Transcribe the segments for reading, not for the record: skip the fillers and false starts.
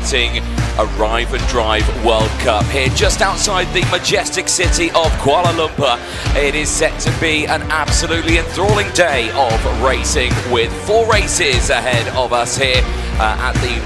Karting Arrive and Drive World Cup here just outside the majestic city of Kuala Lumpur. It is set to be an absolutely enthralling day of racing with 4 races ahead of us here at the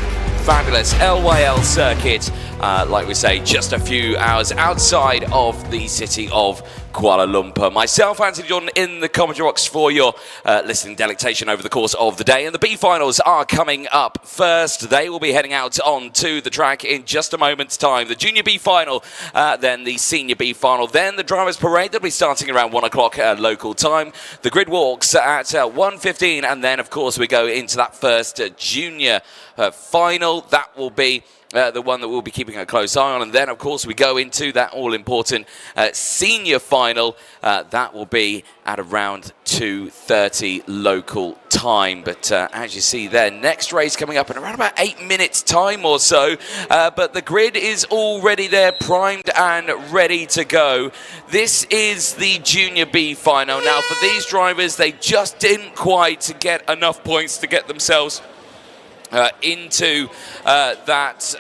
fabulous LYL Circuit. Like we say, just a few hours outside of the city of Kuala Lumpur. Myself, Anthony Jordan, in the commentary box for your listening delectation over the course of the day. And the B finals are coming up first. They will be heading out onto the track in just a moment's time. The Junior B final, then the Senior B final, then the Drivers' Parade. They'll be starting around 1 o'clock local time. The grid walks at 1:15, and then, of course, we go into that first Junior final. That will be the one that we'll be keeping a close eye on. And then, of course, we go into that all-important senior final. That will be at around 2:30 local time. But as you see there, next race coming up in around about 8 minutes time or so. But the grid is already there, primed and ready to go. This is the Junior B final. Now, for these drivers, they just didn't quite get enough points to get themselves into that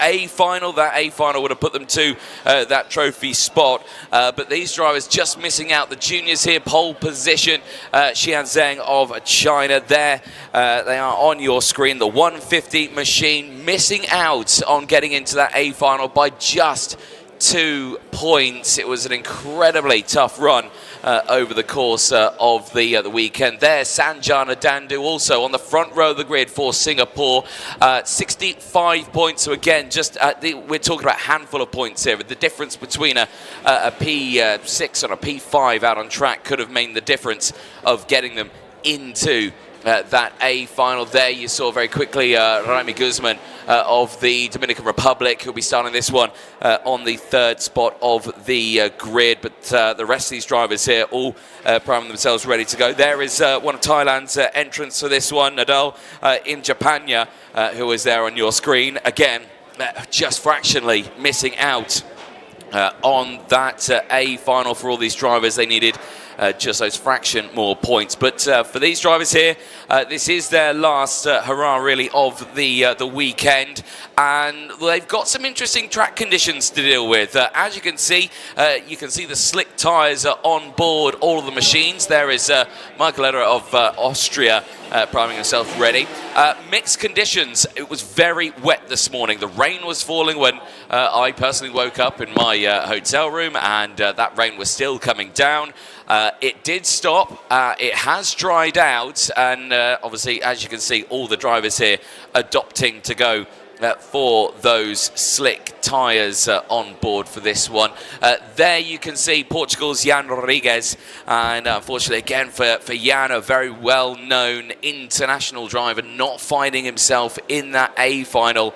A final. That A final would have put them to that trophy spot. But these drivers just missing out. The juniors here, pole position. Xian Zheng of China there. They are on your screen. The 150 machine missing out on getting into that A final by just 2 points. It was an incredibly tough run over the course of the weekend. There, Sanjana Dandu also on the front row of the grid for Singapore. 65 points. So again, just we're talking about a handful of points here. The difference between a P6 and a P5 out on track could have made the difference of getting them into that A final. There you saw very quickly Raimi Guzman of the Dominican Republic, who'll be starting this one on the 3rd spot of the grid. But the rest of these drivers here all priming themselves ready to go. There is one of Thailand's entrants for this one, Nadal in Japanya, who is there on your screen. Again, just fractionally missing out on that A final. For all these drivers, they needed just those fraction more points. But for these drivers here, this is their last hurrah really of the weekend, and they've got some interesting track conditions to deal with. As you can see the slick tyres on board all of the machines. There is Michael Eder of Austria priming himself ready. Mixed conditions. It was very wet this morning. The rain was falling when I personally woke up in my hotel room, and that rain was still coming down. It did stop. It has dried out, and obviously, as you can see, all the drivers here adopting to go for those slick tyres on board for this one. There you can see Portugal's Jan Rodriguez, and unfortunately again for Jan, a very well-known international driver, not finding himself in that A final,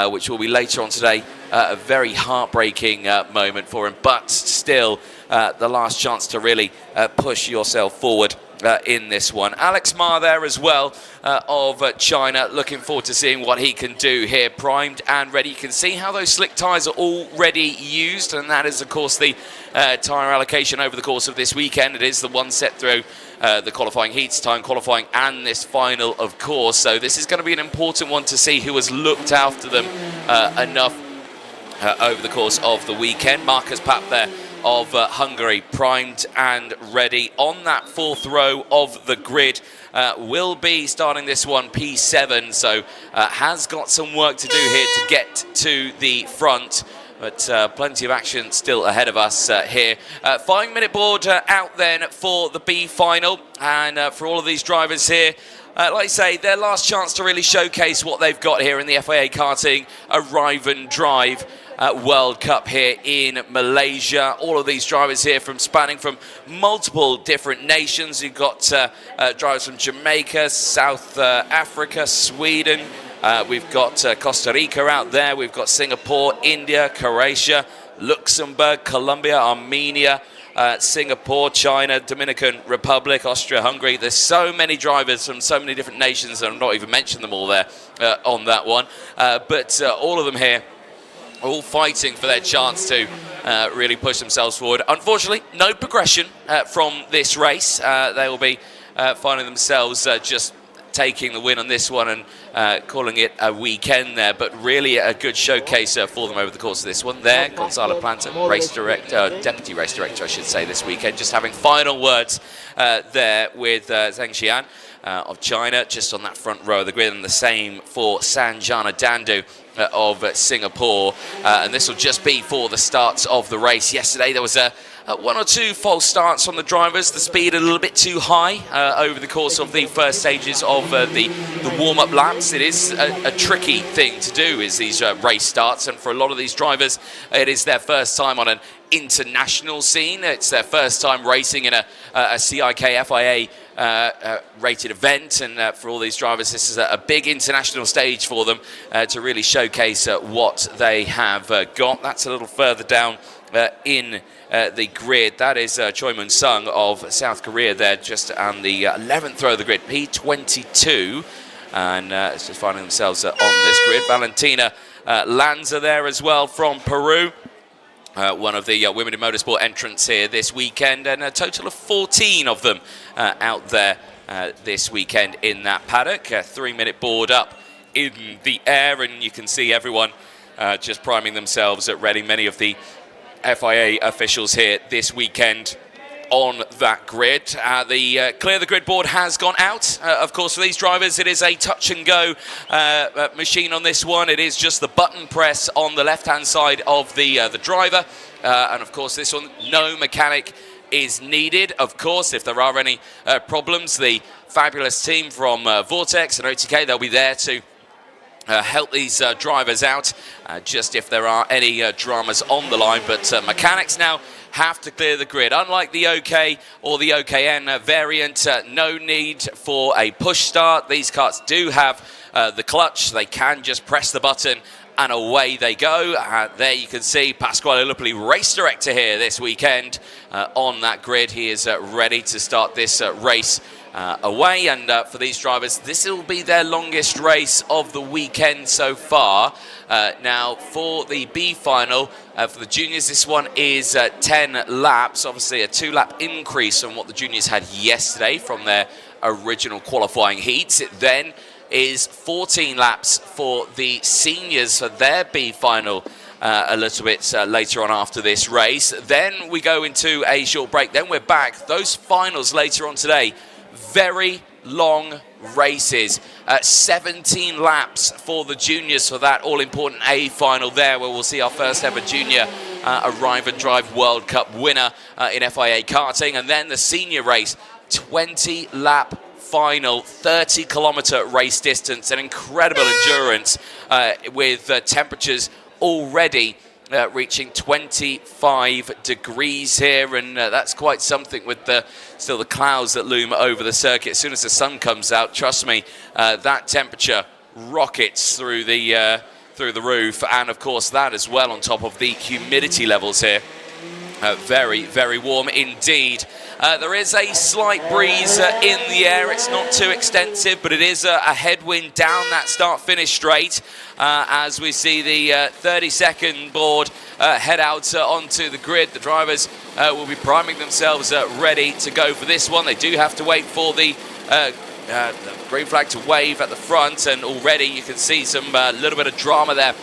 which will be later on today. A very heartbreaking moment for him, but still the last chance to really push yourself forward in this one. Alex Ma there as well of China. Looking forward to seeing what he can do here, primed and ready. You can see how those slick tyres are already used, and that is of course the tyre allocation over the course of this weekend. It is the one set through the qualifying heats, time qualifying, and this final of course. So this is going to be an important one to see who has looked after them enough over the course of the weekend. Marcus Pap there of Hungary, primed and ready on that 4th row of the grid. Will be starting this one P7, so has got some work to do here to get to the front, but plenty of action still ahead of us here. 5-minute board out then for the B final, and for all of these drivers here, like I say, their last chance to really showcase what they've got here in the FIA Karting Arrive and Drive World Cup here in Malaysia. All of these drivers here spanning from multiple different nations. You've got drivers from Jamaica, South Africa, Sweden. We've got Costa Rica out there. We've got Singapore, India, Croatia, Luxembourg, Colombia, Armenia, Singapore, China, Dominican Republic, Austria, Hungary. There's so many drivers from so many different nations, and I've not even mentioned them all there on that one. But all of them here all fighting for their chance to really push themselves forward. Unfortunately, no progression from this race. They will be finding themselves just taking the win on this one and calling it a weekend there, but really a good showcase for them over the course of this one there. Gonzalo Planta, deputy race director, I should say, this weekend, just having final words there with Zheng Xian of China, just on that front row of the grid, and the same for Sanjana Dandu of Singapore. And this will just be for the starts of the race. Yesterday there was one or two false starts on the drivers, the speed a little bit too high over the course of the first stages of the warm-up laps. It is a tricky thing to do, is these race starts, and for a lot of these drivers it is their first time on an international scene. It's their first time racing in a CIK FIA rated event, and for all these drivers this is a big international stage for them to really showcase what they have got. That's a little further down in the grid. That is Choi Moon Sung of South Korea there, just on the 11th row of the grid, P22, and it's just finding themselves on this grid. Valentina Lanza there as well from Peru. One of the women in motorsport entrants here this weekend, and a total of 14 of them out there this weekend in that paddock. A 3-minute board up in the air, and you can see everyone just priming themselves at ready. Many of the FIA officials here this weekend on that grid. The clear the grid board has gone out. Of course, for these drivers, it is a touch and go machine on this one. It is just the button press on the left-hand side of the driver. And of course, this one, no mechanic is needed. Of course, if there are any problems, the fabulous team from Vortex and OTK, they'll be there to help these drivers out, just if there are any dramas on the line. But mechanics now have to clear the grid. Unlike the OK or the OKN variant, no need for a push start. These karts do have the clutch. They can just press the button and away they go. There you can see Pasquale Lupoli, race director here this weekend on that grid. He is ready to start this race away, and for these drivers this will be their longest race of the weekend so far. Now for the B final for the juniors, this one is 10 laps, obviously a 2-lap increase on what the juniors had yesterday from their original qualifying heats. It then is 14 laps for the seniors for their B final a little bit later on after this race. Then we go into a short break, then we're back. Those finals later on today, very long races, 17 laps for the juniors for that all-important A final there, where we'll see our first ever junior Arrive and Drive World Cup winner in FIA Karting. And then the senior race, 20-lap final, 30-kilometer race distance, an incredible endurance with temperatures already reaching 25 degrees here, and that's quite something with still the clouds that loom over the circuit. As soon as the sun comes out, trust me, that temperature rockets through the roof, and of course that as well on top of the humidity levels here. Very, very warm indeed. There is a slight breeze in the air. It's not too extensive, but it is a headwind down that start-finish straight as we see the 30-second board head out onto the grid. The drivers will be priming themselves ready to go for this one. They do have to wait for the green flag to wave at the front, and already you can see some little bit of drama there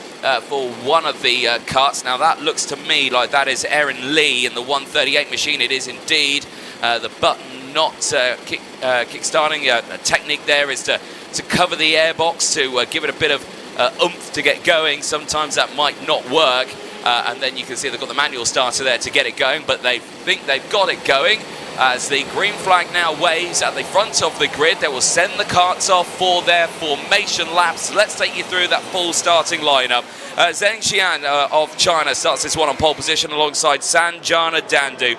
for one of the karts. Now that looks to me like that is Erin Lee in the 138 machine. It is indeed. The button not kick-starting. A technique there is to cover the airbox, to give it a bit of oomph to get going. Sometimes that might not work, and then you can see they've got the manual starter there to get it going, but they think they've got it going. As the green flag now waves at the front of the grid, they will send the karts off for their formation laps. Let's take you through that full starting lineup. Zheng Xian of China starts this one on pole position alongside Sanjana Dandu.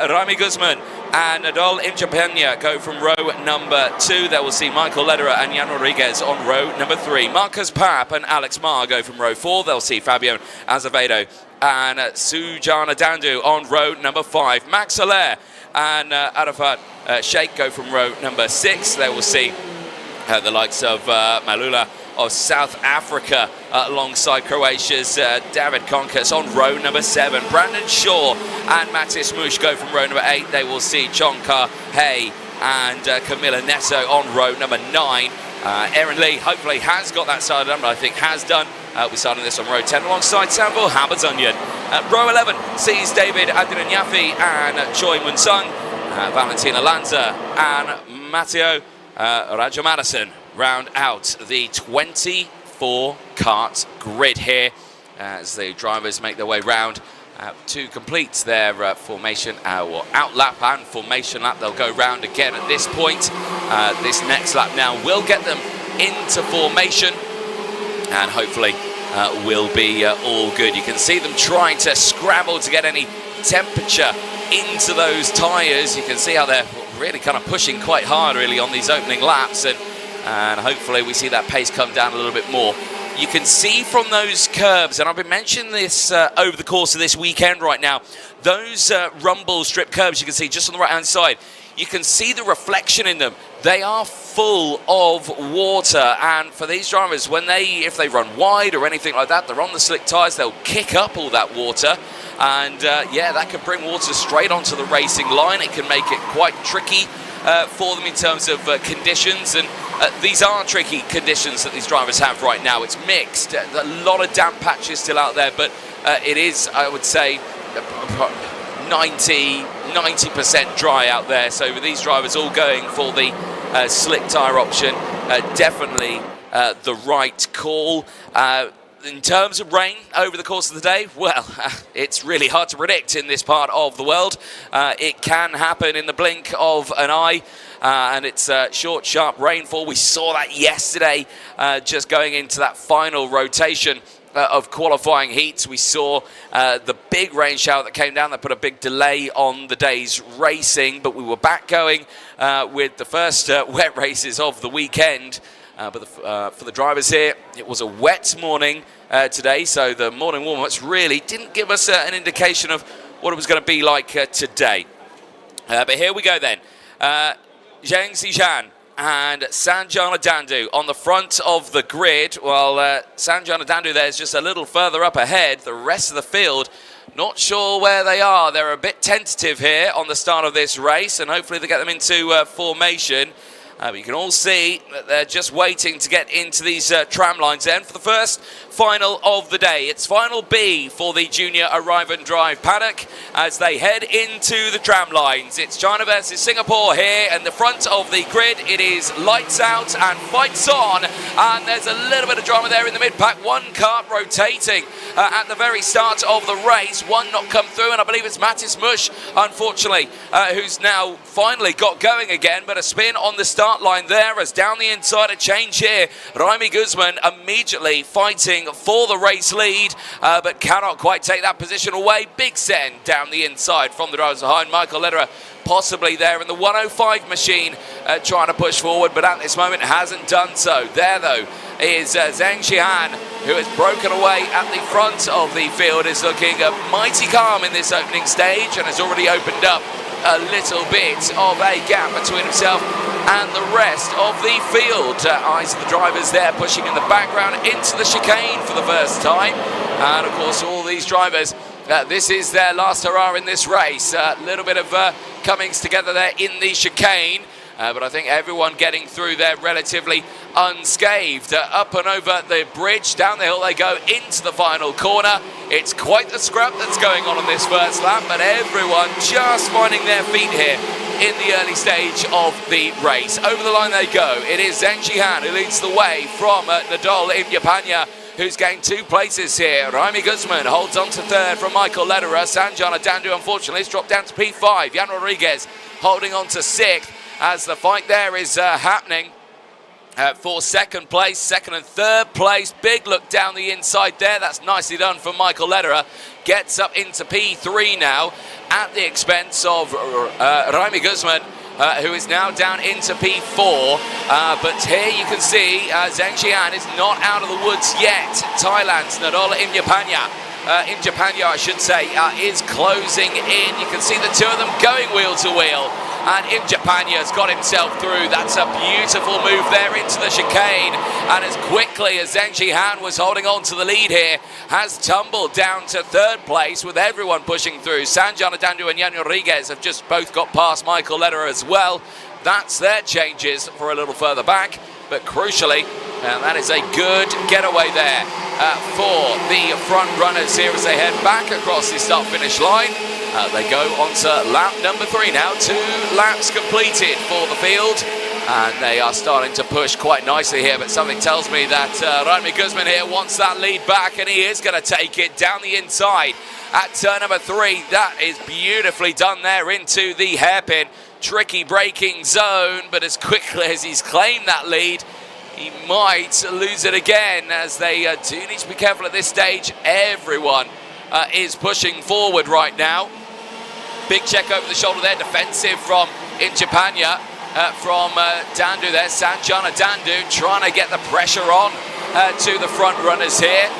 Rami Guzman and LYL International go from row number 2. There we'll see Michael Lederer and Jan Rodriguez on row number 3. Marcus Papp and Alex Marr go from row 4. They'll see Fabio Azevedo and Sujana Dandu on row number 5. Max Allaire and Arafat Sheikh go from row number 6. There we'll see the likes of Malula of South Africa alongside Croatia's David Konkas on row number 7. Brandon Shaw and Matis Mush go from row number 8. They will see Chongka Hay and Camilla Neto on row number 9. Erin Lee hopefully has got that side done, but I think has done. We're starting this on row 10 alongside Samville Habazonian. Row 11 sees David Adinanyafi and Choi Mun-sung, Valentina Lanza and Matteo Rajamadison round out the 24 kart grid here as the drivers make their way round to complete their formation or out lap and formation lap. They'll go round again at this point. This next lap now will get them into formation and hopefully will be all good. You can see them trying to scramble to get any temperature into those tyres. You can see how they're really kind of pushing quite hard really on these opening laps, and hopefully we see that pace come down a little bit more. You can see from those curves, and I've been mentioning this over the course of this weekend right now, those rumble strip curves you can see just on the right hand side, you can see the reflection in them. They are full of water, and for these drivers, if they run wide or anything like that, they're on the slick tyres, they'll kick up all that water, and yeah, that can bring water straight onto the racing line. It can make it quite tricky for them in terms of conditions, and these are tricky conditions that these drivers have right now. It's mixed, a lot of damp patches still out there, but it is, I would say, 90% dry out there. So with these drivers all going for the slick tyre option, definitely the right call. In terms of rain over the course of the day, well, it's really hard to predict in this part of the world. It can happen in the blink of an eye, and it's short, sharp rainfall. We saw that yesterday, just going into that final rotation of qualifying heats. We saw the big rain shower that came down that put a big delay on the day's racing, but we were back going with the first wet races of the weekend. But for the drivers here, it was a wet morning today, so the morning warm-ups really didn't give us an indication of what it was going to be like today. But here we go then. Zheng Zijan and Sanjana Dandu on the front of the grid, while Sanjana Dandu there is just a little further up ahead. The rest of the field, not sure where they are. They're a bit tentative here on the start of this race, and hopefully they get them into formation. But you can all see that they're just waiting to get into these tram lines then for the first final of the day. It's final B for the junior arrive and drive paddock as they head into the tram lines. It's China versus Singapore here, and the front of the grid, it is lights out and fights on, and there's a little bit of drama there in the mid-pack. One kart rotating at the very start of the race, one not come through, and I believe it's Mattis Mush, unfortunately, who's now finally got going again, but a spin on the start line there as down the inside a change here. Raimi Guzman immediately fighting for the race lead, but cannot quite take that position away. Big send down the inside from the drivers behind. Michael Lederer possibly there in the 105 machine trying to push forward, but at this moment hasn't done so. There though is Zheng Xihan, who has broken away at the front of the field, is looking mighty calm in this opening stage and has already opened up a little bit of a gap between himself and the rest of the field. Eyes of the drivers there pushing in the background into the chicane for the first time, and of course all these drivers, this is their last hurrah in this race. A little bit of comings together there in the chicane, but I think everyone getting through there relatively unscathed. Up and over the bridge, down the hill they go into the final corner. It's quite the scrap that's going on this first lap, but everyone just finding their feet here in the early stage of the race. Over the line they go. It is Zheng Xihan who leads the way from Nadal Imyapanya, who's gained 2 places here. Raimi Guzman holds on to third from Michael Lederer. Sanjana Dandu, unfortunately, has dropped down to P5. Jan Rodriguez holding on to 6th as the fight there is happening for second place, second and third place. Big look down the inside there. That's nicely done from Michael Lederer. Gets up into P3 now at the expense of Raimi Guzman, who is now down into P4. But here you can see Zheng Xihan is not out of the woods yet. Thailand's Nadola Imyapanya, I should say, is closing in. You can see the two of them going wheel to wheel. And Imjapanya's got himself through. That's a beautiful move there into the chicane. And as quickly as Zheng Xihan was holding on to the lead here, has tumbled down to third place with everyone pushing through. Sanjana Dandu and Jan Rodriguez have just both got past Michael Lederer as well. That's their changes for a little further back, but crucially, that is a good getaway there for the front runners here as they head back across the start-finish line. They go on to lap number 3 now. 2 laps completed for the field, and they are starting to push quite nicely here, but something tells me that Raimi Guzman here wants that lead back, and he is going to take it down the inside at turn number 3. That is beautifully done there into the hairpin. Tricky braking zone, but as quickly as he's claimed that lead, he might lose it again, as they do need to be careful at this stage. Everyone is pushing forward right now. Big check over the shoulder there, defensive from Injapanya, from Dandu there. Sanjana Dandu trying to get the pressure on to the front runners here.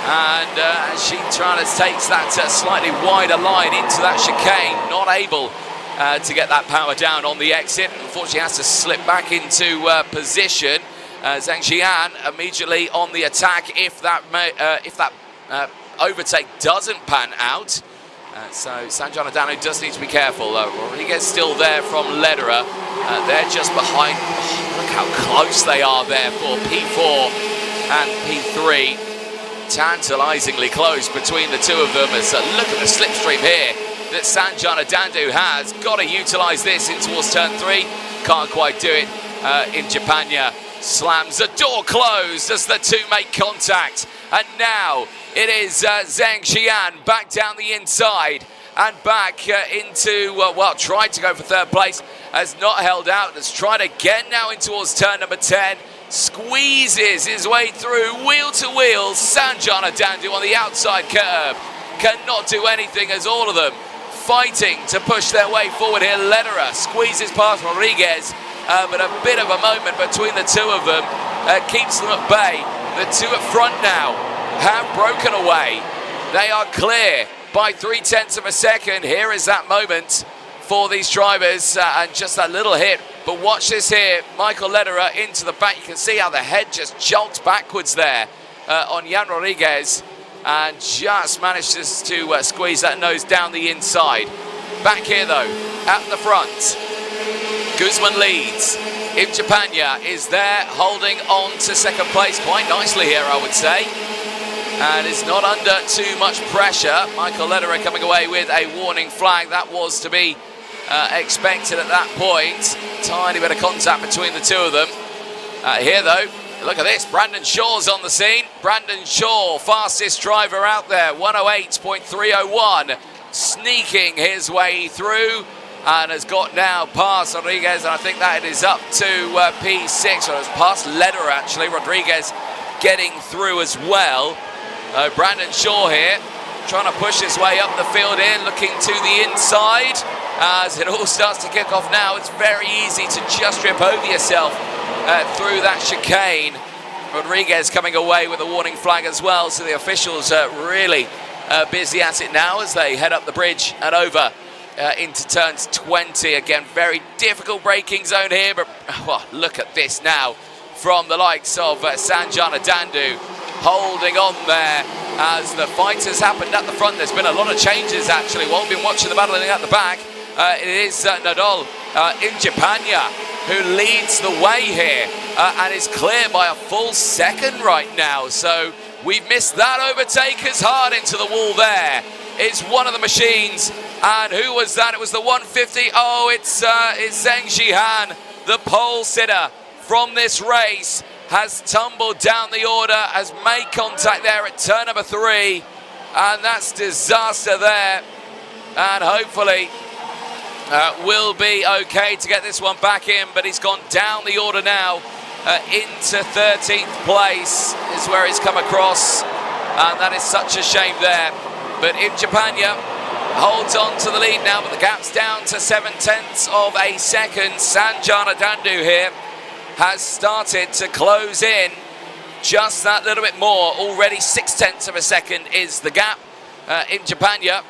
And she trying to take that slightly wider line into that chicane, not able to get that power down on the exit. Unfortunately has to slip back into position. Zhang Xian immediately on the attack if that overtake doesn't pan out. So Sanjana Danu does need to be careful. Rodriguez still there from Lederer. They're just behind. Oh, look how close they are there for P4 and P3. Tantalizingly close between the two of them. As look at the slipstream here that Sanjana Dandu has. Got to utilise this in towards turn 3. Can't quite do it. Injapanya slams the door closed as the two make contact. And now it is Zhang Xian back down the inside and back into, well, tried to go for 3rd place, has not held out, has tried again now in towards turn number 10, squeezes his way through wheel to wheel. Sanjana Dandu on the outside curb cannot do anything, as all of them fighting to push their way forward here. Lederer squeezes past Rodriguez, but a bit of a moment between the two of them keeps them at bay. The two at front now have broken away. They are clear by 0.3 of a second. Here is that moment for these drivers, and just that little hit. But watch this here, Michael Lederer into the back. You can see how the head just jolts backwards there on Jan Rodriguez, and just manages to squeeze that nose down the inside. Back here though, at the front, Guzman leads. Injapanya is there holding on to 2nd place quite nicely here, I would say, and is not under too much pressure. Michael Lederer coming away with a warning flag. That was to be expected at that point. Tiny bit of contact between the two of them. Here though, look at this, Brandon Shaw's on the scene. Brandon Shaw, fastest driver out there, 108.301, sneaking his way through, and has got now past Rodriguez, and I think that it is up to P6, or has passed Lederer actually. Rodriguez getting through as well. Brandon Shaw here, trying to push his way up the field here, looking to the inside. As it all starts to kick off now, it's very easy to just trip over yourself through that chicane. Rodriguez coming away with a warning flag as well, so the officials are really busy at it now as they head up the bridge and over into turns 20. Again, very difficult braking zone here, but look at this now from the likes of Sanjana Dandu holding on there as the fight has happened at the front. There's been a lot of changes actually while we've been watching the battling at the back. It is Nadal Injapanya who leads the way here and is clear by a full second right now. So we've missed that overtake as hard into the wall there. It's one of the machines, and who was that? It was the 150. Oh, it's Zhang Xian, the pole sitter from this race, has tumbled down the order, has made contact there at turn number 3, and that's disaster there. And hopefully will be okay to get this one back in, but he's gone down the order now into 13th place is where he's come across, and that is such a shame there. But Injapanya holds on to the lead now, but the gap's down to 0.7 of a second. Sanjana Dandu here has started to close in just that little bit more. Already 0.6 of a second is the gap. Injapanya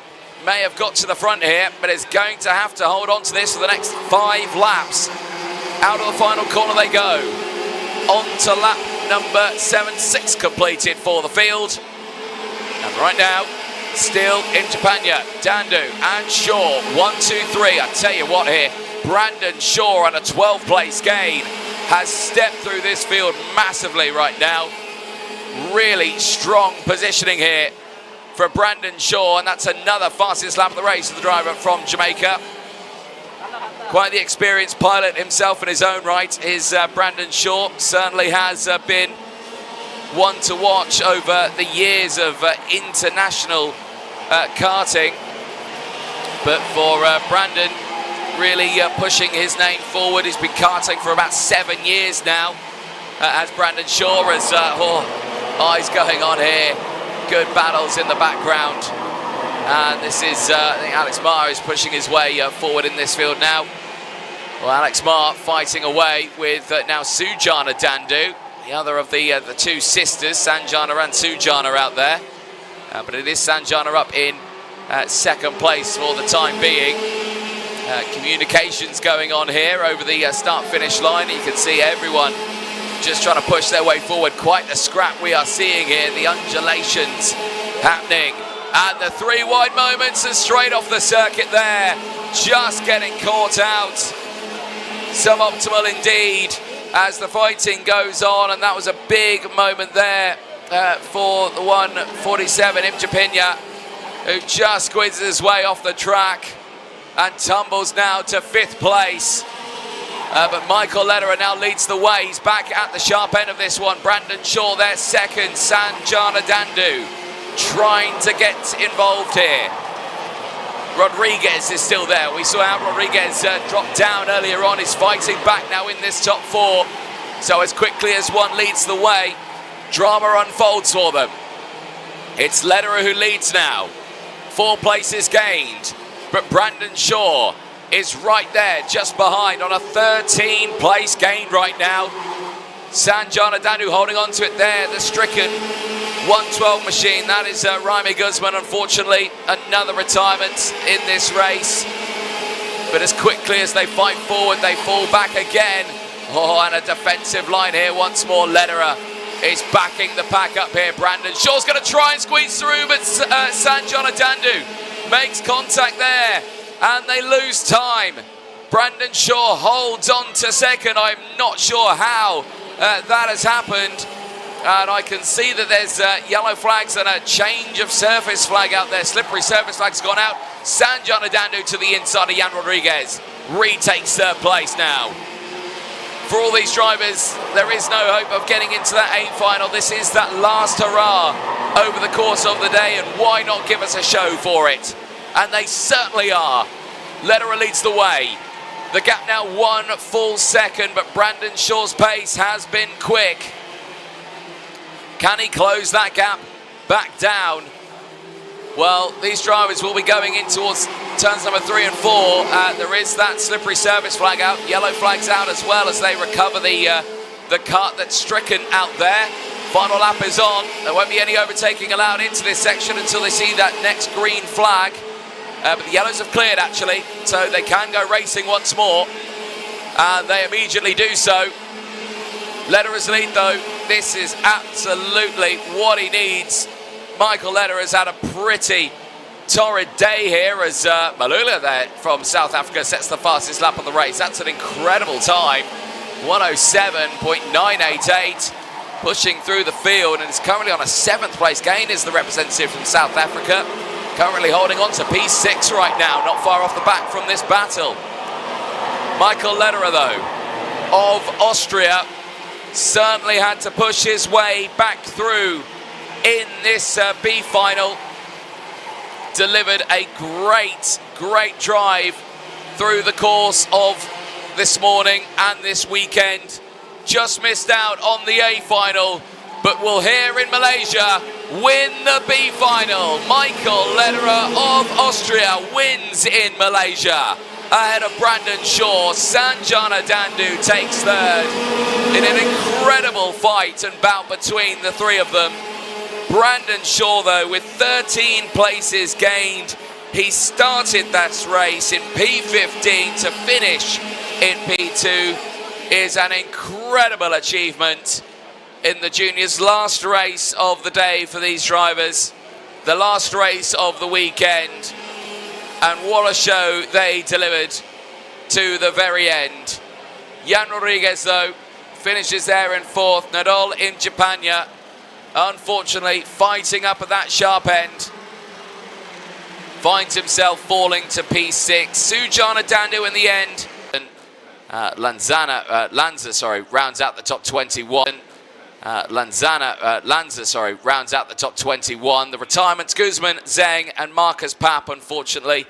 may have got to the front here, but is going to have to hold on to this for the next 5 laps. Out of the final corner they go. On to lap number 7.6 completed for the field. And right now, still Injapanya, Dandu and Shaw, 1, 2, 3. I tell you what here, Brandon Shaw on a 12th place gain has stepped through this field massively right now. Really strong positioning here for Brandon Shaw, and that's another fastest lap of the race for the driver from Jamaica. Quite the experienced pilot himself in his own right is Brandon Shaw. Certainly has been one to watch over the years of international karting. But for Brandon, really pushing his name forward. He's been karting for about 7 years now. As Brandon Shaw has eyes going on here. Good battles in the background. And this is, I think Alex Marr is pushing his way forward in this field now. Well, Alex Marr fighting away with now Sujana Dandu, the other of the two sisters, Sanjana and Sujana out there. But it is Sanjana up in second place for the time being. Communications going on here over the start-finish line. You can see everyone just trying to push their way forward. Quite a scrap we are seeing here. The undulations happening. And the three wide moments are straight off the circuit there. Just getting caught out. Suboptimal indeed as the fighting goes on. And that was a big moment there for the 147 Imja Pina, who just squeezes his way off the track and tumbles now to 5th place. But Michael Lederer now leads the way. He's back at the sharp end of this one. Brandon Shaw there second. Sanjana Dandu trying to get involved here. Rodriguez is still there. We saw how Rodriguez dropped down earlier on. He's fighting back now in this top 4. So as quickly as one leads the way, drama unfolds for them. It's Lederer who leads now. 4 places gained. But Brandon Shaw is right there, just behind on a 13 place gain right now. Sanjana Dandu holding on to it there, the stricken 112 machine. That is Raimi Guzman, unfortunately, another retirement in this race. But as quickly as they fight forward, they fall back again. Oh, and a defensive line here once more. Lederer is backing the pack up here. Brandon Shaw's going to try and squeeze through, but Sanjana Dandu makes contact there, and they lose time. Brandon Shaw holds on to second. I'm not sure how that has happened. And I can see that there's yellow flags and a change of surface flag out there. Slippery surface flag's gone out. Sanjana Dandu to the inside of Jan Rodriguez. Retakes 3rd place now. For all these drivers, there is no hope of getting into that A final. This is that last hurrah over the course of the day, and why not give us a show for it? And they certainly are. Lederer leads the way. The gap now 1 full second, but Brandon Shaw's pace has been quick. Can he close that gap back down? Well, these drivers will be going in towards turns number 3 and 4. There is that slippery surface flag out. Yellow flag's out as well as they recover the cart that's stricken out there. Final lap is on. There won't be any overtaking allowed into this section until they see that next green flag. But the yellows have cleared actually, so they can go racing once more. And they immediately do so. Lederer's lead though. This is absolutely what he needs. Michael Lederer has had a pretty torrid day here as Malula there from South Africa sets the fastest lap of the race. That's an incredible time. 107.988, pushing through the field, and is currently on a 7th place gain as the representative from South Africa. Currently holding on to P6 right now, not far off the back from this battle. Michael Lederer though, of Austria, certainly had to push his way back through in this B final. Delivered a great drive through the course of this morning and this weekend. Just missed out on the A final, but will here in Malaysia win the B final. Michael Lederer of Austria wins in Malaysia ahead of Brandon Shaw. Sanjana Dandu takes 3rd in an incredible fight and bout between the 3 of them. Brandon Shaw though with 13 places gained. He started that race in P15 to finish in P2 is an incredible achievement in the juniors. Last race of the day for these drivers, the last race of the weekend, and what a show they delivered. to the very end. Jan Rodriguez, though, finishes there in 4th. Nadal in Japan, unfortunately, fighting up at that sharp end, finds himself falling to P6. Sujana Dandu in the end. Lanza rounds out the top 21. Lanza rounds out the top 21. The retirements, Guzman, Zheng, and Marcus Papp, unfortunately,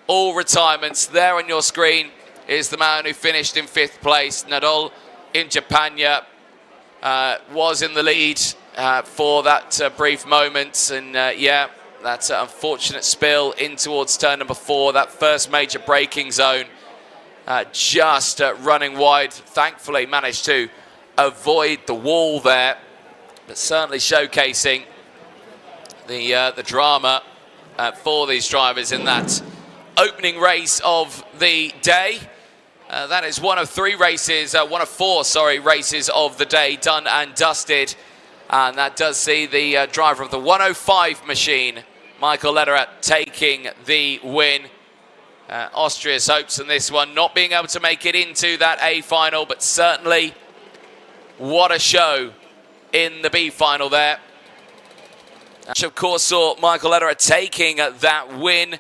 all retirements. There on your screen is the man who finished in 5th place. Nadal in Japan was in the lead for that brief moment, and that unfortunate spill in towards turn number 4, that first major braking zone, just running wide. Thankfully managed to avoid the wall there, but certainly showcasing the drama for these drivers in that opening race of the day. That is one of 4 races of the day done and dusted. And that does see the driver of the 105 machine, Michael Lederer, taking the win. Austria's hopes in this one, not being able to make it into that A final, but certainly what a show in the B final there. Which of course saw Michael Lederer taking that win,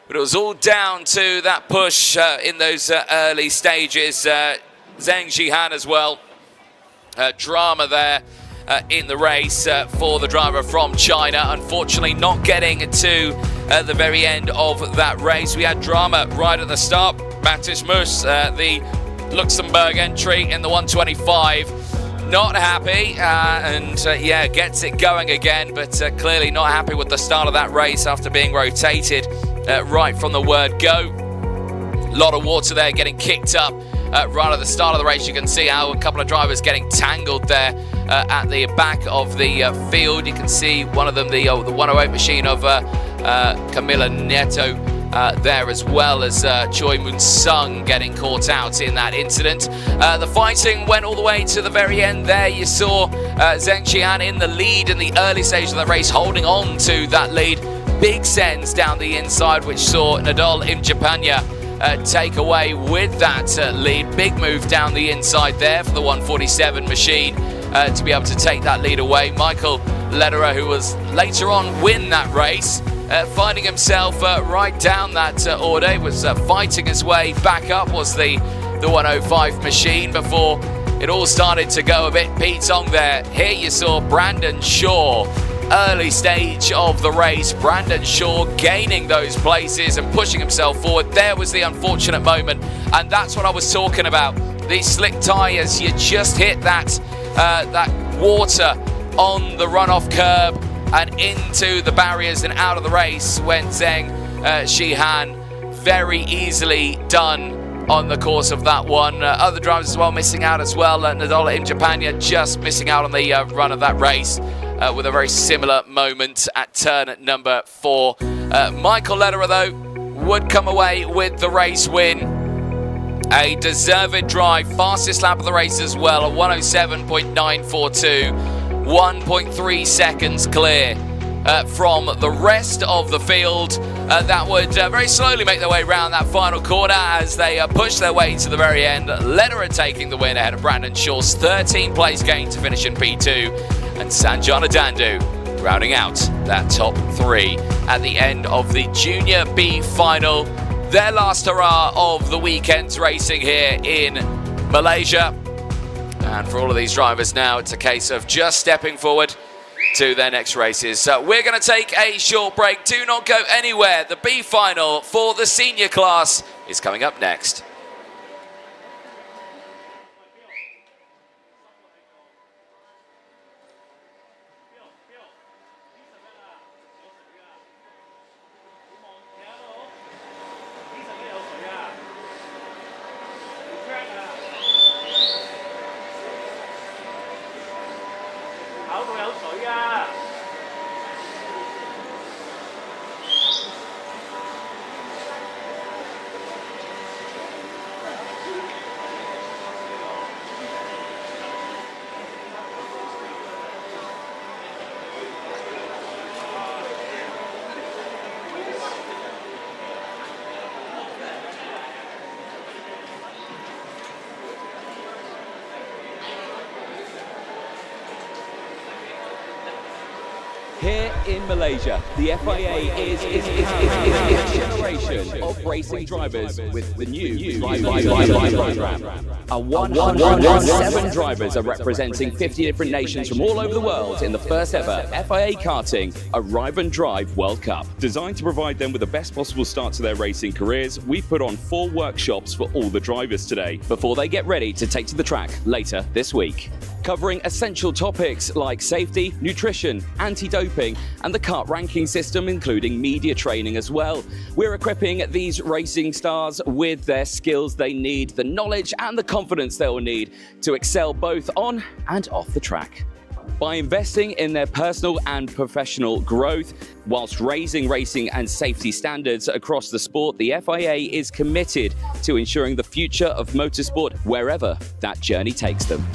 but it was all down to that push in those early stages. Zheng Jihan as well. Drama there in the race for the driver from China. Unfortunately not getting to the very end of that race. We had drama right at the start. Matis Mus, the Luxembourg entry in the 125. Not happy, gets it going again, but clearly not happy with the start of that race after being rotated right from the word go. A lot of water there getting kicked up right at the start of the race. You can see how a couple of drivers getting tangled there at the back of the field. You can see one of them, the 108 machine of Camila Nieto, there, as well as Choi Moon-sung getting caught out in that incident. The fighting went all the way to the very end there. You saw Zheng Jihan in the lead in the early stage of the race, holding on to that lead. Big sends down the inside, which saw Nadal in Japan take away with that lead. Big move down the inside there for the 147 machine to be able to take that lead away. Michael Lederer, who was later on win that race, finding himself right down that order, was fighting his way back up, was the 105 machine, before it all started to go a bit Pete-ong there. Here you saw Brandon Shaw, early stage of the race. Brandon Shaw gaining those places and pushing himself forward. There was the unfortunate moment, and that's what I was talking about. These slick tyres, you just hit that water on the runoff curb and into the barriers and out of the race when Zheng Jihan very easily done on the course of that one. Other drivers as well missing out as well. Nadal in Japan just missing out on the run of that race with a very similar moment at turn number 4. Michael Lederer, though, would come away with the race win. A deserved drive, fastest lap of the race as well, a 107.942, 1.3 seconds clear from the rest of the field. That would very slowly make their way around that final corner as they push their way to the very end. Lederer taking the win ahead of Brandon Shaw's 13th place gain to finish in P2, and Sanjana Dandu rounding out that top 3 at the end of the Junior B final. Their last hurrah of the weekend's racing here in Malaysia. And for all of these drivers now, it's a case of just stepping forward to their next races. So we're going to take a short break. Do not go anywhere. The B final for the senior class is coming up next. in Malaysia, the FIA is a generation of racing drivers with the new Drive program. 107 drivers are representing 50 different nations from all over the world in the first ever FIA Karting Arrive and Drive World Cup. Designed to provide them with the best possible start to their racing careers, we've put on 4 workshops for all the drivers today before they get ready to take to the track later this week. Covering essential topics like safety, nutrition, anti-doping, and the kart ranking system, including media training as well. We're equipping these racing stars with their skills they need, the knowledge and the confidence they will need to excel both on and off the track. By investing in their personal and professional growth, whilst raising racing and safety standards across the sport, the FIA is committed to ensuring the future of motorsport wherever that journey takes them.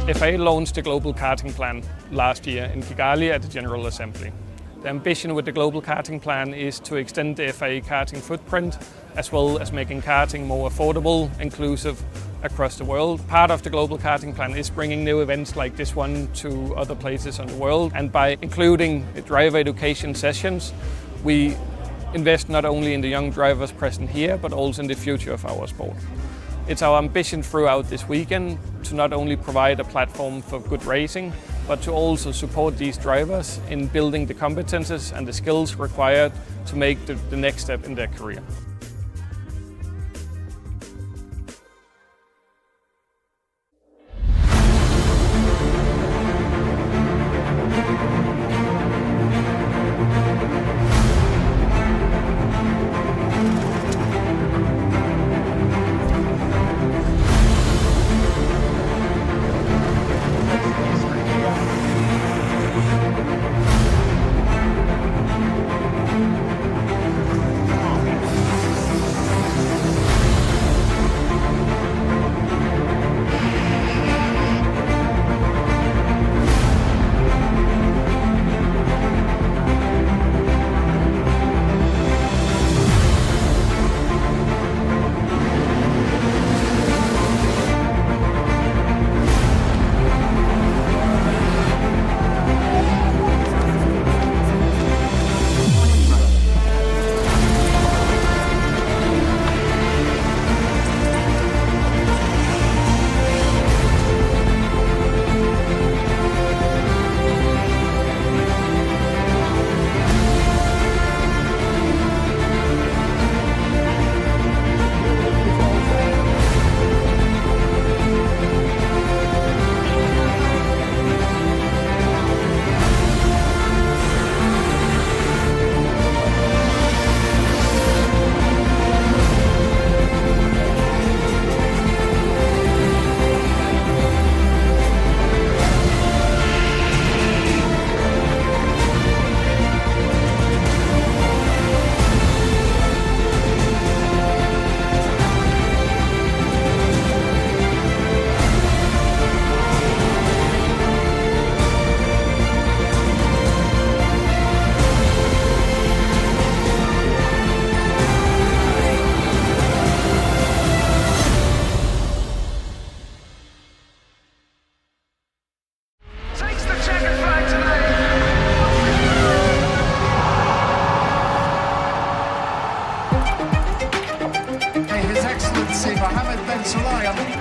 FIA launched the Global Karting Plan last year in Kigali at the General Assembly. The ambition with the Global Karting Plan is to extend the FIA karting footprint, as well as making karting more affordable, inclusive across the world. Part of the Global Karting Plan is bringing new events like this one to other places in the world, and by including driver education sessions, we invest not only in the young drivers present here, but also in the future of our sport. It's our ambition throughout this weekend to not only provide a platform for good racing, but to also support these drivers in building the competences and the skills required to make the next step in their career.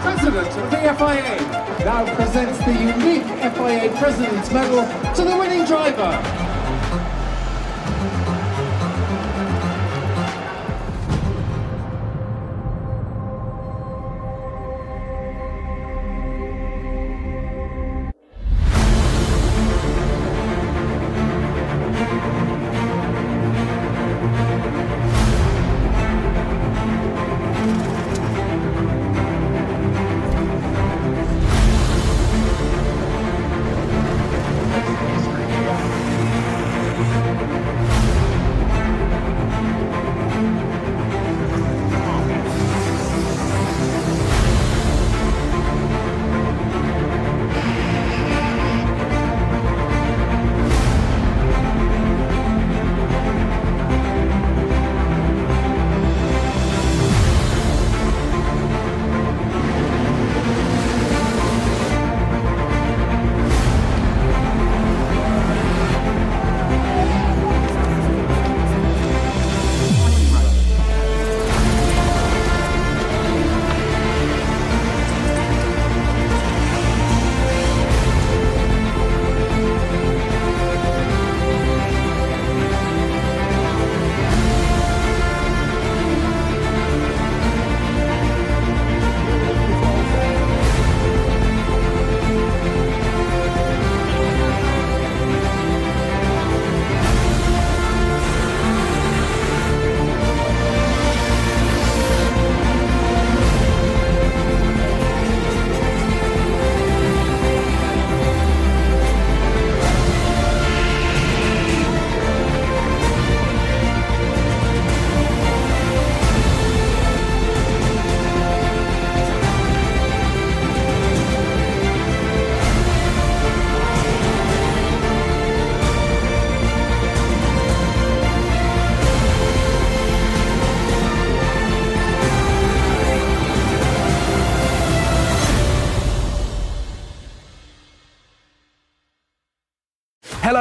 President of the FIA now presents the unique FIA President's Medal to the winning driver.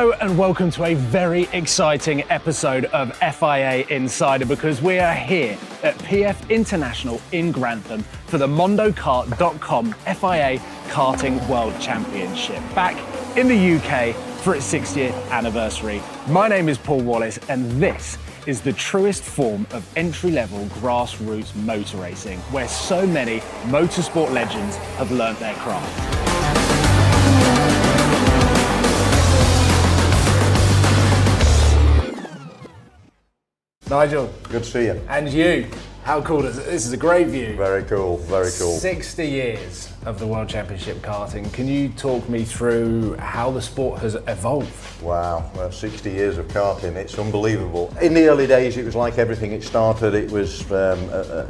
Hello and welcome to a very exciting episode of FIA Insider, because we are here at PF International in Grantham for the mondokart.com FIA Karting World Championship, back in the UK for its 60th anniversary. My name is Paul Wallace and this is the truest form of entry-level grassroots motor racing, where so many motorsport legends have learnt their craft. Nigel. Good to see you. And you. How cool is it? This is a great view. Very cool, very cool. 60 years of the World Championship karting. Can you talk me through how the sport has evolved? Wow, well, 60 years of karting, it's unbelievable. In the early days, it was like everything it started. It was,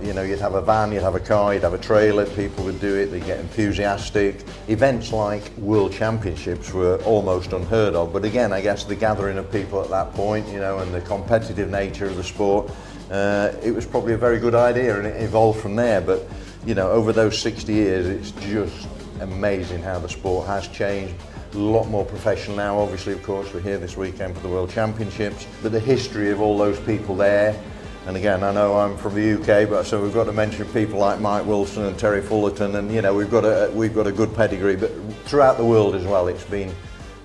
you know, you'd have a van, you'd have a car, you'd have a trailer, people would do it, they'd get enthusiastic. Events like World Championships were almost unheard of, but again, I guess the gathering of people at that point, you know, and the competitive nature of the sport, it was probably a very good idea and it evolved from there. But you know, over those 60 years, it's just amazing how the sport has changed. A lot more professional now. Obviously, of course, we're here this weekend for the World Championships, but the history of all those people there, and again, I know I'm from the UK, but so we've got to mention people like Mike Wilson and Terry Fullerton, and you know, we've got a good pedigree, but throughout the world as well, it's been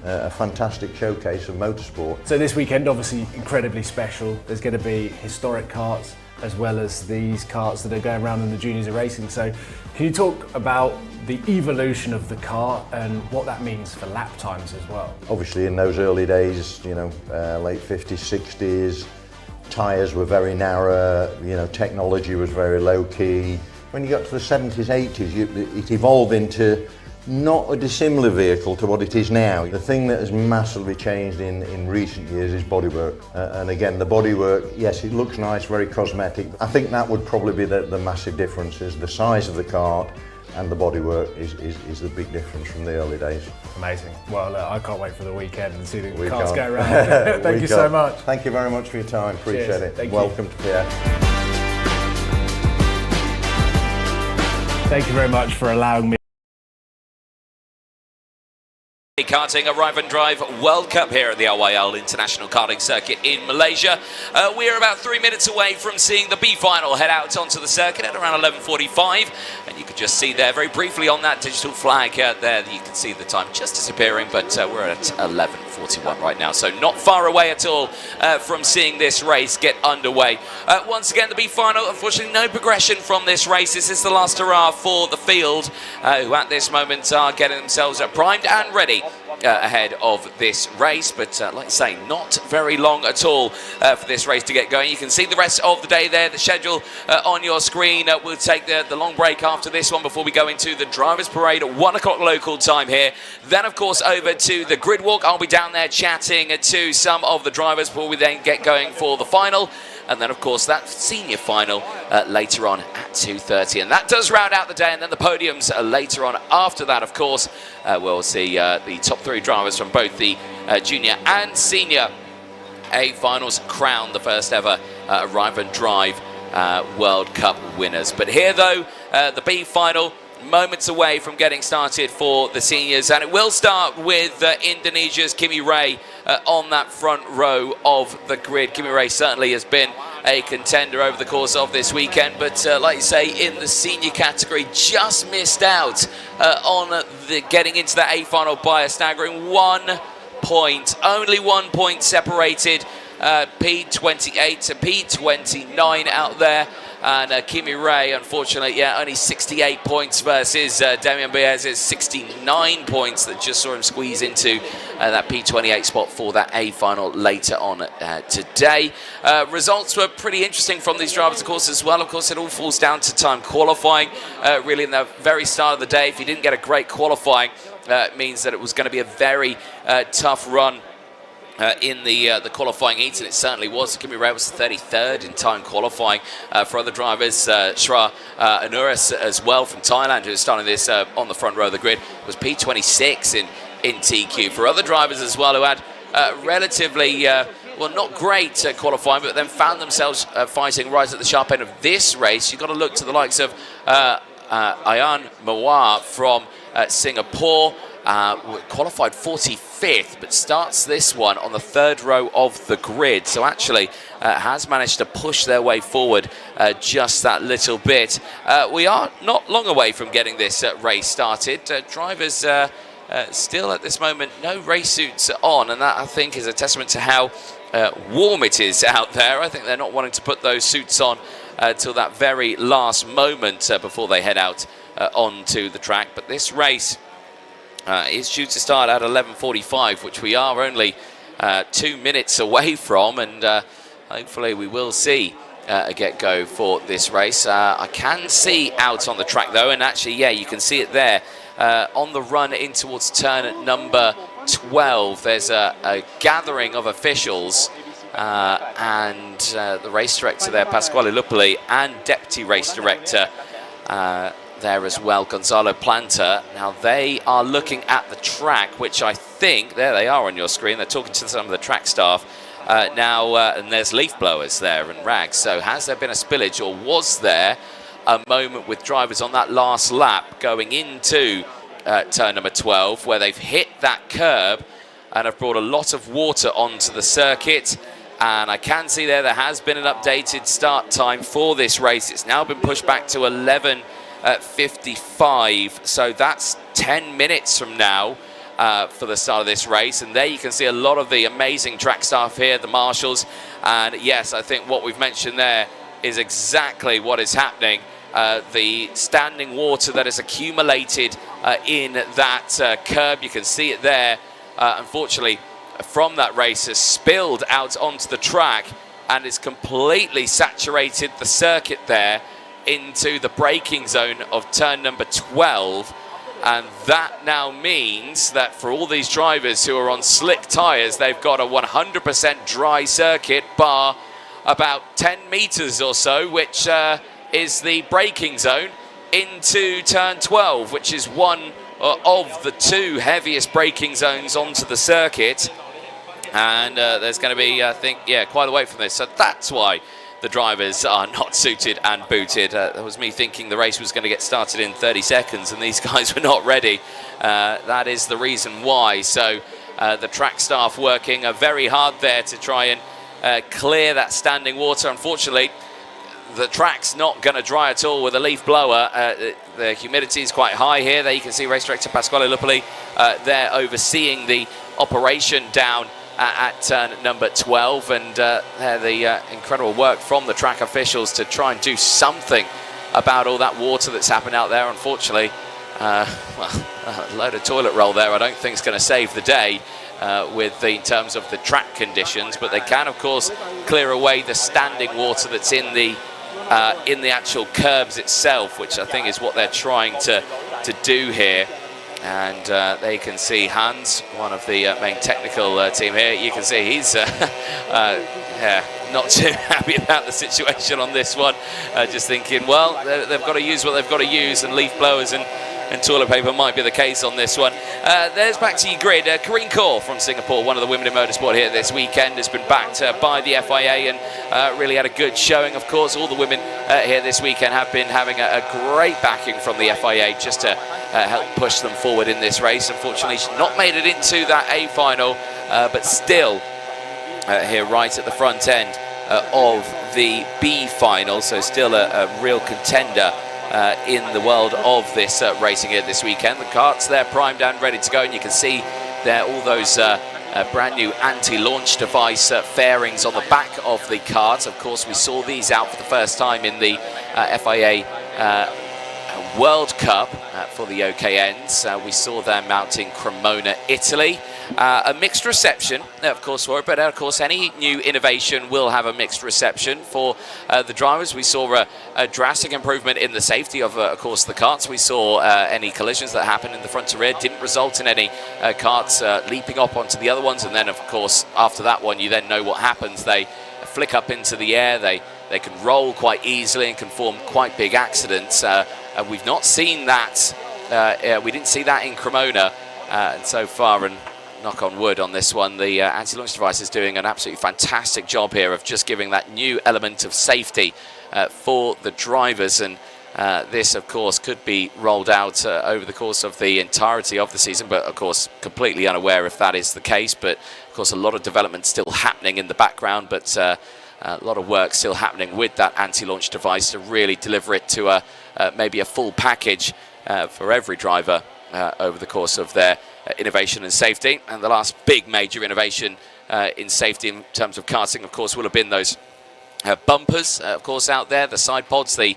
a fantastic showcase of motorsport. So this weekend, obviously incredibly special. There's going to be historic karts as well as these karts that are going around in the juniors are racing. So can you talk about the evolution of the kart and what that means for lap times as well? Obviously in those early days, you know, late 50s, 60s, tyres were very narrow, you know, technology was very low key. When you got to the 70s, 80s, it evolved into not a dissimilar vehicle to what it is now. The thing that has massively changed in recent years is bodywork. And again, the bodywork, yes, it looks nice, very cosmetic. I think that would probably be the massive difference, is the size of the kart and the bodywork is the big difference from the early days. Amazing. Well, I can't wait for the weekend and see the cars go around. Thank you so much. Thank you very much for your time. Appreciate it. Thank Welcome you. to PF. Thank you very much for allowing me. Karting Arrive and Drive World Cup here at the LYL International Karting Circuit in Malaysia. We are about 3 minutes away from seeing the B final head out onto the circuit at around 11:45, and you can just see there very briefly on that digital flag there, you can see the time just disappearing, but we're at 11:41 right now, so not far away at all from seeing this race get underway. Once again, the B final, unfortunately no progression from this race. This is the last hurrah for the field, who at this moment are getting themselves primed and ready ahead of this race, but like I say, not very long at all for this race to get going. You can see the rest of the day there, the schedule on your screen. We'll take the long break after this one before we go into the drivers parade at 1 o'clock local time here. Then of course over to the grid walk. I'll be down there chatting to some of the drivers before we then get going for the final. And then, of course, that senior final later on at 2:30. And that does round out the day. And then the podiums later on after that, of course. We'll see the top 3 drivers from both the junior and senior A finals crown the first ever Arrive and Drive World Cup winners. But here, though, the B final, moments away from getting started for the seniors, and it will start with Indonesia's Kimi Ray on that front row of the grid. Kimi Ray certainly has been a contender over the course of this weekend, but like you say, in the senior category, just missed out on the getting into that A final by a staggering 1 point. Only 1 point separated P28 to P29 out there. And Kimi Ray, unfortunately, yeah, only 68 points versus Damian Baez's 69 points that just saw him squeeze into that P28 spot for that A final later on today. Results were pretty interesting from these drivers, of course, as well. Of course, it all falls down to time qualifying. Really, in the very start of the day, if you didn't get a great qualifying, it means that it was going to be a very tough run in the qualifying heats, and it certainly was. Kimi Ray was 33rd in time qualifying. For other drivers, Shra Anuris as well from Thailand, who is starting this on the front row of the grid, was P26 in TQ. For other drivers as well, who had relatively, well, not great qualifying, but then found themselves fighting right at the sharp end of this race, you've got to look to the likes of Ayan Mawar from Singapore, qualified 45th, but starts this one on the third row of the grid. So actually has managed to push their way forward just that little bit. We are not long away from getting this race started. Drivers still at this moment no race suits on, and that I think is a testament to how warm it is out there. I think they're not wanting to put those suits on till that very last moment before they head out onto the track. But this race is due to start at 11:45, which we are only 2 minutes away from, and hopefully we will see a get-go for this race. I can see out on the track though, and actually, yeah, you can see it there on the run in towards turn number 12. There's a gathering of officials and the race director there, Pasquale Lupoli, and deputy race director there as well, Gonzalo Planta. Now they are looking at the track, which I think, there they are on your screen, they're talking to some of the track staff now, and there's leaf blowers there and rags. So has there been a spillage, or was there a moment with drivers on that last lap going into turn number 12 where they've hit that curb and have brought a lot of water onto the circuit? And I can see there has been an updated start time for this race. It's now been pushed back to 11:55, so that's 10 minutes from now for the start of this race. And there you can see a lot of the amazing track staff here, the marshals. And yes, I think what we've mentioned there is exactly what is happening. The standing water that is accumulated in that curb, you can see it there, unfortunately, from that race has spilled out onto the track and it's completely saturated the circuit there into the braking zone of turn number 12. And that now means that for all these drivers who are on slick tyres, they've got a 100% dry circuit, bar about 10 meters or so, which is the braking zone into turn 12, which is one of the two heaviest braking zones onto the circuit. And there's going to be, I think, yeah, quite a way from this. So that's why the drivers are not suited and booted. That was me thinking the race was going to get started in 30 seconds and these guys were not ready. That is the reason why. So the track staff working very hard there to try and clear that standing water. Unfortunately, the track's not going to dry at all with a leaf blower. The humidity is quite high here. There you can see race director Pasquale Lupoli there overseeing the operation down at turn number 12, and the incredible work from the track officials to try and do something about all that water that's happened out there. Unfortunately, well, a load of toilet roll there I don't think is going to save the day in terms of the track conditions, but they can of course clear away the standing water that's in the actual curbs itself, which I think is what they're trying to do here. And there you can see Hans, one of the main technical team here. You can see he's yeah, not too happy about the situation on this one. Just thinking, well, they've got to use what they've got to use, and leaf blowers and toilet paper might be the case on this one. There's back to your grid. Karine Kaur from Singapore, one of the women in motorsport here this weekend, has been backed by the FIA and really had a good showing. Of course, all the women here this weekend have been having a great backing from the FIA just to help push them forward in this race. Unfortunately, she's not made it into that A final, but still here right at the front end of the B final, so still a real contender in the world of this racing here this weekend. The karts there primed and ready to go, and you can see there all those brand new anti-launch device fairings on the back of the karts. Of course, we saw these out for the first time in the FIA World Cup for the OKNs. We saw them out in Cremona, Italy. A mixed reception, of course, for it, but of course any new innovation will have a mixed reception for the drivers. We saw a drastic improvement in the safety of course, the karts. We saw any collisions that happened in the front to rear didn't result in any karts leaping up onto the other ones, and then of course after that one you then know what happens. They flick up into the air, they can roll quite easily and can form quite big accidents. We've not seen that, we didn't see that in Cremona and so far, and knock on wood on this one, the anti-launch device is doing an absolutely fantastic job here of just giving that new element of safety for the drivers. And this, of course, could be rolled out over the course of the entirety of the season, but of course completely unaware if that is the case. But of course a lot of development still happening in the background, but a lot of work still happening with that anti-launch device to really deliver it to maybe a full package for every driver over the course of their innovation and safety. And the last big major innovation in safety in terms of karting, of course, will have been those bumpers, of course, out there, the side pods, the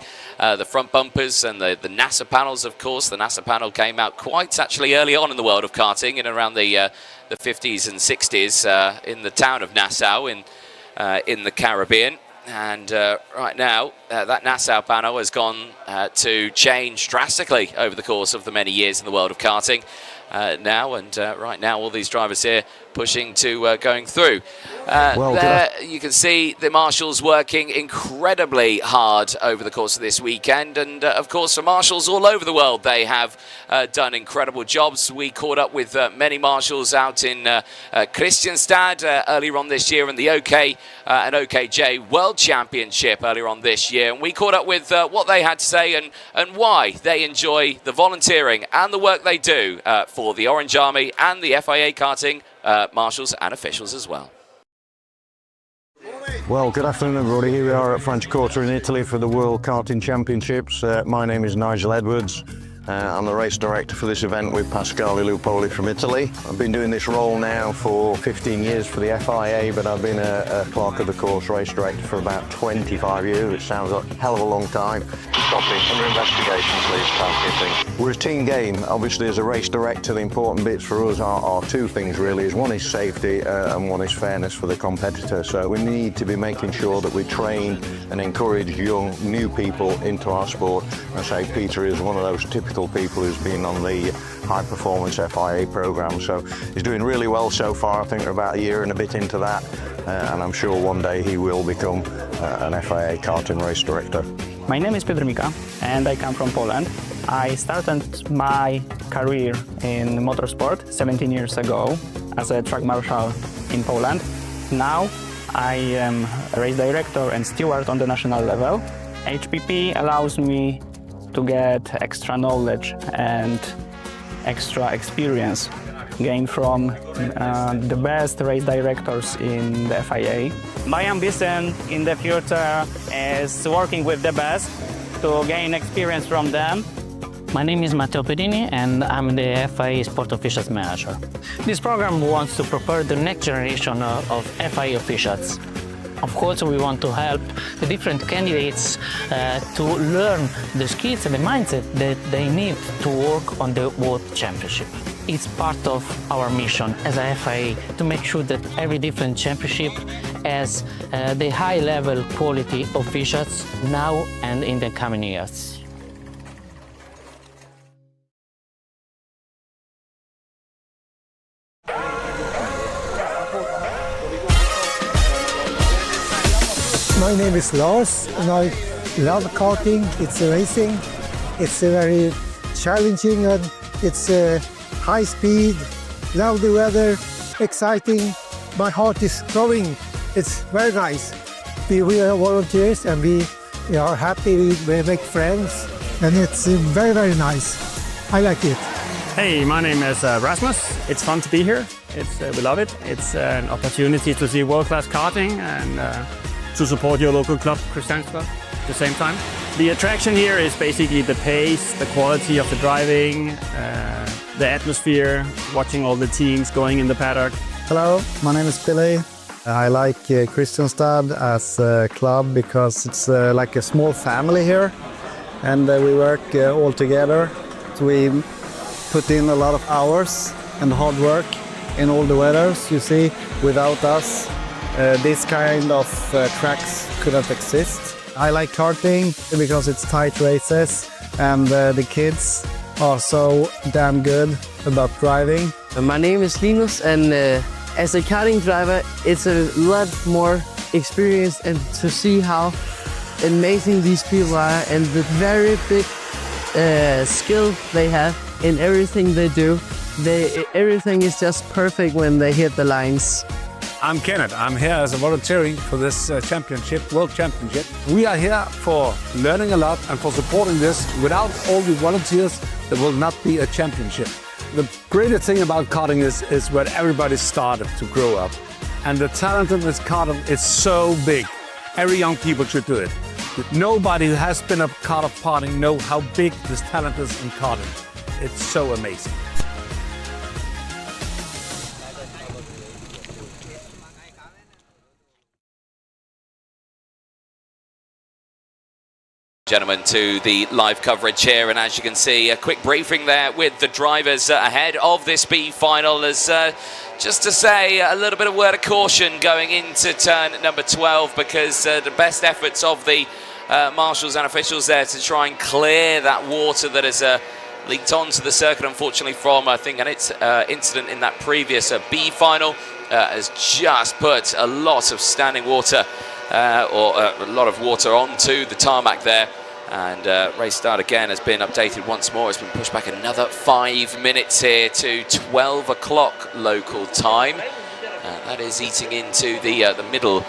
front bumpers, and the NASA panels, of course. The NASA panel came out quite actually early on in the world of karting, in around the 50s and 60s, in the town of Nassau in the Caribbean. And right now, that Nassau panel has gone to change drastically over the course of the many years in the world of karting. Right now, all these drivers here pushing to going through. There you can see the marshals working incredibly hard over the course of this weekend, and of course for marshals all over the world, they have done incredible jobs. We caught up with many marshals out in Kristianstad earlier on this year, in the OK and OKJ World Championship earlier on this year, and we caught up with what they had to say and why they enjoy the volunteering and the work they do for the Orange Army and the FIA Karting marshals and officials as well. Well, good afternoon everybody. Here we are at Franciacorta in Italy for the World Karting Championships. My name is Nigel Edwards. I'm the race director for this event with Pasquale Lupoli from Italy. I've been doing this role now for 15 years for the FIA, but I've been a clerk of the course race director for about 25 years, which sounds a hell of a long time. Stopping under investigation, please, Pasquale. We're a team game. Obviously, as a race director, the important bits for us are two things really. One is safety and one is fairness for the competitor. So we need to be making sure that we train and encourage young, new people into our sport. I say Peter is one of those typical people who's been on the high performance FIA program, so he's doing really well so far. I think we're about a year and a bit into that, and I'm sure one day he will become an FIA karting race director. My name is Piotr Mika and I come from Poland. I started my career in motorsport 17 years ago as a track marshal in Poland. Now I am a race director and steward on the national level. HPP allows me to get extra knowledge and extra experience gained from the best race directors in the FIA. My ambition in the future is working with the best to gain experience from them. My name is Matteo Pedini and I'm the FIA Sport Officials Manager. This program wants to prepare the next generation of FIA officials. Of course, we want to help the different candidates to learn the skills and the mindset that they need to work on the World Championship. It's part of our mission as a FIA to make sure that every different championship has the high-level quality officials now and in the coming years. My name is Lars and I love karting. It's racing. It's very challenging and it's high speed, love the weather, exciting. My heart is growing. It's very nice. We are volunteers and we are happy. We make friends and it's very, very nice. I like it. Hey, my name is Rasmus. It's fun to be here. We love it. It's an opportunity to see world-class karting and to support your local club, Kristianstad, at the same time. The attraction here is basically the pace, the quality of the driving, the atmosphere, watching all the teams going in the paddock. Hello, my name is Billy. I like Kristianstad as a club because it's like a small family here and we work all together. So we put in a lot of hours and hard work in all the weathers. You see, without us, this kind of tracks couldn't exist. I like karting because it's tight races and the kids are so damn good about driving. My name is Linus and as a karting driver it's a lot more experience and to see how amazing these people are and the very big skill they have in everything they do. Everything is just perfect when they hit the lines. I'm Kenneth. I'm here as a volunteering for this championship, World Championship. We are here for learning a lot and for supporting this. Without all the volunteers, there will not be a championship. The greatest thing about karting is where everybody started to grow up. And the talent in this karting is so big. Every young people should do it. Nobody who has been a part of karting know how big this talent is in karting. It's so amazing. Gentlemen, to the live coverage here, and as you can see, a quick briefing there with the drivers ahead of this B final, as just to say a little bit of word of caution going into turn number 12, because the best efforts of the marshals and officials there to try and clear that water that has leaked onto the circuit, unfortunately, from I think an incident in that previous B final, has just put a lot of standing water or a lot of water onto the tarmac there. And race start again has been updated once more. It's been pushed back another 5 minutes here to 12 o'clock local time. That is eating into the middle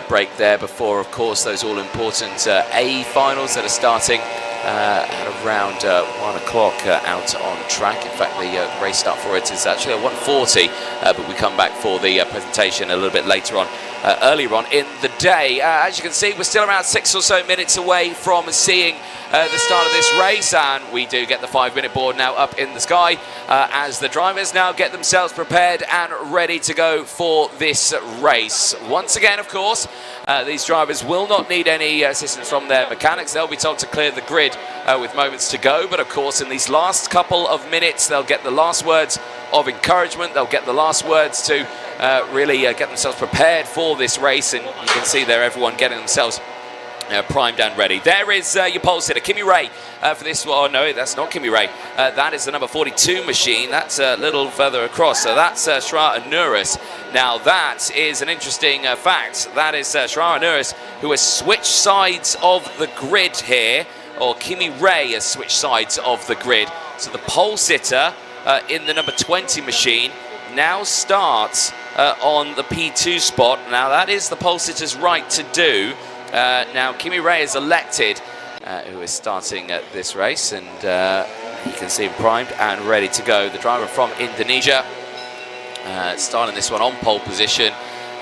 break there before, of course, those all-important A finals that are starting at around 1 o'clock out on track. In fact, the race start for it is actually at 1:40, but we come back for the presentation a little bit later on. Earlier on in the day. As you can see, we're still around 6 or so minutes away from seeing the start of this race, and we do get the 5-minute board now up in the sky as the drivers now get themselves prepared and ready to go for this race. Once again, of course, these drivers will not need any assistance from their mechanics. They'll be told to clear the grid with moments to go, but of course in these last couple of minutes they'll get the last words of encouragement. They'll get the last words to really get themselves prepared for this race, and you can see there everyone getting themselves primed and ready. There is your pole sitter, Kimi Ray, for this one. Oh, no, that's not Kimi Ray. That is the number 42 machine. That's a little further across. So that's Shra Anuris. Now, that is an interesting fact. That is Shra Anuris, who has switched sides of the grid here, or Kimi Ray has switched sides of the grid. So the pole sitter in the number 20 machine now starts on the P2 spot. Now, that is the pole sitter's right to do. Now, Kimi Ray is elected, who is starting this race, and you can see him primed and ready to go. The driver from Indonesia starting this one on pole position,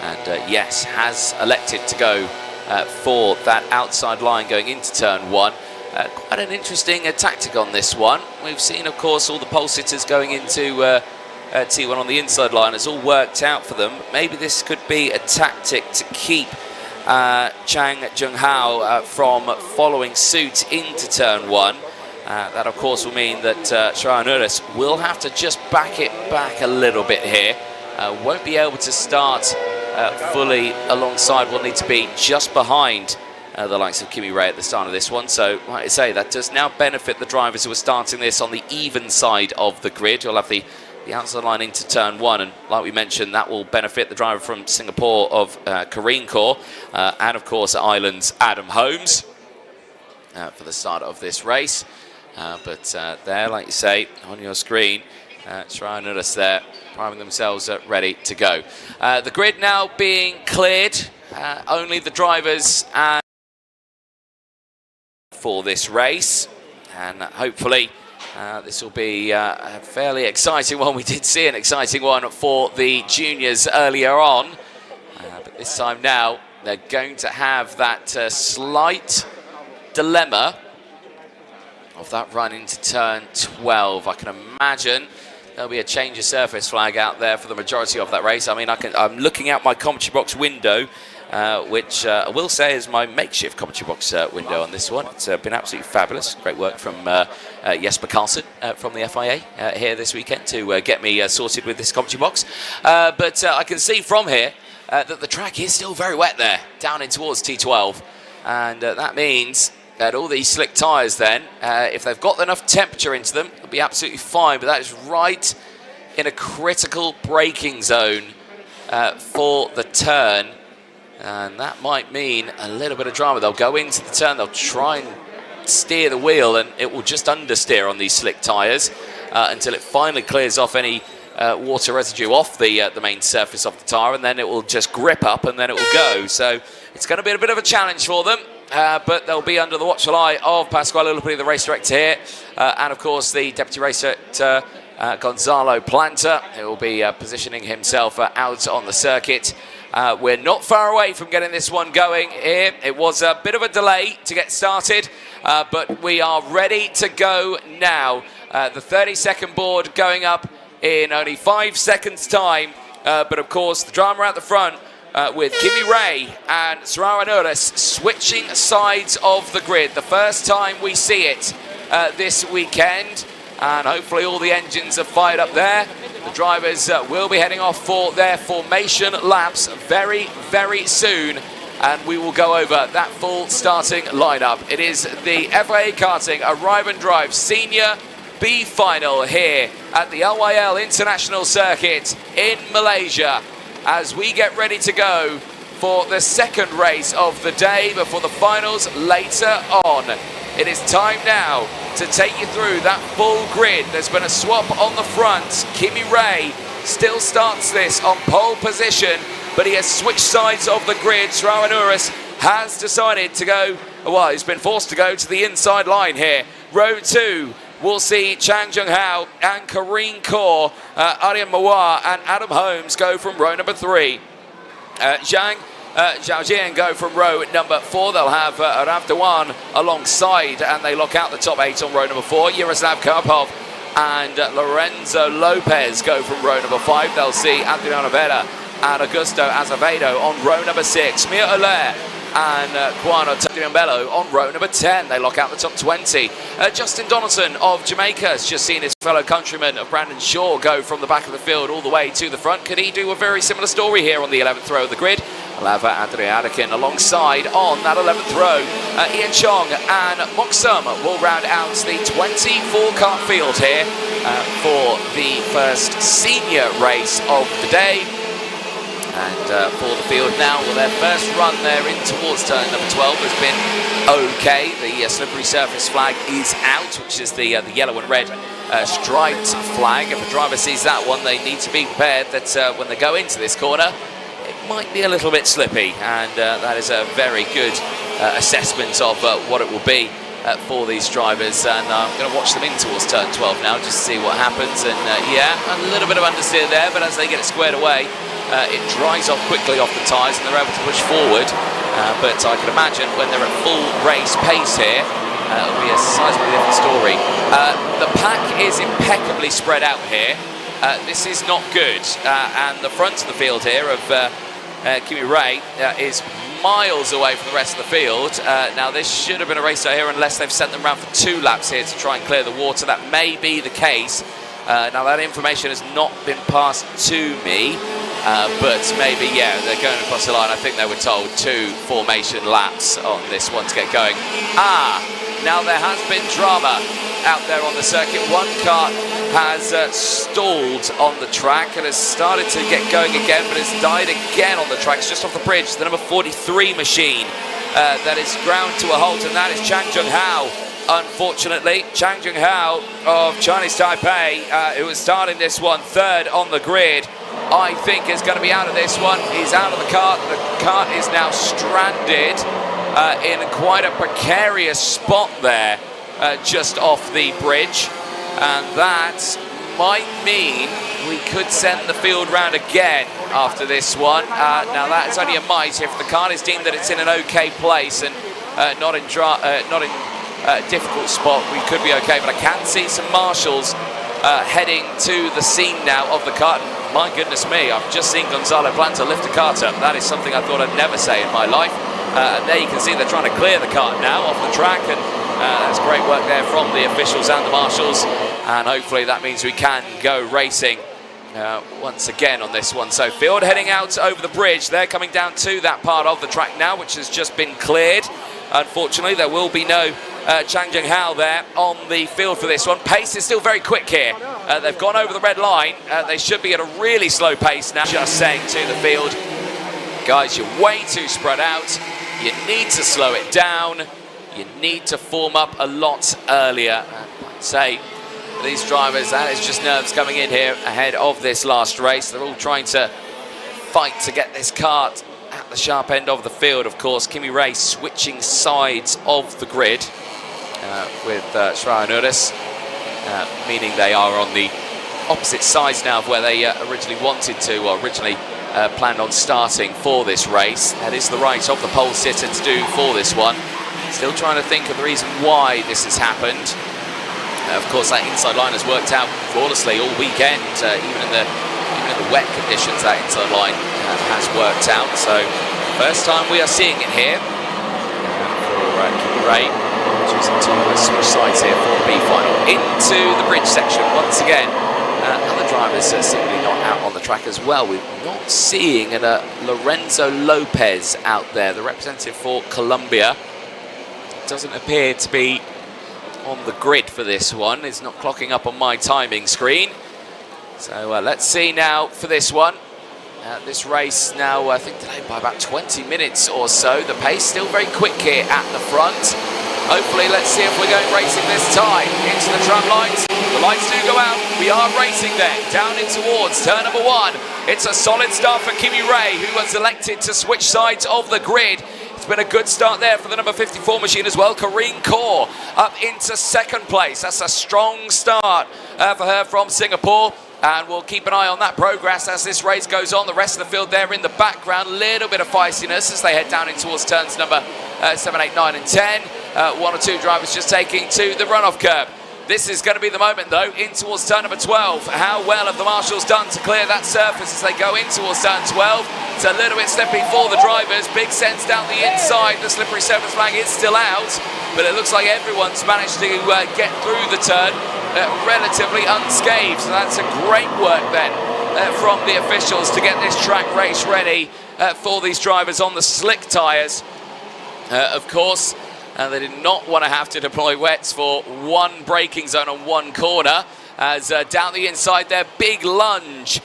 and yes, has elected to go for that outside line going into turn 1. Quite an interesting tactic on this one. We've seen, of course, all the pole sitters going into T1 on the inside line. It's all worked out for them. Maybe this could be a tactic to keep Chang Junghao from following suit into turn 1. That, of course, will mean that Shra Anuris will have to just back it back a little bit here. Won't be able to start fully alongside. Will need to be just behind the likes of Kimi Ray at the start of this one. So, like I say, that does now benefit the drivers who are starting this on the even side of the grid. You'll have the outside line into turn 1, and like we mentioned, that will benefit the driver from Singapore of Kareen Kaur, and of course Ireland's Adam Holmes for the start of this race. But there, like you say, on your screen, Shra Anuris there, priming themselves ready to go. The grid now being cleared, only the drivers for this race, and hopefully this will be a fairly exciting one. We did see an exciting one for the juniors earlier on, but this time now they're going to have that slight dilemma of that run into turn 12. I can imagine there'll be a change of surface flag out there for the majority of that race. I mean, I'm looking out my commentary box window, which I will say is my makeshift commentary box window on this one. It's been absolutely fabulous. Great work from Jesper Carlson from the FIA here this weekend to get me sorted with this commentary box. But I can see from here that the track is still very wet there, down in towards T12. And that means that all these slick tyres then, if they've got enough temperature into them, they'll be absolutely fine. But that is right in a critical braking zone for the turn. And that might mean a little bit of drama. They'll go into the turn, they'll try and steer the wheel, and it will just understeer on these slick tyres until it finally clears off any water residue off the main surface of the tyre, and then it will just grip up and then it will go. So it's going to be a bit of a challenge for them, but they'll be under the watchful eye of Pasquale Lupoli, the race director here, and of course the deputy race director Gonzalo Planta, who will be positioning himself out on the circuit. We're not far away from getting this one going here. It was a bit of a delay to get started, but we are ready to go now. The 30-second board going up in only 5 seconds' time, but of course the drama out the front with Kimi Ray and Serrao Nunes switching sides of the grid. The first time we see it this weekend, and hopefully all the engines are fired up there. The drivers will be heading off for their formation laps very, very soon, and we will go over that full starting lineup. It is the FIA Karting Arrive and Drive Senior B final here at the LYL International Circuit in Malaysia, as we get ready to go for the second race of the day before the finals later on. It is time now to take you through that full grid. There's been a swap on the front. Kimi Ray still starts this on pole position, but he has switched sides of the grid. Serrao Nunes has decided to go, well, he's been forced to go to the inside line here. Row 2, we'll see Chang Jung-hao and Karine Kaur, Aryan Mawar and Adam Holmes go from row number 3. Zhang Zhaojian go from row number 4. They'll have Rav Dewan alongside, and they lock out the top 8 on row number 4. Yaroslav Karpov and Lorenzo Lopez go from row number 5. They'll see Adriano Vera and Augusto Azevedo on row number 6. Mia Olaire and Juan Bello on row number 10. They lock out the top 20. Justin Donaldson of Jamaica has just seen his fellow countryman of Brandon Shaw go from the back of the field all the way to the front. Could he do a very similar story here on the 11th row of the grid? Lava Adrianakin alongside on that 11th row. Ian Chong and Moksum will round out the 24-car field here for the first senior race of the day. And for the field now, well, their first run there in towards turn number 12 has been okay. The slippery surface flag is out, which is the yellow and red striped flag. If a driver sees that one, they need to be prepared that when they go into this corner, it might be a little bit slippy, and that is a very good assessment of what it will be for these drivers. And I'm going to watch them in towards turn 12 now just to see what happens. And yeah, a little bit of understeer there, but as they get it squared away, it dries off quickly off the tyres and they're able to push forward. But I can imagine when they're at full race pace here, it'll be a sizably different story. The pack is impeccably spread out here. This is not good. And the front of the field here of Kimi Ray is miles away from the rest of the field. Now this should have been a race out here unless they've sent them around for 2 laps here to try and clear the water. That may be the case. Now that information has not been passed to me, but maybe, yeah, they're going across the line. I think they were told 2 formation laps on this one to get going. Now there has been drama out there on the circuit. One car has stalled on the track and has started to get going again, but has died again on the track. It's just off the bridge. The number 43 machine that is ground to a halt, and that is Chang Jung-hao. Unfortunately, Chang Jung-hao of Chinese Taipei, who was starting this one 3rd on the grid, I think is going to be out of this one. He's out of the kart. The kart is now stranded in quite a precarious spot there, just off the bridge. And that might mean we could send the field round again after this one. Now that is only a might. If the kart is deemed that it's in an okay place and not in difficult spot, we could be okay. But I can see some marshals heading to the scene now of the kart. My goodness me, I've just seen Gonzalo Planta lift a kart up. That is something I thought I'd never say in my life. And there you can see they're trying to clear the kart now off the track, and that's great work there from the officials and the marshals. And hopefully that means we can go racing once again on this one. So field heading out over the bridge. They're coming down to that part of the track now, which has just been cleared. Unfortunately, there will be no Chang Jung-hao there on the field for this one. Pace is still very quick here. They've gone over the red line. They should be at a really slow pace now. Just saying to the field, guys, you're way too spread out. You need to slow it down. You need to form up a lot earlier. I'd say these drivers, that is just nerves coming in here ahead of this last race. They're all trying to fight to get this kart at the sharp end of the field. Of course, Kimi Räikkönen switching sides of the grid with João Nunes, meaning they are on the opposite sides now of where they originally wanted to, or originally planned on starting for this race. That is the right of the pole sitter to do for this one. Still trying to think of the reason why this has happened. Of course, that inside line has worked out flawlessly all weekend. Even in the wet conditions, that inside line has worked out. So, first time we are seeing it here for Kimi Räikkönen, choosing to switch sides here for the B final into the bridge section once again. Other drivers are simply not out on the track as well. We're not seeing Lorenzo Lopez out there, the representative for Colombia. Doesn't appear to be on the grid for this one. It's not clocking up on my timing screen. So let's see now for this one. This race now, I think, delayed by about 20 minutes or so. The pace still very quick here at the front. Hopefully, let's see if we're going racing this time. Into the tram lines. The lights do go out. We are racing then. Down in towards turn number 1. It's a solid start for Kimi Räikkönen, who was elected to switch sides of the grid. It's been a good start there for the number 54 machine as well. Karine Kaur up into second place. That's a strong start for her from Singapore. And we'll keep an eye on that progress as this race goes on. The rest of the field there in the background. Little bit of feistiness as they head down in towards turns number 7, 8, 9 and 10. 1 or 2 drivers just taking to the runoff curb. This is going to be the moment, though, in towards turn number 12. How well have the marshals done to clear that surface as they go in towards turn 12? It's a little bit slippy for the drivers. Big sense down the inside. The slippery surface flag is still out, but it looks like everyone's managed to get through the turn relatively unscathed. So that's a great work then from the officials to get this track race ready for these drivers on the slick tyres. Of course, they did not want to have to deploy wets for one braking zone on one corner. As down the inside there, big lunge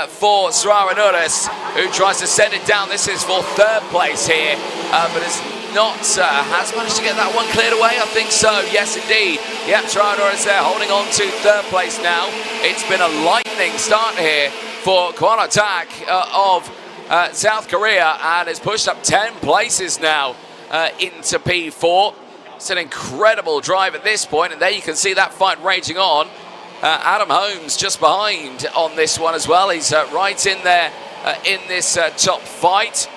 for João Nunes, who tries to send it down. This is for third place here, but has managed to get that one cleared away. I think so, yes indeed. Yep, João Nunes there holding on to third place now. It's been a lightning start here for Kwon Tak of South Korea, and has pushed up 10 places now into P4. It's an incredible drive at this point, and there you can see that fight raging on. Adam Holmes just behind on this one as well. He's right in there in this top fight.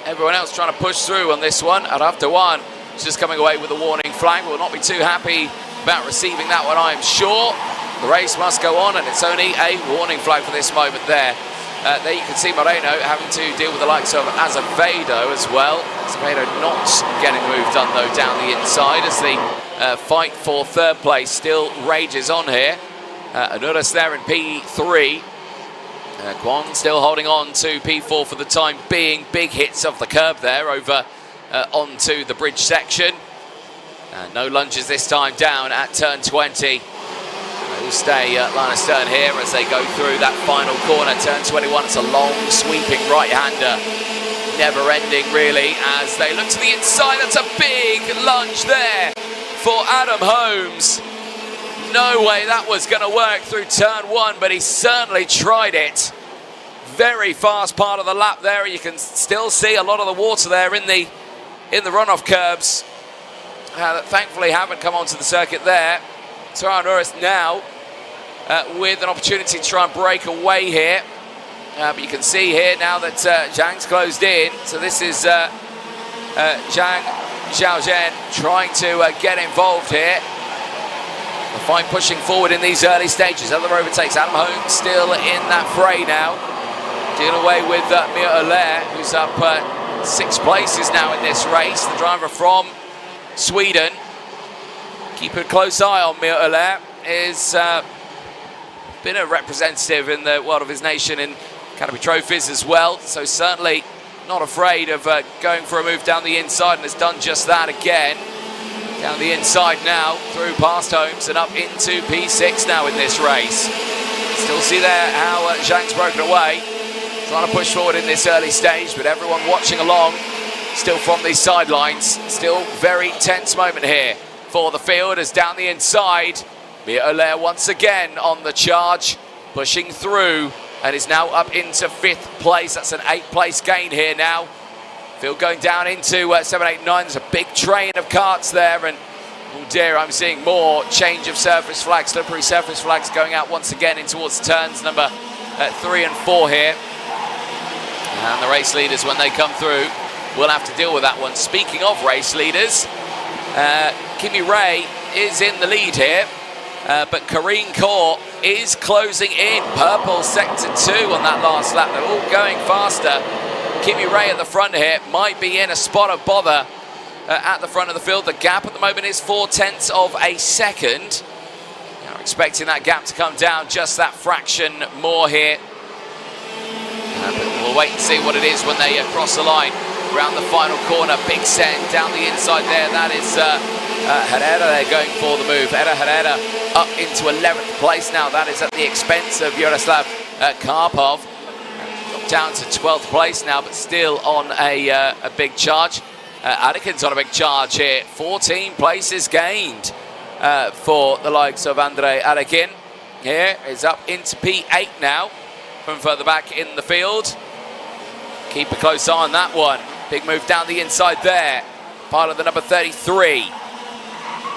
Everyone else trying to push through on this one. Araf Dewan is just coming away with a warning flag. Will not be too happy about receiving that one, I'm sure. The race must go on, and it's only a warning flag for this moment there. There you can see Moreno having to deal with the likes of Azevedo as well. Azevedo not getting the move done, though, down the inside as the fight for third place still rages on here. Nunes there in P3. Kwon still holding on to P4 for the time being. Big hits off the curb there over onto the bridge section. No lunges this time down at turn 20. They'll stay line of stern here as they go through that final corner. Turn 21, it's a long sweeping right-hander. Never ending really as they look to the inside. That's a big lunge there for Adam Holmes. No way that was going to work through turn 1, but he certainly tried it. Very fast part of the lap there. You can still see a lot of the water there in the runoff curbs that thankfully haven't come onto the circuit there. João Nunes now with an opportunity to try and break away here. But you can see here now that Zhang's closed in. So this is Zhang Zhaozhen trying to get involved here. The fight pushing forward in these early stages. Other overtakes. Adam Holmes still in that fray now. Dealing away with Mir Olair, who's up 6 places now in this race. The driver from Sweden. Keep a close eye on Mir Olair. Is been a representative in the world of his nation in Academy Trophies as well. So certainly not afraid of going for a move down the inside, and has done just that again. Down the inside now, through past Holmes and up into P6 now in this race. Still see there how Zhang's broken away. Trying to push forward in this early stage, but everyone watching along still from these sidelines. Still very tense moment here for the field as down the inside. Miole once again on the charge, pushing through, and is now up into 5th place. That's an 8th place gain here now. Field going down into 7, 8, 9. There's a big train of karts there, and oh dear, I'm seeing more change of surface flags, slippery surface flags going out once again in towards turns number 3 and 4 here. And the race leaders, when they come through, will have to deal with that one. Speaking of race leaders, Kimi Ray is in the lead here, but Karine Kaur is closing in. Purple sector 2 on that last lap. They're all going faster. Kimi Ray at the front here might be in a spot of bother at the front of the field. The gap at the moment is 0.4 of a second. Now expecting that gap to come down just that fraction more here. But we'll wait and see what it is when they cross the line. Around the final corner, big send down the inside there. That is Herrera there going for the move. Herrera up into 11th place now. That is at the expense of Yaroslav Karpov. Dropped down to 12th place now, but still on a big charge. Adakin's on a big charge here. 14 places gained for the likes of Andrei Adakin. Here is up into P8 now from further back in the field. Keep a close eye on that one. Big move down the inside there. Pilot the number 33.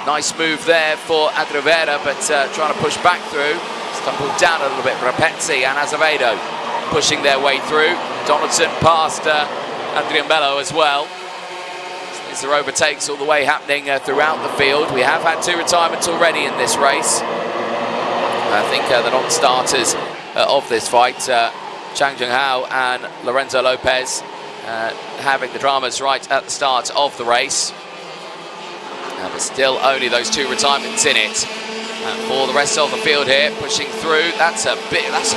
Nice move there for Adrivera, but trying to push back through. Stumbled down a little bit. Rapezzi and Azevedo pushing their way through. Donaldson past Adrian Bello as well. These are overtakes all the way happening throughout the field. We have had 2 retirements already in this race. I think the non-starters of this fight, Chang Junghao and Lorenzo Lopez, having the dramas right at the start of the race. But still only those 2 retirements in it. For the rest of the field here, pushing through. That's a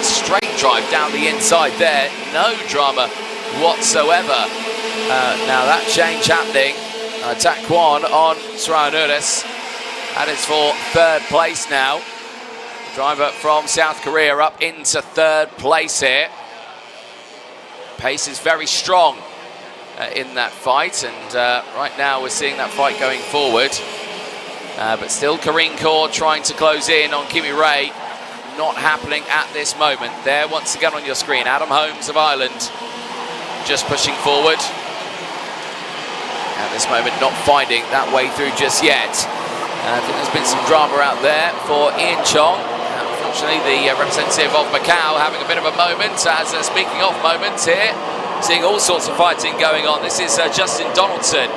straight drive down the inside there. No drama whatsoever. Now that change happening. Taquan on Sranuris. That is for 3rd place now. Driver from South Korea up into 3rd place here. Pace is very strong in that fight, and right now we're seeing that fight going forward. But still Karine Kaur trying to close in on Kimi Ray. Not happening at this moment. There once again on your screen, Adam Holmes of Ireland just pushing forward. At this moment not finding that way through just yet. I think there's been some drama out there for Ian Chong. Unfortunately, the representative of Macau having a bit of a moment. As speaking of moments here, seeing all sorts of fighting going on. This is Justin Donaldson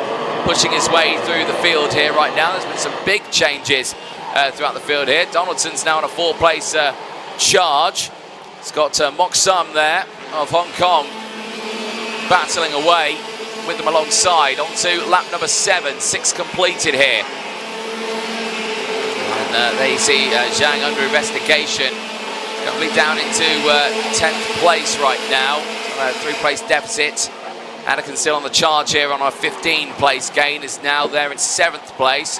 pushing his way through the field here right now. There's been some big changes throughout the field here. Donaldson's now on a 4th-place charge. It's got Mok Sum there of Hong Kong battling away with them alongside. On to lap number 7, 6 completed here. And there you see Zhang under investigation. Currently down into 10th place right now. 3-place deficit. Anakin still on the charge here on a 15-place gain. Is now there in 7th place.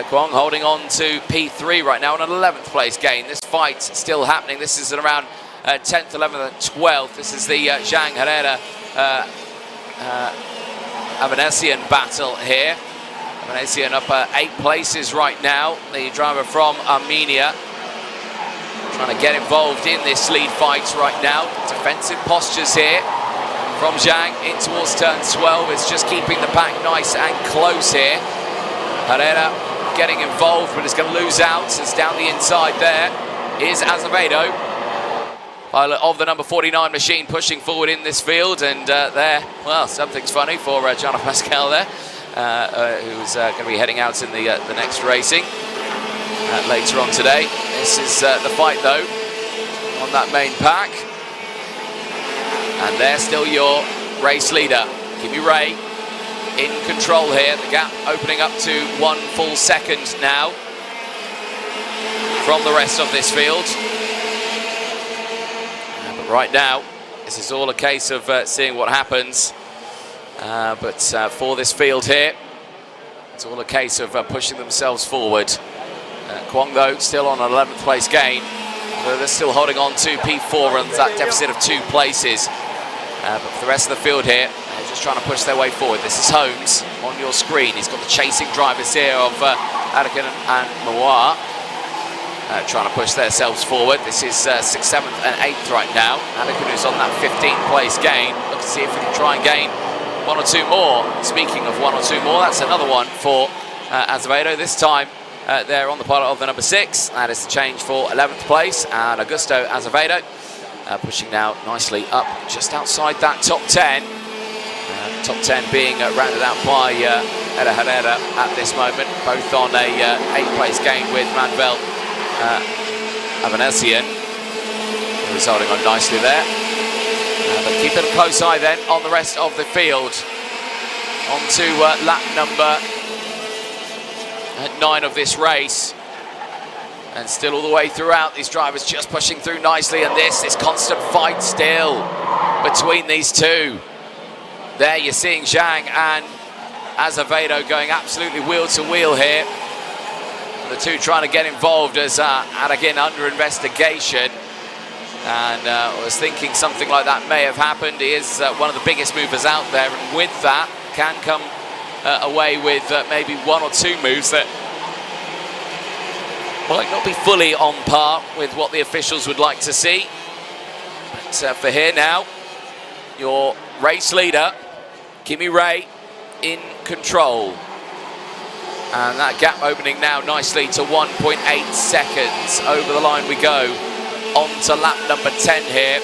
Kwong holding on to P3 right now on an 11th place gain. This fight's still happening. This is at around 10th, 11th and 12th. This is the Zhang Herrera Avanesian battle here. Avanesian up 8 places right now. The driver from Armenia trying to get involved in this lead fight right now. Defensive postures here from Zhang in towards turn 12. It's just keeping the pack nice and close here. Herrera getting involved, but is going to lose out. It's down the inside there is Azevedo, pilot of the number 49 machine, pushing forward in this field. And there, well, something's funny for Jonathan Pascal there, who's going to be heading out in the next racing later on today. This is the fight, though, on that main pack. And there's still your race leader, Kimi Ray, in control here. The gap opening up to 1 full second now from the rest of this field. But right now, this is all a case of seeing what happens. But for this field here, it's all a case of pushing themselves forward. Kwong, though, still on an 11th place gain. So they're still holding on to P4 and that deficit of 2 places. But for the rest of the field here, they're just trying to push their way forward. This is Holmes on your screen. He's got the chasing drivers here of Adakin and Mawar. trying to push themselves forward. This is 6th, 7th and 8th right now. Anakin is on that 15th place gain. Look to see if we can try and gain one or two more. Speaking of one or two more, that's another one for Azevedo. This time they're on the pilot of the number 6. That is the change for 11th place. And Augusto Azevedo pushing now nicely up just outside that top 10. Top 10 being rounded out by Eda Herrera at this moment, both on a 8th place gain with Manuel Avanesian, who's holding on nicely there. But keeping a close eye then on the rest of the field. On to lap number 9 of this race. And still all the way throughout, these drivers just pushing through nicely, and this constant fight still between these two. There you're seeing Zhang and Azevedo going absolutely wheel to wheel here. The two trying to get involved as Aragon under investigation. And I was thinking something like that may have happened. He is one of the biggest movers out there, and with that can come away with maybe one or two moves that might not be fully on par with what the officials would like to see. But for here now, your race leader, Kimi Ray, in control. And that gap opening now nicely to 1.8 seconds. Over the line we go. On to lap number 10 here.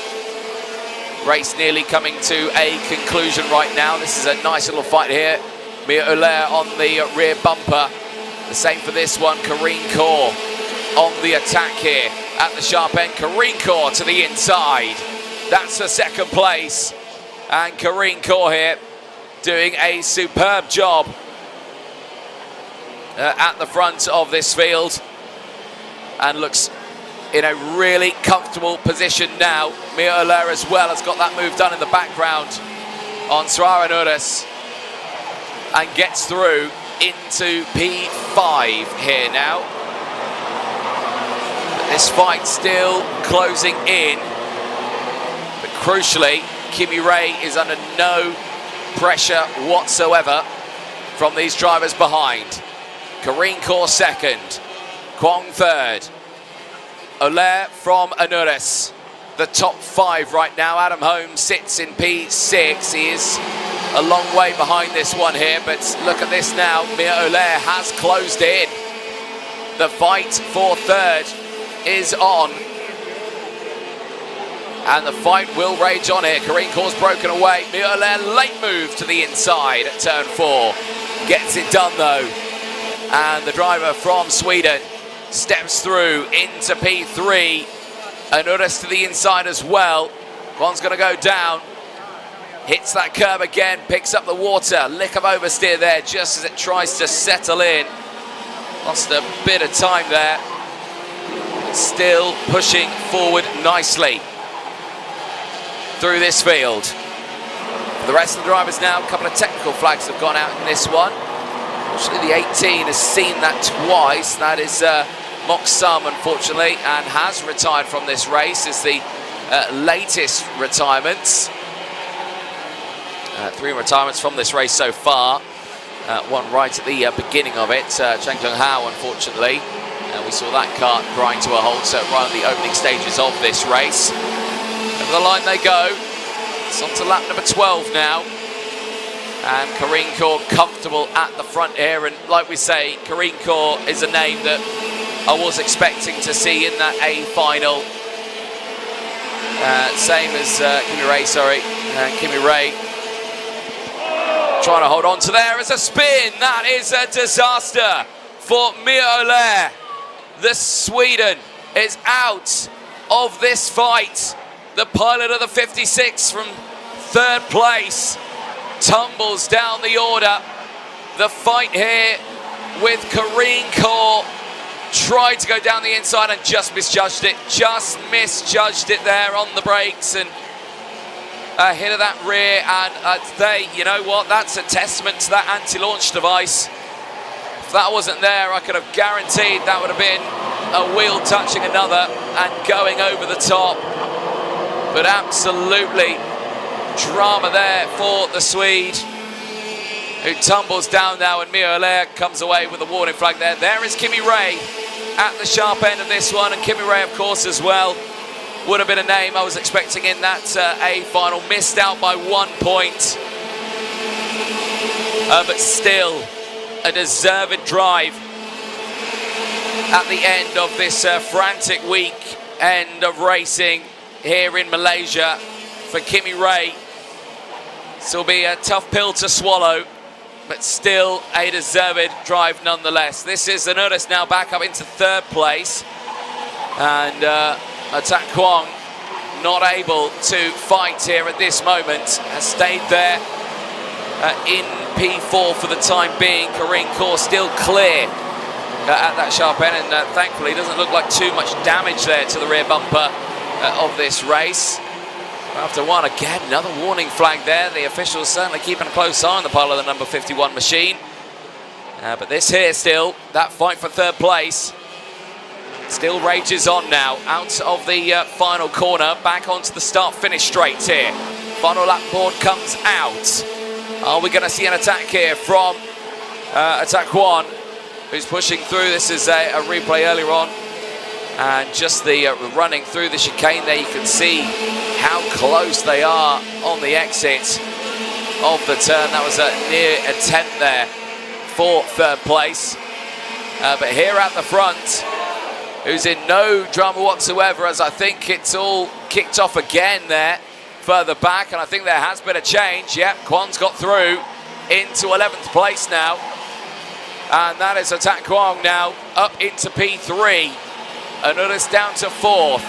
Race nearly coming to a conclusion right now. This is a nice little fight here. Mia Euler on the rear bumper. The same for this one. Karine Kaur on the attack here at the sharp end. Karine Kaur to the inside. That's the second place. And Karine Kaur here doing a superb job at the front of this field, and looks in a really comfortable position now. Mia Euler as well has got that move done in the background on Suara Nunes and gets through into P5 here now. But this fight still closing in, but crucially Kimi Ray is under no pressure whatsoever from these drivers behind. Karine Kaur second, Kwong third, Euler from Anures. The top 5 right now. Adam Holmes sits in P6. He is a long way behind this one here, but look at this now. Mia Euler has closed in. The fight for third is on. And the fight will rage on here. Karine Kaur's broken away. Mia Euler, late move to the inside at turn 4. Gets it done though. And the driver from Sweden steps through into P3. Anures to the inside as well. One's going to go down. Hits that curb again. Picks up the water. Lick of oversteer there just as it tries to settle in. Lost a bit of time there. Still pushing forward nicely through this field. For the rest of the drivers now, a couple of technical flags have gone out in this one. Unfortunately, the 18 has seen that twice. That is Moksum, unfortunately, and has retired from this race. Is the latest retirements. 3 retirements from this race so far. One right at the beginning of it. Chang Jung Hao, unfortunately. We saw that kart grind to a halt, so right on the opening stages of this race. Over the line they go. It's on to lap number 12 now. And Karine Kaur comfortable at the front here. And like we say, Karine Kaur is a name that I was expecting to see in that A final. Same as Kimi Ray, sorry. Kimi Ray trying to hold on to there as a spin. That is a disaster for Mia Euler. The Sweden is out of this fight. The pilot of the 56 from third place tumbles down the order. The fight here with Karine Kaur. Tried to go down the inside and just misjudged it. Just misjudged it there on the brakes and a hit of that rear. And you know what? That's a testament to that anti-launch device. If that wasn't there, I could have guaranteed that would have been a wheel touching another and going over the top. But absolutely drama there for the Swede. who tumbles down now, and Mia Allaire comes away with a warning flag there. There is Kimi Ray at the sharp end of this one, and Kimi Ray, of course, as well, would have been a name I was expecting in that A final. Missed out by 1 point, but still a deserved drive at the end of this frantic week end of racing here in Malaysia for Kimi Ray. This will be a tough pill to swallow, but still a deserved drive nonetheless. This is Anudis now back up into third place, and Attack Kwong not able to fight here at this moment, has stayed there in P4 for the time being. Karine Kaur still clear at that sharp end, and thankfully doesn't look like too much damage there to the rear bumper of this race. After one, again, another warning flag there. The officials certainly keeping a close eye on the pile of the number 51 machine. But this here still, that fight for third place, still rages on now. Out of the final corner, back onto the start-finish straight here. Final lap board comes out. Are we going to see an attack here from Attack 1, who's pushing through? This is a replay earlier on. And just the running through the chicane there, you can see how close they are on the exit of the turn. That was a near attempt there for third place. But here at the front, who's in no drama whatsoever, as I think it's all kicked off again there further back, and I think there has been a change. Yep, Kwon's got through into 11th place now, and that is Attack Kwong now up into P3. Anudis down to 4th.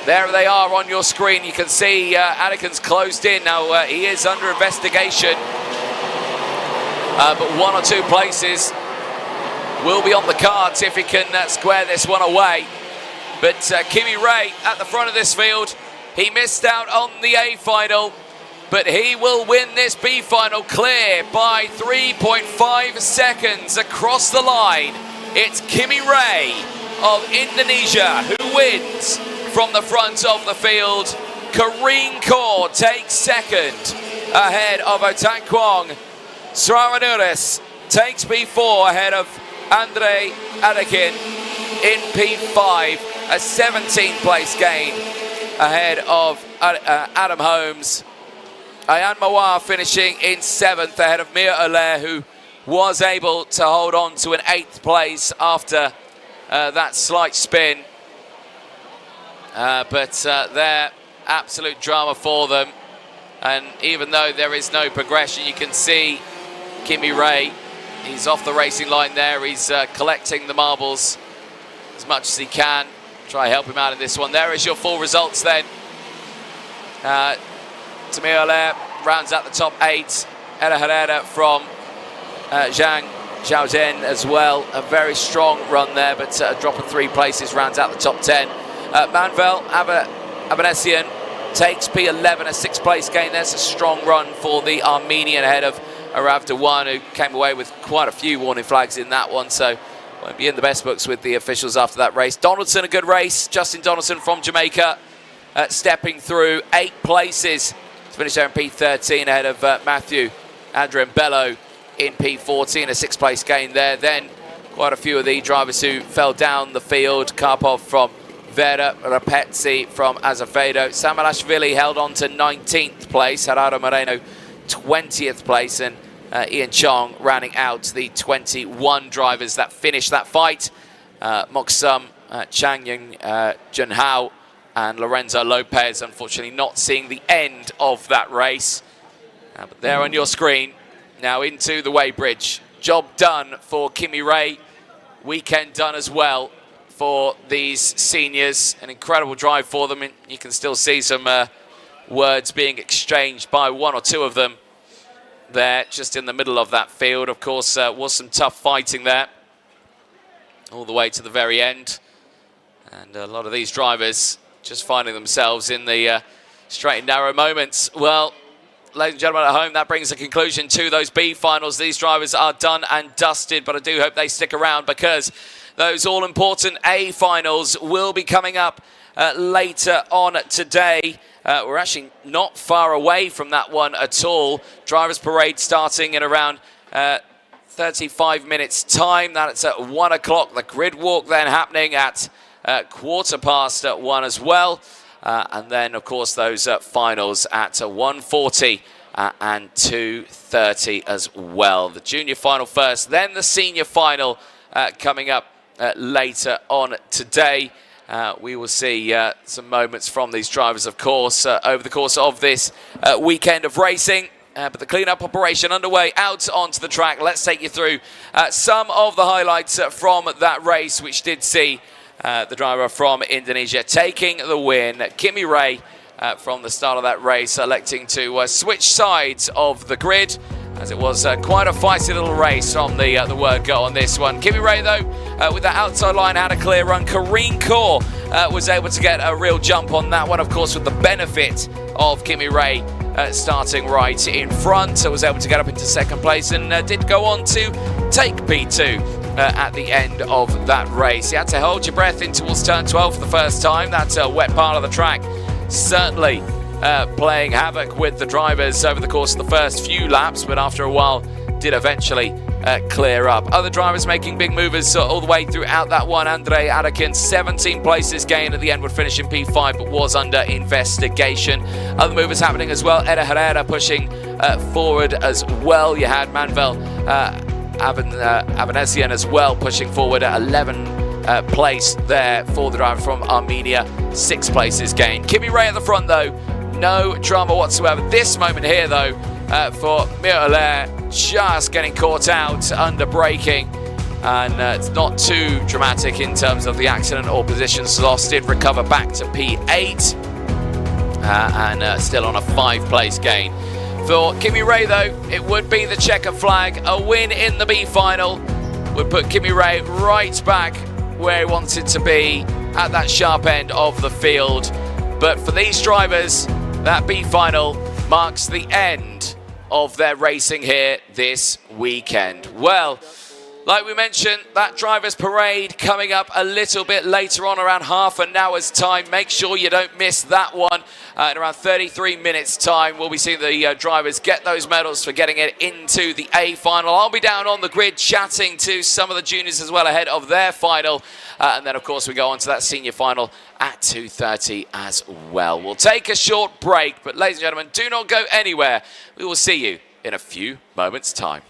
There they are on your screen. You can see Anakin's closed in. Now he is under investigation. But 1 or 2 places will be on the cards if he can square this one away. But Kimi Ray at the front of this field. He missed out on the A final, but he will win this B final clear by 3.5 seconds across the line. It's Kimi Ray of Indonesia who wins from the front of the field. Karine Kaur takes second ahead of Attack Kwong. Sravanouris takes P4 ahead of Andre Anakin in P5, a 17th place gain ahead of Adam Holmes. Ayan Mawar finishing in 7th ahead of Mia Allaire, who was able to hold on to an 8th place after that slight spin. But they're absolute drama for them. And even though there is no progression, you can see Kimi Ray, he's off the racing line there. He's collecting the marbles as much as he can. Try help him out in this one. There is your full results then. Tamir Allaire rounds out the top 8. Ella Herrera from Zhang Zhaozhen as well. A very strong run there, but a drop of 3 places rounds out the top 10. Manvel Abanesian takes P11, a 6th place gain. There's a strong run for the Armenian ahead of Arav Dewan, who came away with quite a few warning flags in that one, so won't be in the best books with the officials after that race. Donaldson, a good race. Justin Donaldson from Jamaica stepping through 8 places to finish there in P13 ahead of Matthew Adrian Bello in P14, a 6th place gain there. Then quite a few of the drivers who fell down the field. Karpov from Vera, Rapezzi from Azevedo. Samalashvili held on to 19th place. Gerardo Moreno 20th place, and Ian Chong rounding out the 21 drivers that finished that fight. Moksum, Chang Yung, Junhao and Lorenzo Lopez unfortunately not seeing the end of that race. But there on your screen, now into the weighbridge. Job done for Kimi Ray. Weekend done as well for these seniors. An incredible drive for them, and you can still see some words being exchanged by 1 or 2 of them there just in the middle of that field. Of course, was some tough fighting there all the way to the very end, and a lot of these drivers just finding themselves in the straight and narrow moments. Well, ladies and gentlemen at home, that brings a conclusion to those B finals. These drivers are done and dusted, but I do hope they stick around, because those all-important A finals will be coming up later on today. We're actually not far away from that one at all. Drivers' parade starting in around 35 minutes time. That's at 1 o'clock. The grid walk then happening at 1:15 as well. And then, of course, those finals at 1:40 and 2:30 as well. The junior final first, then the senior final coming up later on today. We will see some moments from these drivers, of course, over the course of this weekend of racing. But the clean-up operation underway out onto the track. Let's take you through some of the highlights from that race, which did see the driver from Indonesia taking the win. Kimi Ray from the start of that race electing to switch sides of the grid, as it was quite a feisty little race from the word go on this one. Kimi Ray, though, with that outside line, had a clear run. Kareen Kaur was able to get a real jump on that one, of course, with the benefit of Kimi Ray starting right in front. So was able to get up into second place and did go on to take P2 at the end of that race. You had to hold your breath in towards turn 12 for the first time. That's a wet part of the track. Certainly playing havoc with the drivers over the course of the first few laps, but after a while did eventually clear up. Other drivers making big movers all the way throughout that one. Andre Adakin, 17 places gain at the end, would finish in P5, but was under investigation. Other movers happening as well. Eda Herrera pushing forward as well. You had Manuel Avanesian as well pushing forward at 11th place there for the driver from Armenia. 6 places gained. Kimi Ray at the front, though. No drama whatsoever. This moment here, though, for Mir Allaire, just getting caught out under braking, and it's not too dramatic in terms of the accident or positions lost. Did recover back to P8 and still on a 5-place gain. For Kimi Ray, though, it would be the checker flag. A win in the B final would put Kimi Ray right back where he wanted to be at that sharp end of the field. But for these drivers, that B final marks the end of their racing here this weekend. Well, like we mentioned, that drivers' parade coming up a little bit later on, around half an hour's time. Make sure you don't miss that one. In around 33 minutes' time, we'll be seeing the drivers get those medals for getting it into the A final. I'll be down on the grid chatting to some of the juniors as well ahead of their final. And then, of course, we go on to that senior final at 2:30 as well. We'll take a short break, but ladies and gentlemen, do not go anywhere. We will see you in a few moments' time.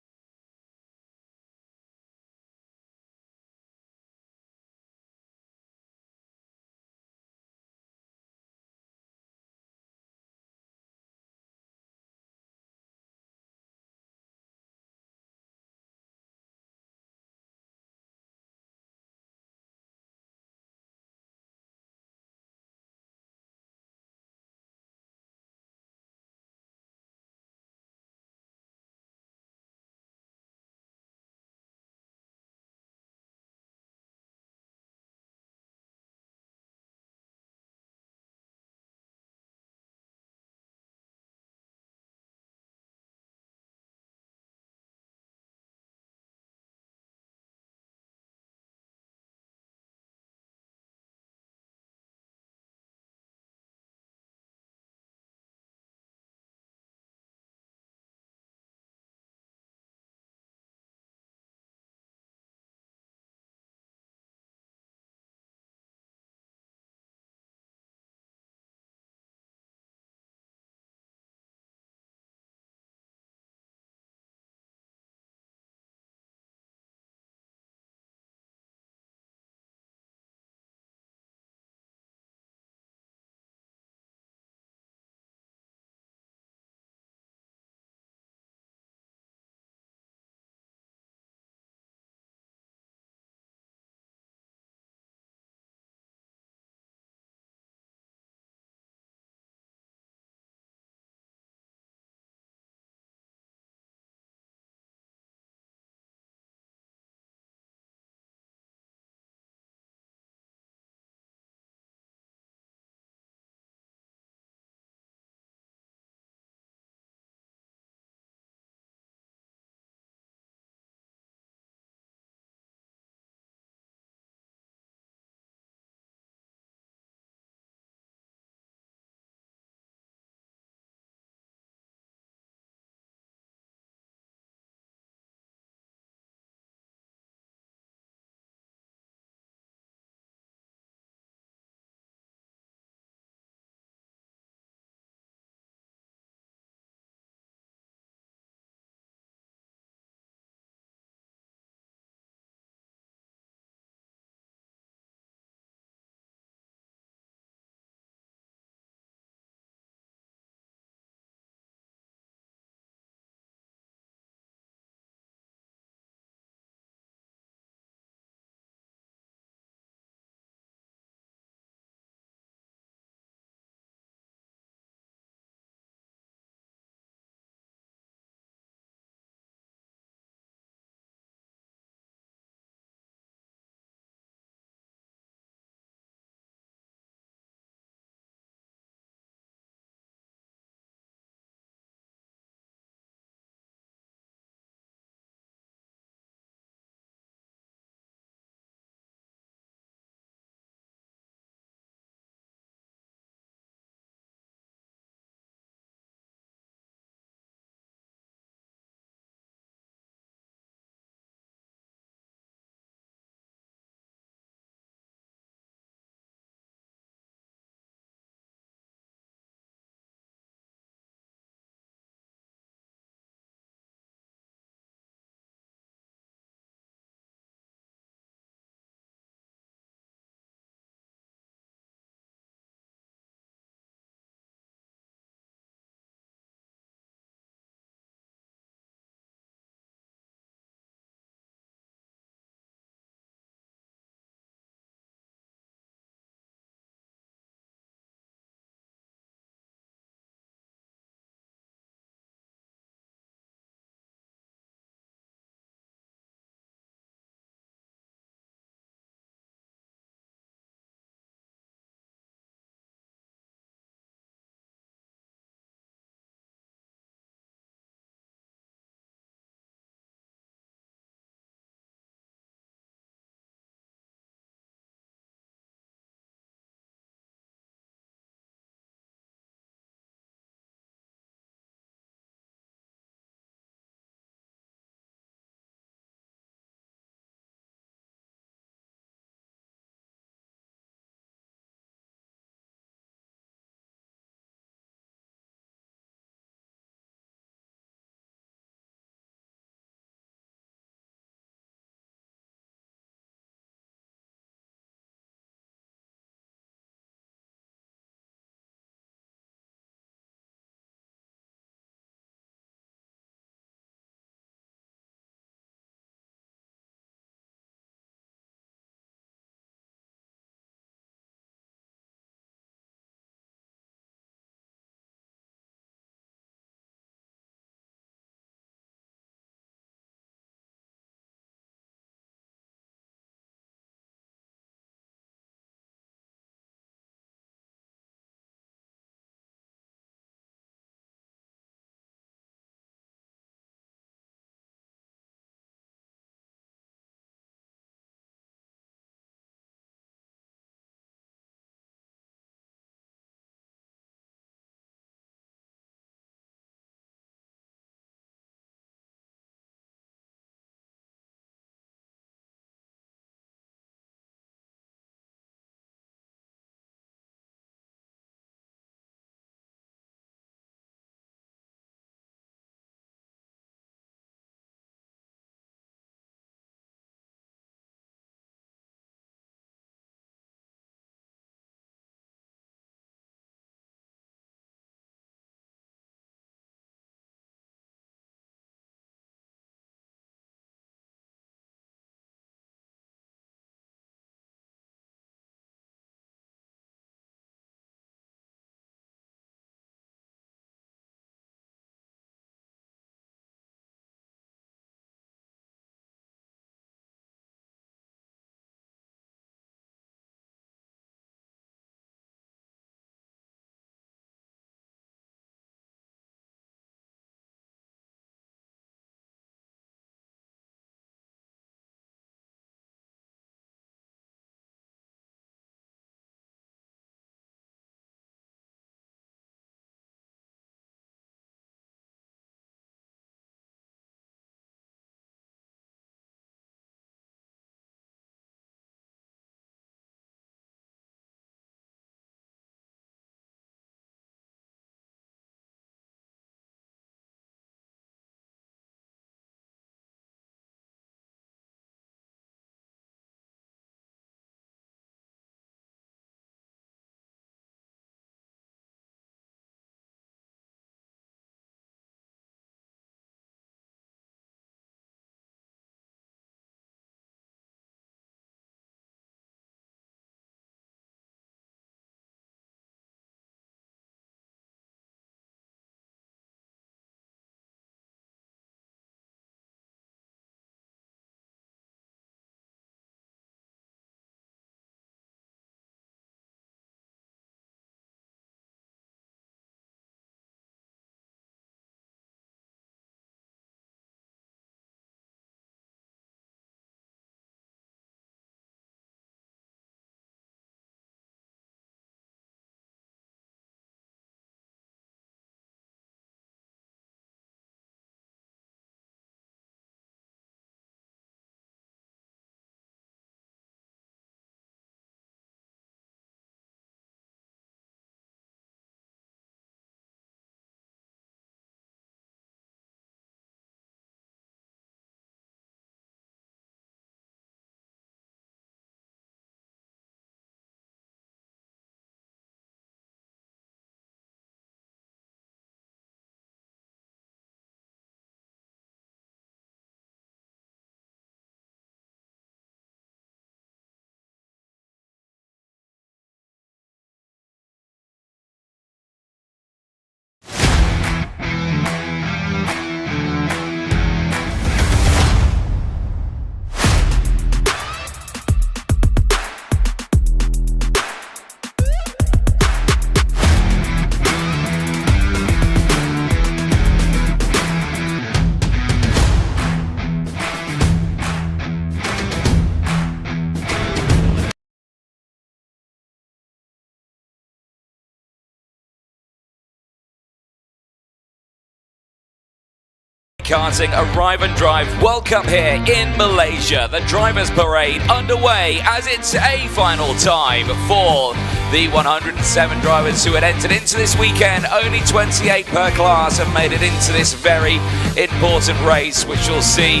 Karting Arrive and Drive World Cup here in Malaysia. The Drivers' Parade underway as it's a final time for the 107 drivers who had entered into this weekend. Only 28 per class have made it into this very important race, which will see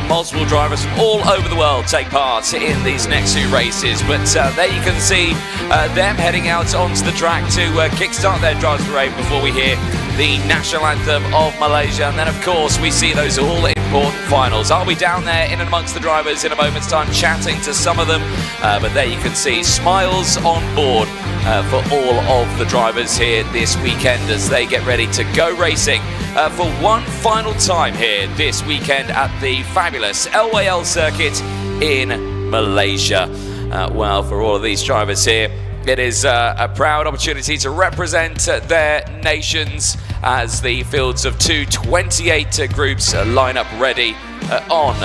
multiple drivers from all over the world take part in these next two races. But there you can see them heading out onto the track to kickstart their Drivers' Parade before we hear the national anthem of Malaysia. And then, of course, we see those all-important finals. I'll be down there in and amongst the drivers in a moment's time, chatting to some of them. But there you can see smiles on board for all of the drivers here this weekend as they get ready to go racing for one final time here this weekend at the fabulous LYL Circuit in Malaysia. Well, for all of these drivers here, it is a proud opportunity to represent their nations as the fields of 228 groups line up ready on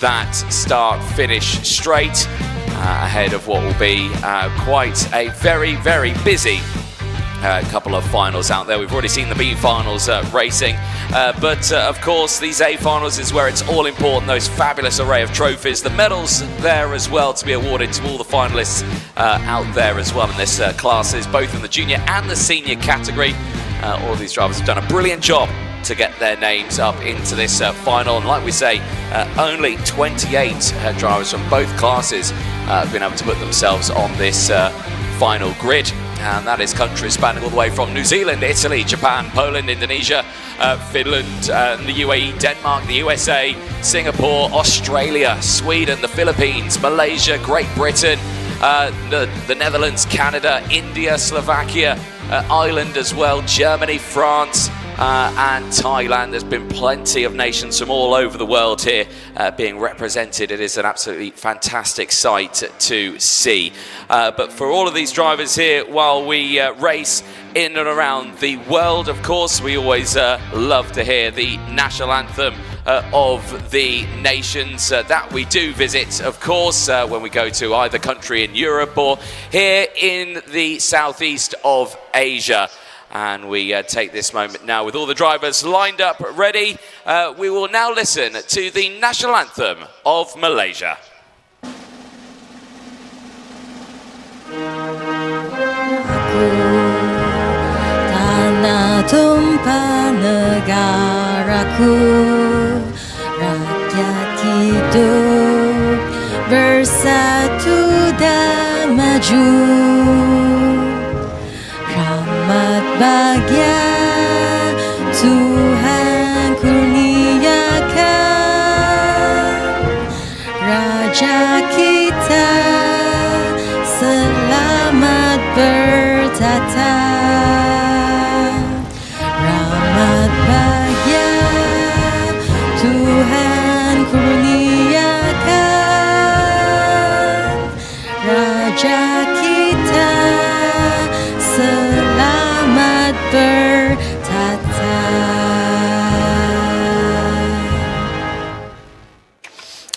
that start-finish straight ahead of what will be quite a very, very busy couple of finals out there. We've already seen the B finals racing, but of course these A finals is where it's all important. Those fabulous array of trophies, the medals there as well to be awarded to all the finalists out there as well in this classes, both in the junior and the senior category. All of these drivers have done a brilliant job to get their names up into this final, and like we say, only 28 drivers from both classes have been able to put themselves on this final grid. And that is countries spanning all the way from New Zealand, Italy, Japan, Poland, Indonesia, Finland, the UAE, Denmark, the USA, Singapore, Australia, Sweden, the Philippines, Malaysia, Great Britain, the Netherlands, Canada, India, Slovakia, Ireland as well, Germany, France, and Thailand. There's been plenty of nations from all over the world here being represented. It is an absolutely fantastic sight to see. But for all of these drivers here, while we race in and around the world, of course, we always love to hear the national anthem of the nations that we do visit, of course, when we go to either country in Europe or here in the southeast of Asia. And we take this moment now with all the drivers lined up, ready. We will now listen to the national anthem of Malaysia. Tanah tumpah negaraku, rakyat hidup bersatu dan maju. Rahmat bahagia Tuhan kurniakan, Raja kita selamat bertata. Rahmat bahagia Tuhan kurniakan, Raja kita selamat bertata.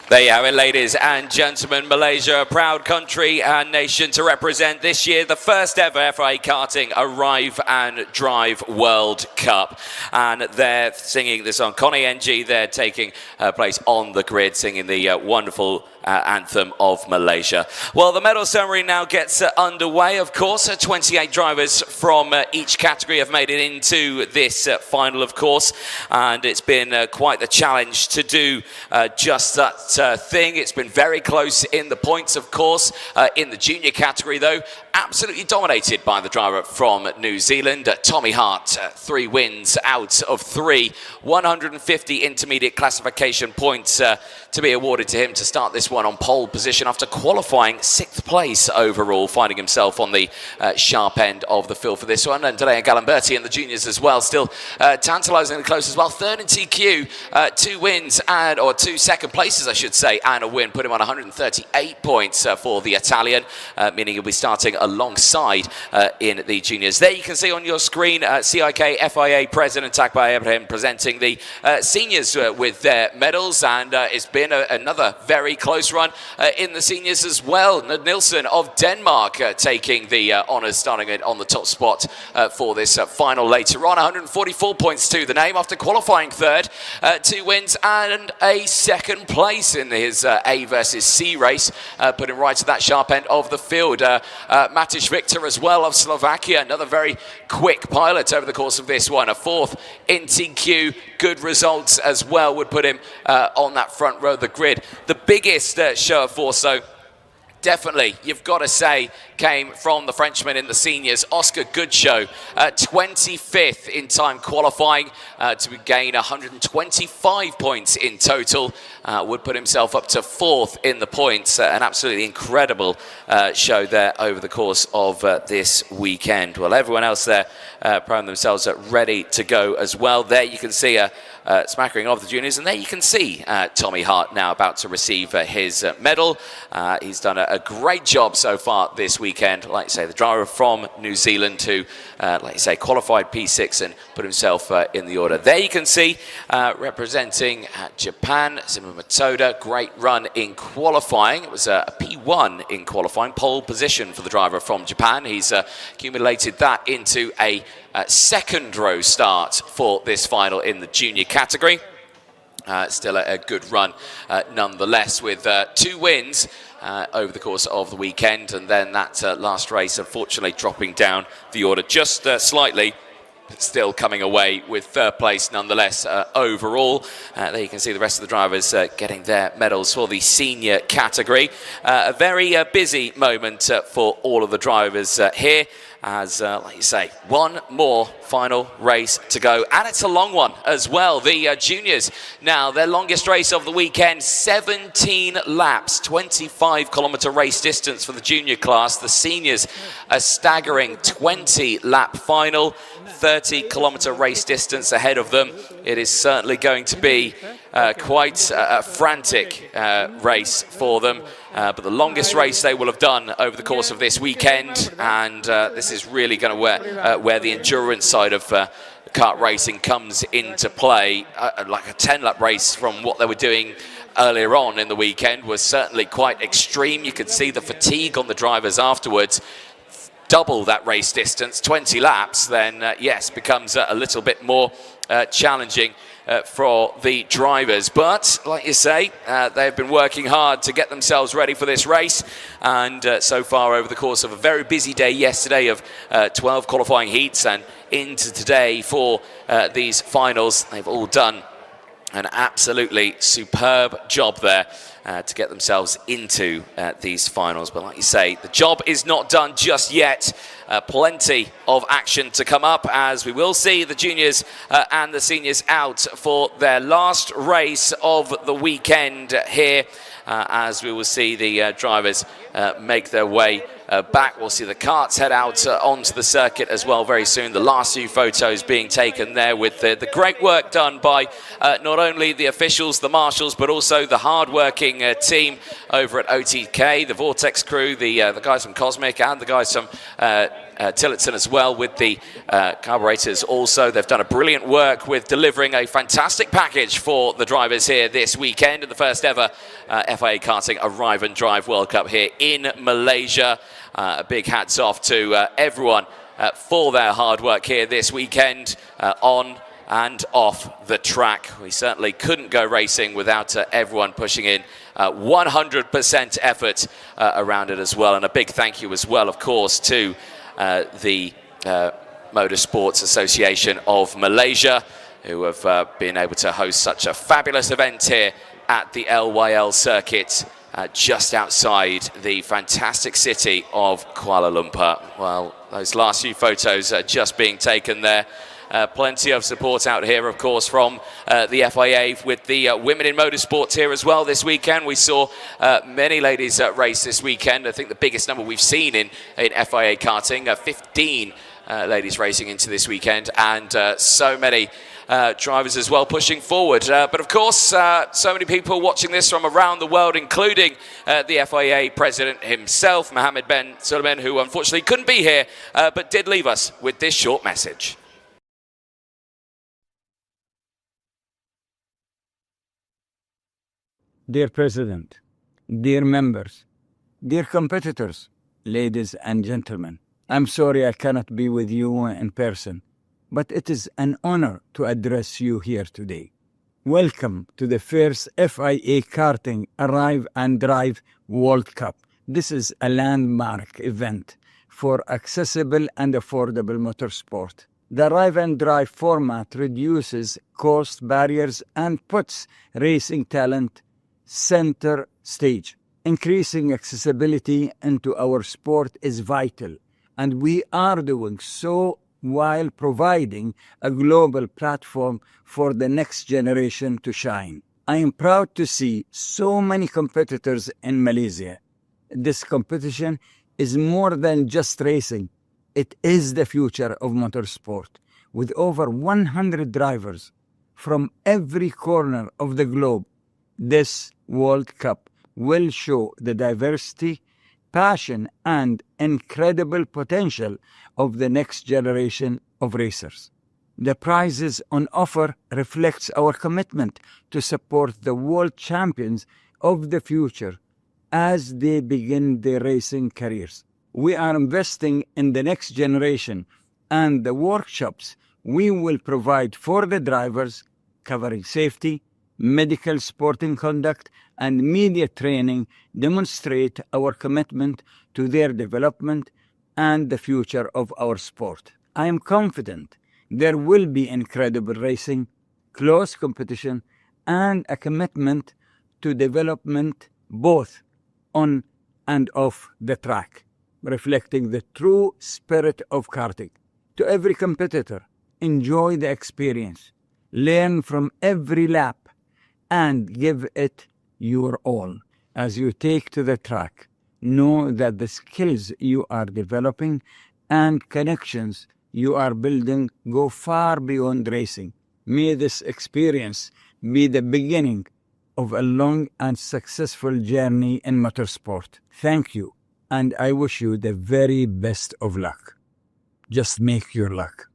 There you have it, ladies and gentlemen. Malaysia, a proud country and nation to represent this year the first ever FIA Karting Arrive and Drive World Cup. And they're singing the song. Connie NG, they're taking place on the grid, singing the wonderful anthem of Malaysia. Well, the medal ceremony now gets underway. Of course, 28 drivers from each category have made it into this final, of course, and it's been quite the challenge to do just that thing. It's been very close in the points, of course. In the junior category, though, absolutely dominated by the driver from New Zealand, Tommy Hart. 3 wins out of 3, 150 intermediate classification points to be awarded to him to start this one on pole position after qualifying 6th place overall, finding himself on the sharp end of the field for this one. And Delea Galimberti in the juniors as well, still tantalisingly close as well. 3rd in TQ, 2 wins or 2 second places, I should say, and a win, put him on 138 points for the Italian, meaning he'll be starting alongside in the juniors. There you can see on your screen CIK FIA President Message presenting the seniors with their medals, and it's been another very close race run in the seniors as well. Nilsson of Denmark taking the honours, starting it on the top spot for this final later on. 144 points to the name after qualifying third, 2 wins and a second place in his A versus C race, put him right to that sharp end of the field. Matiš Victor as well of Slovakia, another very quick pilot over the course of this one. A 4th in TQ, good results as well would put him on that front row of the grid. The biggest show of force, though, definitely, you've got to say, came from the Frenchman in the seniors, Oscar Goodshow, 25th in time qualifying to gain 125 points in total. Would put himself up to 4th in the points. An absolutely incredible show there over the course of this weekend. Well, everyone else there proving themselves ready to go as well. There you can see a smattering of the juniors, and there you can see Tommy Hart now about to receive his medal. He's done a great job so far this weekend. Like you say, the driver from New Zealand who, like you say, qualified P6 and put himself in the order. There you can see representing Japan, Zima Matoda, great run in qualifying. It was a P1 in qualifying, pole position for the driver from Japan. He's accumulated that into a second row start for this final in the junior category. Still a good run nonetheless, with 2 wins over the course of the weekend, and then that last race unfortunately dropping down the order just slightly, but still coming away with 3rd place nonetheless overall. There you can see the rest of the drivers getting their medals for the senior category. A very busy moment for all of the drivers here, as, like you say, one more final race to go, and it's a long one as well. The juniors now, their longest race of the weekend, 17 laps, 25-kilometre race distance for the junior class. The seniors, a staggering 20-lap final, 30-kilometre race distance ahead of them. It is certainly going to be quite a frantic race for them. But the longest race they will have done over the course of this weekend, and this is really going to where the endurance side of kart racing comes into play. Like a 10-lap race from what they were doing earlier on in the weekend was certainly quite extreme. You could see the fatigue on the drivers afterwards. Double that race distance, 20 laps, then yes, becomes a little bit more challenging for the drivers. But like you say, they've been working hard to get themselves ready for this race, and so far over the course of a very busy day yesterday of 12 qualifying heats and into today for these finals, they've all done an absolutely superb job there to get themselves into these finals. But like you say, the job is not done just yet. Plenty of action to come up, as we will see the juniors and the seniors out for their last race of the weekend here, as we will see the drivers make their way back. We'll see the karts head out onto the circuit as well very soon. The last few photos being taken there with the great work done by not only the officials, the marshals, but also the hard-working team over at OTK, the Vortex crew, the guys from Cosmic, and the guys from Tillotson as well with the carburetors also. They've done a brilliant work with delivering a fantastic package for the drivers here this weekend in the first ever FIA Karting Arrive and Drive World Cup here in Malaysia. A big hats off to everyone for their hard work here this weekend on and off the track. We certainly couldn't go racing without everyone pushing in 100% effort around it as well. And a big thank you as well, of course, to the Motorsports Association of Malaysia, who have been able to host such a fabulous event here at the LYL Circuit just outside the fantastic city of Kuala Lumpur. Well, those last few photos are just being taken there. Plenty of support out here, of course, from the FIA with the women in motorsports here as well this weekend. We saw many ladies race this weekend. I think the biggest number we've seen in FIA karting, 15 ladies racing into this weekend, and so many drivers as well pushing forward. But of course, so many people watching this from around the world, including the FIA President himself, Mohammed bin Sulayman, who unfortunately couldn't be here, but did leave us with this short message. Dear President, dear members, dear competitors, ladies and gentlemen. I'm sorry I cannot be with you in person, but it is an honor to address you here today. Welcome to the first FIA Karting Arrive and Drive World Cup. This is a landmark event for accessible and affordable motorsport. The Arrive and Drive format reduces cost barriers and puts racing talent center stage. Increasing accessibility into our sport is vital, and we are doing so while providing a global platform for the next generation to shine. I am proud to see so many competitors in Malaysia. This competition is more than just racing. It is the future of motorsport. With over 100 drivers from every corner of the globe, this World Cup will show the diversity, passion, and incredible potential of the next generation of racers. The prizes on offer reflects our commitment to support the world champions of the future as they begin their racing careers. We are investing in the next generation, and the workshops we will provide for the drivers, covering safety, medical sporting conduct, and media training, demonstrate our commitment to their development and the future of our sport. I am confident there will be incredible racing, close competition, and a commitment to development both on and off the track, reflecting the true spirit of karting. To every competitor, enjoy the experience, learn from every lap, and give it your all. As you take to the track, know that the skills you are developing and connections you are building go far beyond racing. May this experience be the beginning of a long and successful journey in motorsport. Thank you, and I wish you the very best of luck. Just make your luck.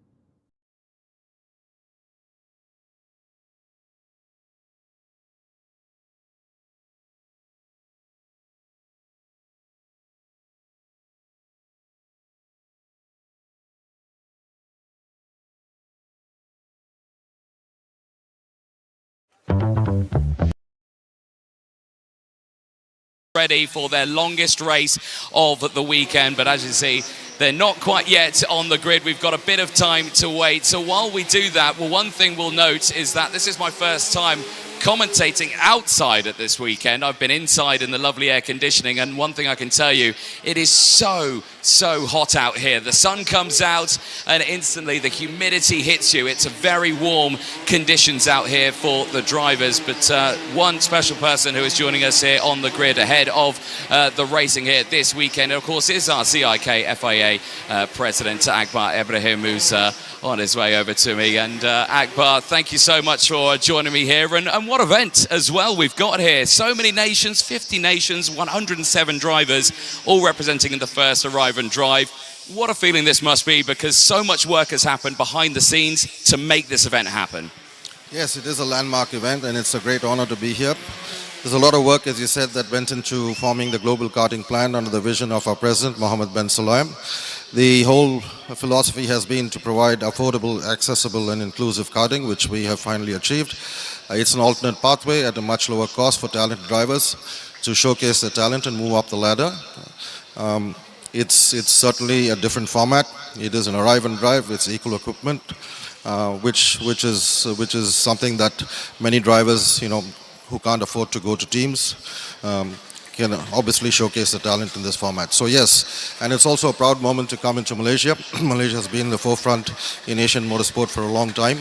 Ready for their longest race of the weekend, but as you see, they're not quite yet on the grid. We've got a bit of time to wait. So while we do that, well, one thing we'll note is that this is my first time commentating outside at this weekend. I've been inside in the lovely air conditioning, and one thing I can tell you, it is so hot out here. The sun comes out and instantly the humidity hits you. It's a very warm conditions out here for the drivers, but one special person who is joining us here on the grid ahead of the racing here this weekend, of course, is our CIK FIA President Akbar Ibrahim, who's on his way over to me. And Akbar, thank you so much for joining me here, and what event as well we've got here. So many nations, 50 nations, 107 drivers, all representing in the first Arrive and Drive. What a feeling this must be, because so much work has happened behind the scenes to make this event happen. Yes, it is a landmark event, and it's a great honor to be here. There's a lot of work, as you said, that went into forming the global karting plan under the vision of our president, Mohammed bin Sulayem. The whole philosophy has been to provide affordable, accessible and inclusive karting, which we have finally achieved. It's an alternate pathway at a much lower cost for talented drivers to showcase their talent and move up the ladder. It's certainly a different format. It is an Arrive and Drive. It's equal equipment, which is something that many drivers, who can't afford to go to teams, can obviously showcase the talent in this format. So yes, and it's also a proud moment to come into Malaysia. Malaysia has been in the forefront in Asian motorsport for a long time.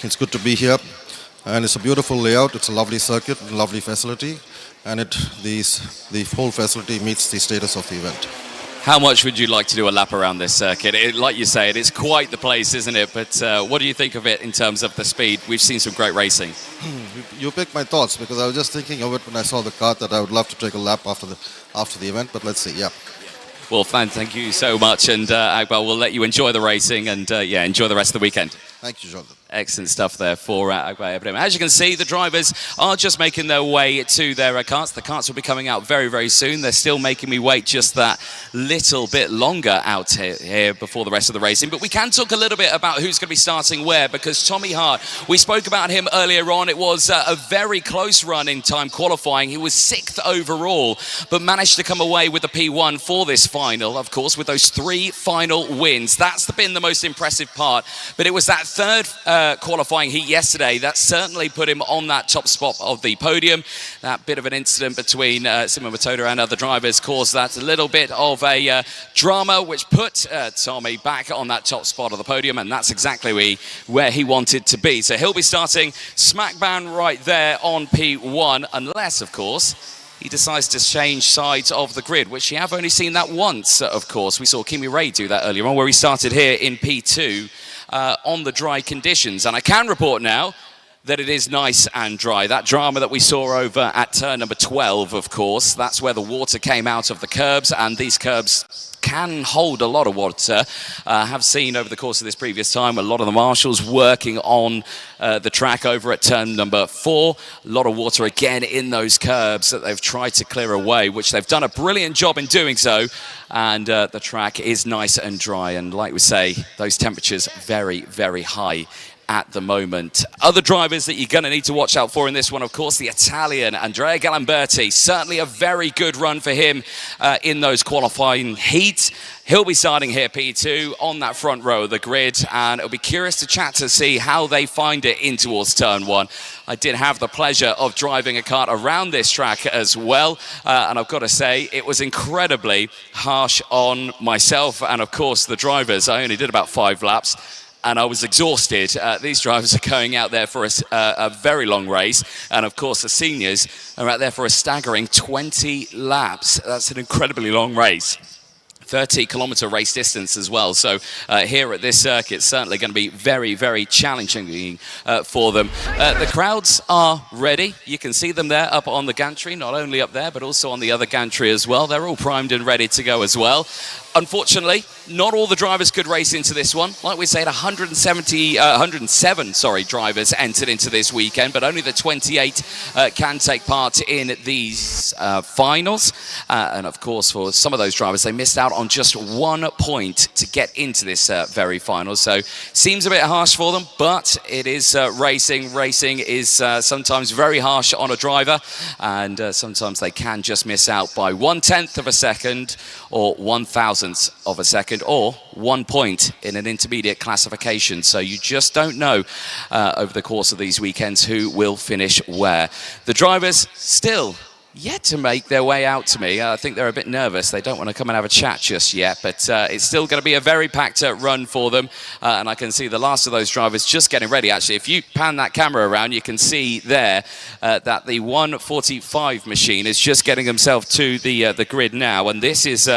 It's good to be here, and it's a beautiful layout. It's a lovely circuit, a lovely facility, and the whole facility meets the status of the event. How much would you like to do a lap around this circuit? Like you say, it's quite the place, isn't it? But what do you think of it in terms of the speed? We've seen some great racing. You picked my thoughts, because I was just thinking of it when I saw the kart, that I would love to take a lap after the event, but let's see, yeah. Well, thank you so much, and Akbar, we'll let you enjoy the racing and enjoy the rest of the weekend. Thank you, Jonathan. Excellent stuff there for Akbar Ibrahim. As you can see, the drivers are just making their way to their carts. The carts will be coming out very, very soon. They're still making me wait just that little bit longer out here before the rest of the racing. But we can talk a little bit about who's going to be starting where, because Tommy Hart, we spoke about him earlier on. It was a very close run in time qualifying. He was 6th overall, but managed to come away with the P1 for this final, of course, with those 3 final wins. That's been the most impressive part. But it was that third qualifying heat yesterday that certainly put him on that top spot of the podium. That bit of an incident between Simon Matoda and other drivers caused that a little bit of a drama, which put Tommy back on that top spot of the podium, and that's exactly where he wanted to be. So he'll be starting smack bang right there on P1, unless, of course, he decides to change sides of the grid, which you have only seen that once, of course. We saw Kimi Ray do that earlier on, where he started here in P2 on the dry conditions. And I can report now that it is nice and dry. That drama that we saw over at turn number 12, of course, that's where the water came out of the curbs, and these curbs can hold a lot of water. Have seen over the course of this previous time a lot of the marshals working on the track over at turn number 4. A lot of water again in those curbs that they've tried to clear away, which they've done a brilliant job in doing so. And the track is nice and dry. And like we say, those temperatures very, very high at the moment. Other drivers that you're going to need to watch out for in this one, of course, the Italian Andrea Galimberti. Certainly a very good run for him in those qualifying heats. He'll be starting here P2 on that front row of the grid, and it'll be curious to chat to see how they find it in towards turn 1. I did have the pleasure of driving a kart around this track as well, and I've got to say it was incredibly harsh on myself and, of course, the drivers. I only did about 5 laps. And I was exhausted. These drivers are going out there for a very long race. And of course, the seniors are out there for a staggering 20 laps. That's an incredibly long race. 30-kilometer race distance as well. So here at this circuit, certainly going to be very, very challenging for them. The crowds are ready. You can see them there up on the gantry, not only up there, but also on the other gantry as well. They're all primed and ready to go as well. Unfortunately, not all the drivers could race into this one. Like we said, 107 drivers entered into this weekend, but only the 28 can take part in these finals. And of course, for some of those drivers, they missed out on just 1 point to get into this very final. So seems a bit harsh for them, but it is racing. Racing is sometimes very harsh on a driver, and sometimes they can just miss out by 1/10 of a second or 1,000th of a second or 1 point in an intermediate classification. So you just don't know over the course of these weekends who will finish where. The drivers still yet to make their way out to me. I think they're a bit nervous. They don't want to come and have a chat just yet, but it's still going to be a very packed run for them. And I can see the last of those drivers just getting ready. Actually, if you pan that camera around, you can see there that the 145 machine is just getting himself to the grid now. And this is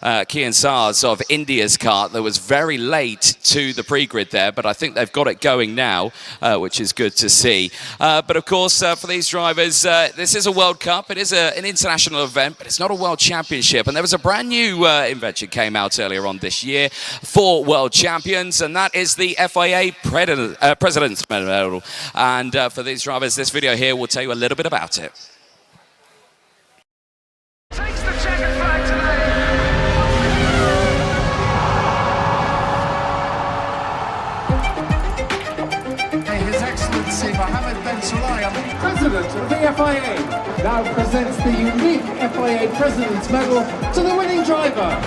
Kian Sars of India's kart that was very late to the pre-grid there, but I think they've got it going now, which is good to see. But of course, for these drivers, this is a World Cup. It is an international event, but it's not a World Championship. And there was a brand new invention came out earlier on this year for World Champions, and that is the FIA President Medal. And for these drivers, this video here will tell you a little bit about it. His Excellency Mohammed Ben Sulayem, President of the FIA, now presents the unique FIA President's Medal to the winning driver.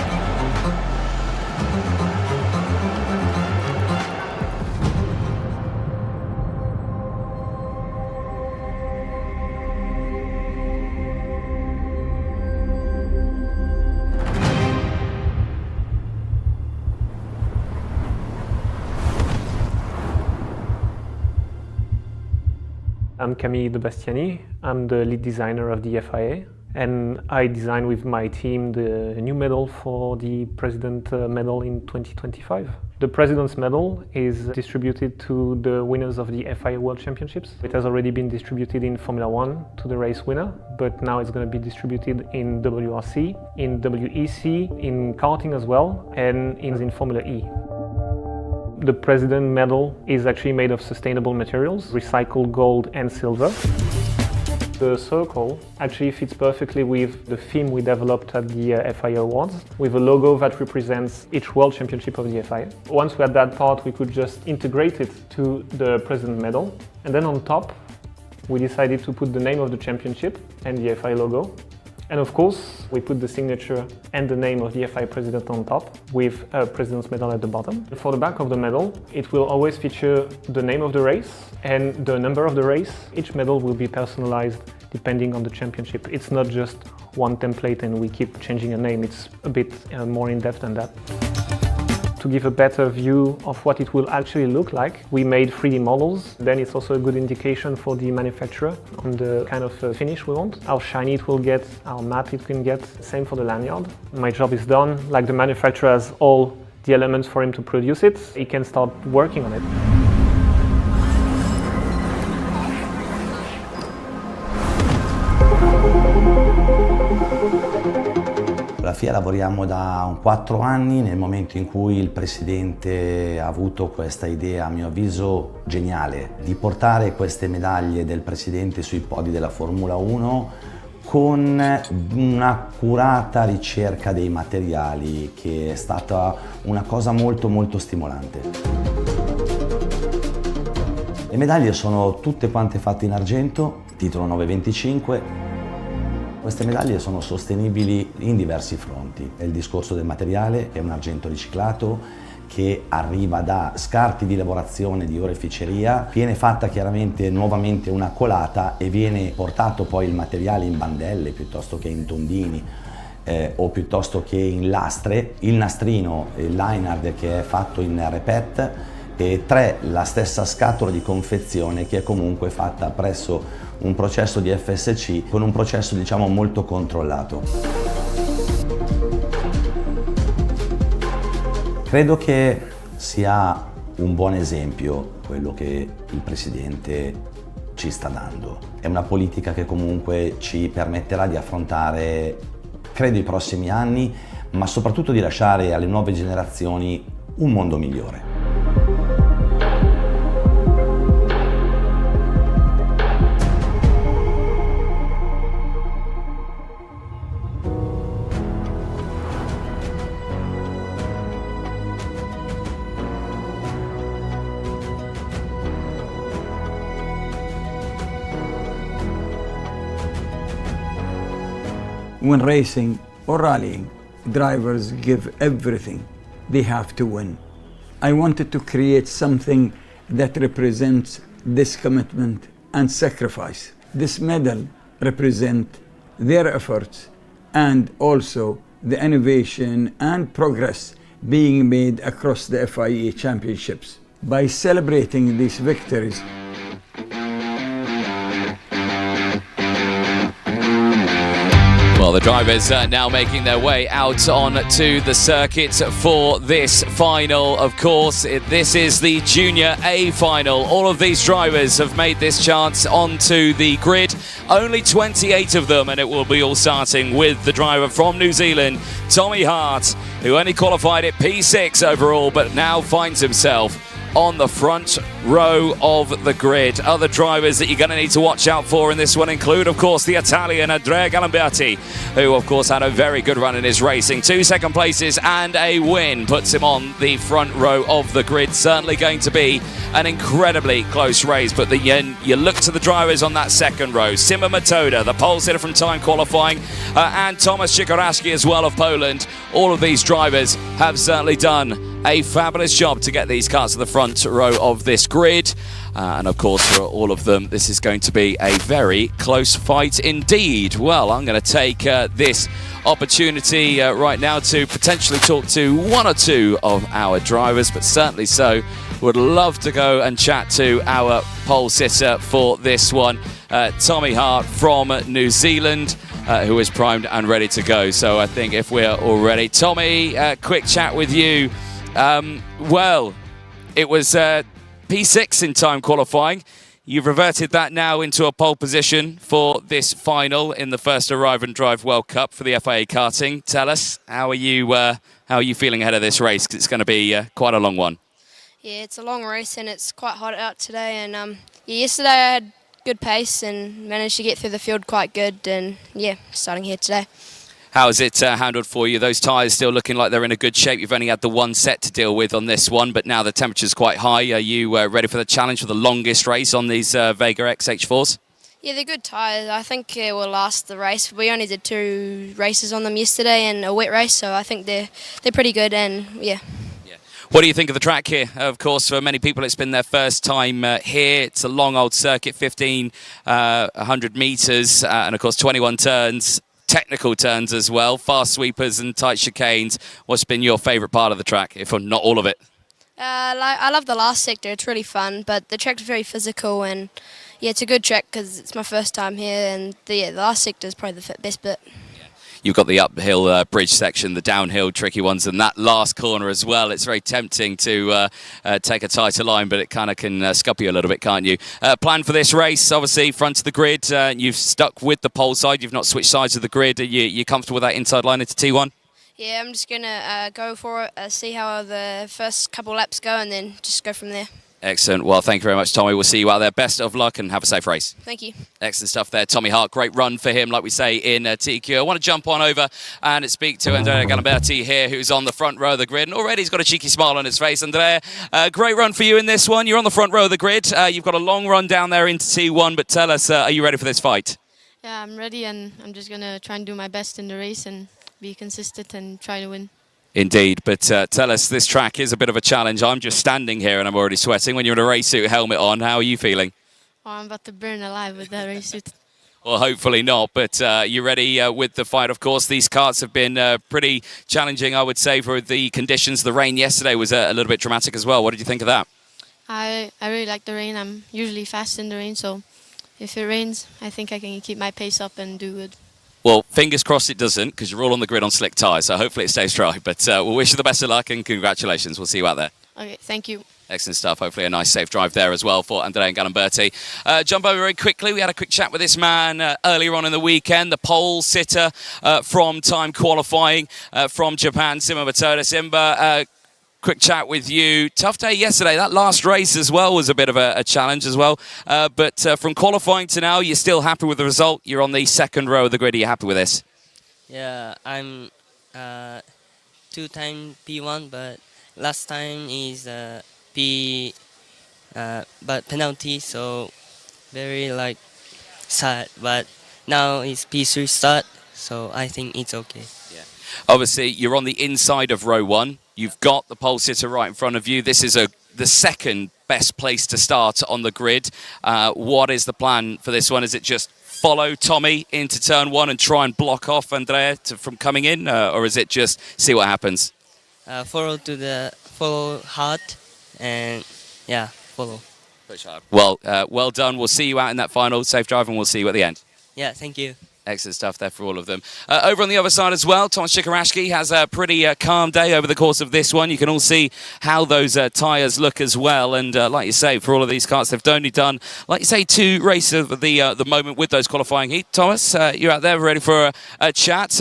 I'm Camille De Bastiani. I'm the lead designer of the FIA, and I designed with my team the new medal for the President Medal in 2025. The President's Medal is distributed to the winners of the FIA World Championships. It has already been distributed in Formula 1 to the race winner, but now it's going to be distributed in WRC, in WEC, in karting as well, and in Formula E. The President medal is actually made of sustainable materials, recycled gold and silver. The circle actually fits perfectly with the theme we developed at the FIA Awards, with a logo that represents each World Championship of the FIA. Once we had that part, we could just integrate it to the President medal. And then on top, we decided to put the name of the championship and the FIA logo. And of course, we put the signature and the name of the FIA President on top, with a President's medal at the bottom. For the back of the medal, it will always feature the name of the race and the number of the race. Each medal will be personalized depending on the championship. It's not just one template and we keep changing a name. It's a bit more in-depth than that. To give a better view of what it will actually look like, we made 3D models. Then it's also a good indication for the manufacturer on the kind of finish we want, how shiny it will get, how matte it can get. Same for the lanyard. My job is done. Like the manufacturer has all the elements for him to produce it, he can start working on it. La FIA lavoriamo da 4 anni, nel momento in cui il Presidente ha avuto questa idea, a mio avviso geniale, di portare queste medaglie del Presidente sui podi della Formula 1 con un'accurata ricerca dei materiali, che è stata una cosa molto stimolante. Le medaglie sono tutte quante fatte in argento, titolo 925. Queste medaglie sono sostenibili in diversi fronti. È il discorso del materiale, è un argento riciclato che arriva da scarti di lavorazione di oreficeria, viene fatta chiaramente nuovamente una colata e viene portato poi il materiale in bandelle piuttosto che in tondini o piuttosto che in lastre, il nastrino, il lanyard che è fatto in repet, e 3 la stessa scatola di confezione che è comunque fatta presso un processo di FSC con un processo diciamo molto controllato. Credo che sia un buon esempio quello che il Presidente ci sta dando. È una politica che comunque ci permetterà di affrontare, credo, i prossimi anni, ma soprattutto di lasciare alle nuove generazioni un mondo migliore. When racing or rallying, drivers give everything. They have to win. I wanted to create something that represents this commitment and sacrifice. This medal represents their efforts and also the innovation and progress being made across the FIA championships. By celebrating these victories, Well, the drivers now making their way out onto the circuit for this final. Of course, this is the Junior A final. All of these drivers have made this chance onto the grid. Only 28 of them, and it will be all starting with the driver from New Zealand, Tommy Hart, who only qualified at P6 overall, but now finds himself on the front row of the grid. Other drivers that you're going to need to watch out for in this one include, of course, the Italian Andrea Galimberti, who, of course, had a very good run in his racing. 2 second places and a win puts him on the front row of the grid. Certainly going to be an incredibly close race, but you look to the drivers on that second row. Sima Matoda, the pole sitter from time qualifying, and Tomasz Czekoraski as well of Poland. All of these drivers have certainly done a fabulous job to get these cars to the front row of this grid. And of course, for all of them, this is going to be a very close fight indeed. Well, I'm going to take this opportunity right now to potentially talk to 1 or 2 of our drivers, but certainly so would love to go and chat to our pole sitter for this one, Tommy Hart from New Zealand, who is primed and ready to go. So I think if we're all ready, Tommy, quick chat with you. Well, it was P6 in time qualifying. You've reverted that now into a pole position for this final in the first Arrive and Drive World Cup for the FIA Karting. Tell us, how are you feeling ahead of this race? 'Cause it's going to be quite a long one. Yeah, it's a long race and it's quite hot out today. And yeah, yesterday I had good pace and managed to get through the field quite good. And yeah, starting here today. How is it handled for you? Those tyres still looking like they're in a good shape. You've only had the one set to deal with on this one, but now the temperature's quite high. Are you ready for the challenge for the longest race on these Vega X H4s? Yeah, they're good tyres. I think it will last the race. We only did 2 races on them yesterday and a wet race, so I think they're pretty good. And yeah. What do you think of the track here? Of course, for many people, it's been their first time here. It's a long old circuit, 1,500 metres, and of course 21 turns. Technical turns as well, fast sweepers and tight chicanes. What's been your favourite part of the track, if not all of it? I love the last sector, it's really fun, but the track's very physical and yeah, it's a good track because it's my first time here and the last sector is probably the best bit. You've got the uphill bridge section, the downhill tricky ones, and that last corner as well. It's very tempting to take a tighter line, but it kind of can scup you a little bit, can't you? Plan for this race, obviously, front of the grid. You've stuck with the pole side. You've not switched sides of the grid. Are you comfortable with that inside line into T1? Yeah, I'm just going to go for it, see how the first couple laps go, and then just go from there. Excellent. Well, thank you very much, Tommy. We'll see you out there. Best of luck and have a safe race. Thank you. Excellent stuff there. Tommy Hart, great run for him, like we say in TQ. I want to jump on over and speak to Andrea Galimberti here, who's on the front row of the grid. And already he's got a cheeky smile on his face. Andrea, great run for you in this one. You're on the front row of the grid. You've got a long run down there into T1, but tell us, are you ready for this fight? Yeah, I'm ready, and I'm just going to try and do my best in the race and be consistent and try to win. Indeed, but tell us, this track is a bit of a challenge. I'm just standing here and I'm already sweating. When you're in a race suit, helmet on, how are you feeling? Oh, I'm about to burn alive with that race suit. Well, hopefully not, but you ready with the fight? Of course, these karts have been pretty challenging, I would say, for the conditions. The rain yesterday was a little bit dramatic as well. What did you think of that? I really like the rain. I'm usually fast in the rain, so if it rains, I think I can keep my pace up and do good. Well, fingers crossed it doesn't, because you're all on the grid on slick tyres, so hopefully it stays dry. But we'll wish you the best of luck and congratulations. We'll see you out there. Okay, thank you. Excellent stuff. Hopefully a nice, safe drive there as well for Andrea Galimberti. Jump over very quickly. We had a quick chat with this man earlier on in the weekend, the pole sitter from time qualifying from Japan, Simba Matoda. Simba, quick chat with you. Tough day yesterday. That last race as well was a bit of a challenge as well. But from qualifying to now, you're still happy with the result. You're on the second row of the grid. Are you happy with this? Yeah, I'm 2-time P1, but last time is P, but penalty, so very sad. But now it's P3 start, so I think it's okay. Yeah. Obviously, you're on the inside of row 1. You've got the pole sitter right in front of you. This is the second best place to start on the grid. What is the plan for this one? Is it just follow Tommy into turn 1 and try and block off Andrea from coming in, or is it just see what happens? Follow hard, and yeah, follow. Push hard. Well, well done. We'll see you out in that final. Safe drive, and we'll see you at the end. Yeah, thank you. Excellent stuff there for all of them. Over on the other side as well, Thomas Chikarashki has a pretty calm day over the course of this one. You can all see how those tyres look as well. And like you say, for all of these karts, they've only done, like you say, 2 races of the moment with those qualifying heat. Thomas, you're out there ready for a chat.